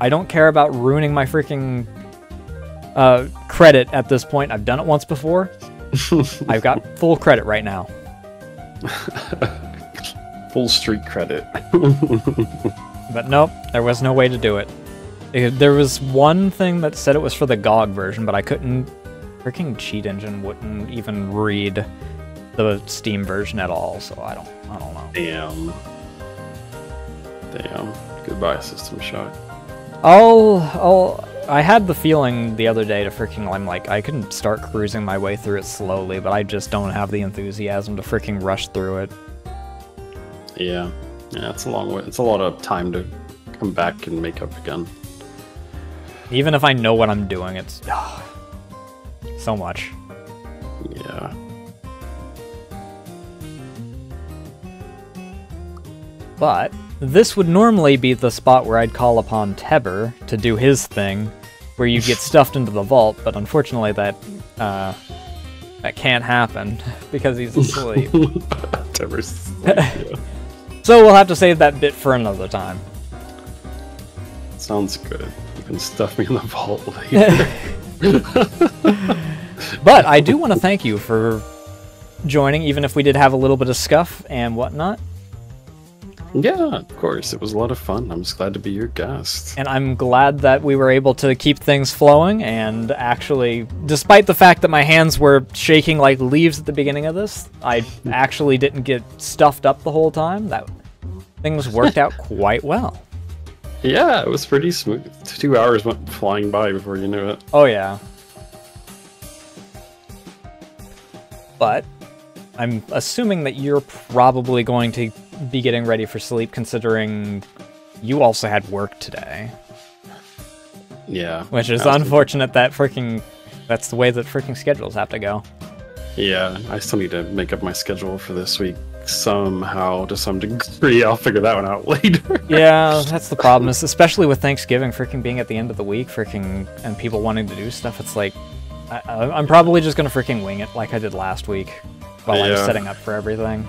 don't care about ruining my freaking credit at this point. I've done it once before. I've got full credit right now. Full street credit. But nope, there was no way to do it. There was one thing that said it was for the GOG version, but I couldn't. Freaking cheat engine wouldn't even read the Steam version at all, so I don't know. Damn. Goodbye, System Shock. I had the feeling the other day to freaking, I'm like, I can start cruising my way through it slowly, but I just don't have the enthusiasm to freaking rush through it. Yeah, it's a long way. It's a lot of time to come back and make up again. Even if I know what I'm doing, it's so much. Yeah. But this would normally be the spot where I'd call upon Teber to do his thing, where you get stuffed into the vault, but unfortunately that can't happen because he's asleep. Teber's asleep, yeah. So we'll have to save that bit for another time. Sounds good. You can stuff me in the vault later. But I do want to thank you for joining, even if we did have a little bit of scuff and whatnot. Yeah, of course. It was a lot of fun. I'm just glad to be your guest. And I'm glad that we were able to keep things flowing, and actually, despite the fact that my hands were shaking like leaves at the beginning of this, I actually didn't get stuffed up the whole time. Things worked out quite well. Yeah, it was pretty smooth. 2 hours went flying by before you knew it. Oh yeah. But I'm assuming that you're probably going to be getting ready for sleep, considering you also had work today. Yeah. Which is unfortunate that that's the way that freaking schedules have to go. Yeah, I still need to make up my schedule for this week somehow, to some degree. I'll figure that one out later. Yeah, that's the problem, is especially with Thanksgiving freaking being at the end of the week, and people wanting to do stuff, it's like, I'm probably just gonna freaking wing it like I did last week while I was setting up for everything.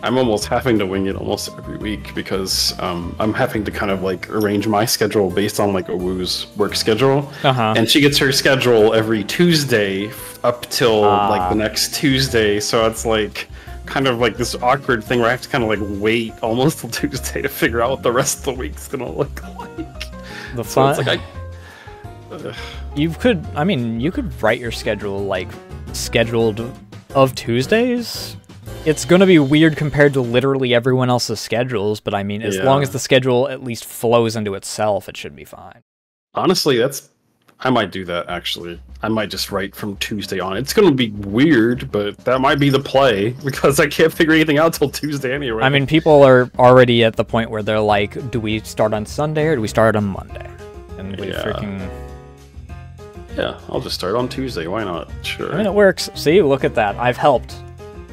I'm almost having to wing it almost every week because I'm having to kind of like arrange my schedule based on like Owu's work schedule. And she gets her schedule every Tuesday up till like the next Tuesday. So it's like kind of like this awkward thing where I have to kind of like wait almost till Tuesday to figure out what the rest of the week's gonna look like. The fun. So it's like you could write your schedule like scheduled of Tuesdays. It's going to be weird compared to literally everyone else's schedules, but I mean, as long as the schedule at least flows into itself, it should be fine. Honestly, I might do that, actually. I might just write from Tuesday on. It's going to be weird, but that might be the play, because I can't figure anything out till Tuesday anyway. I mean, people are already at the point where they're like, do we start on Sunday or do we start on Monday? And we freaking... Yeah, I'll just start on Tuesday. Why not? Sure. I mean, it works. See, look at that. I've helped.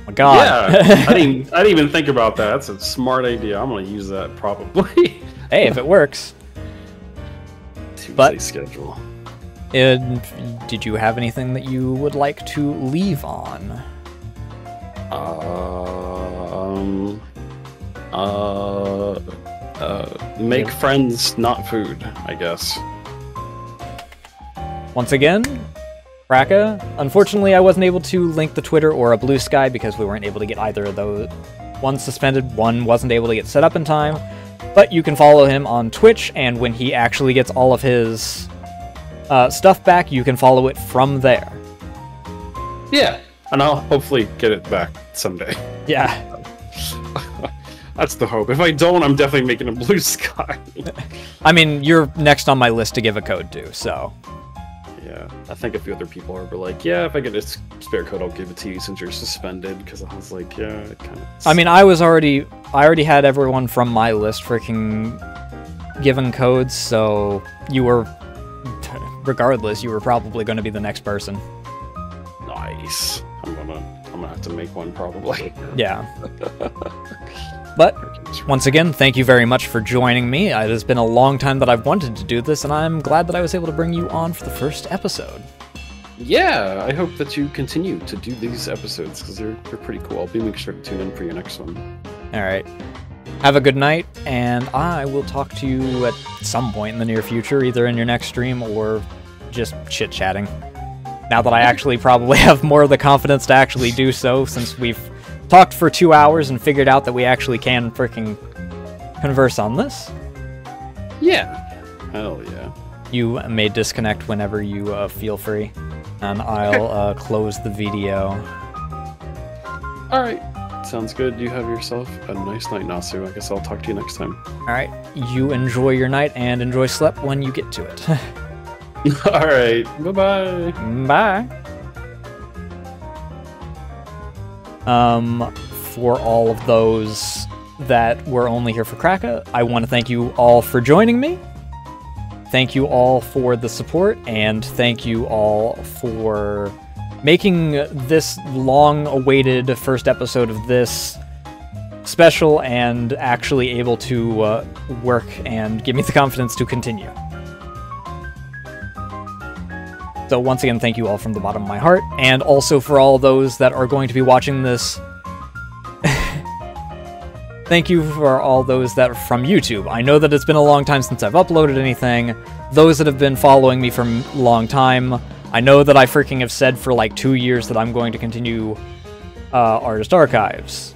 My God. Yeah, I didn't even think about that. That's a smart idea. I'm gonna use that probably. Hey, if it works. Tuesday schedule. Did you have anything that you would like to leave on? Make friends, not food, I guess. Once again, Krakka. Unfortunately, I wasn't able to link the Twitter or a Blue Sky because we weren't able to get either of those. One suspended, one wasn't able to get set up in time. But you can follow him on Twitch, and when he actually gets all of his stuff back, you can follow it from there. Yeah, And I'll hopefully get it back someday. Yeah. That's the hope. If I don't, I'm definitely making a blue sky. I mean, you're next on my list to give a code to, so... Yeah, I think a few other people were like, yeah, if I get a spare code, I'll give it to you since you're suspended, because I was like, yeah, it kind of... I mean, I already had everyone from my list freaking given codes, so you were... Regardless, you were probably going to be the next person. Nice. I'm gonna have to make one, probably. Yeah. But, once again, thank you very much for joining me. It has been a long time that I've wanted to do this, and I'm glad that I was able to bring you on for the first episode. Yeah, I hope that you continue to do these episodes, because they're pretty cool. I'll be making sure to tune in for your next one. Alright. Have a good night, and I will talk to you at some point in the near future, either in your next stream or just chit-chatting. Now that I actually probably have more of the confidence to actually do so, since we've talked for 2 hours and figured out that we actually can freaking converse on this. Yeah. Hell yeah. You may disconnect whenever you feel free, and I'll close the video. Alright. Sounds good. You have yourself a nice night, Nasu. I guess I'll talk to you next time. Alright. You enjoy your night, and enjoy sleep when you get to it. Alright. Bye-bye. Bye. For all of those that were only here for Krakka, I want to thank you all for joining me. Thank you all for the support, and thank you all for making this long-awaited first episode of this special and actually able to work and give me the confidence to continue. So once again, thank you all from the bottom of my heart, and also for all those that are going to be watching this. Thank you for all those that are from YouTube. I know that it's been a long time since I've uploaded anything. Those that have been following me for a long time, I know that I freaking have said for like 2 years that I'm going to continue Artist Archives.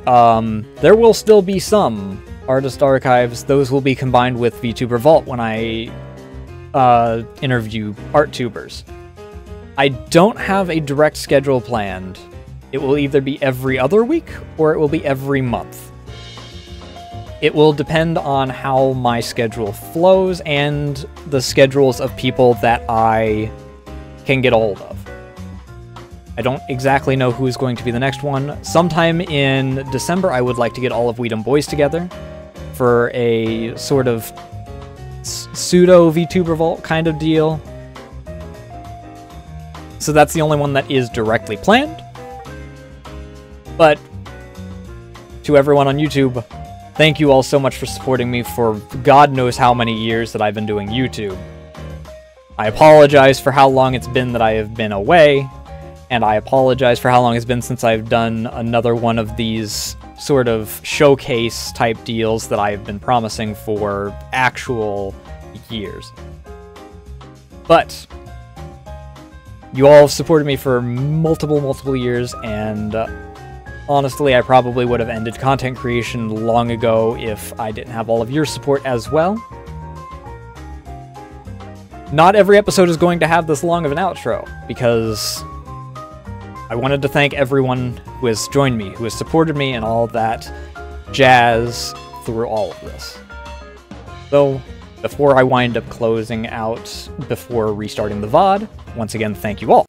There will still be some Artist Archives. Those will be combined with Vtuber Vault when I interview art tubers. I don't have a direct schedule planned. It will either be every other week or it will be every month. It will depend on how my schedule flows and the schedules of people that I can get a hold of. I don't exactly know who's going to be the next one. Sometime in December, I would like to get all of Weedum Boys together for a sort of pseudo VTuber Vault kind of deal. So that's the only one that is directly planned. But to everyone on YouTube, thank you all so much for supporting me for God knows how many years that I've been doing YouTube. I apologize for how long it's been that I have been away, and I apologize for how long it's been since I've done another one of these sort of showcase type deals that I've been promising for actual years. But you all have supported me for multiple years, and honestly, I probably would have ended content creation long ago if I didn't have all of your support as well. Not every episode is going to have this long of an outro, because I wanted to thank everyone who has joined me, who has supported me, and all that jazz through all of this. So, before I wind up closing out before restarting the VOD, once again, thank you all.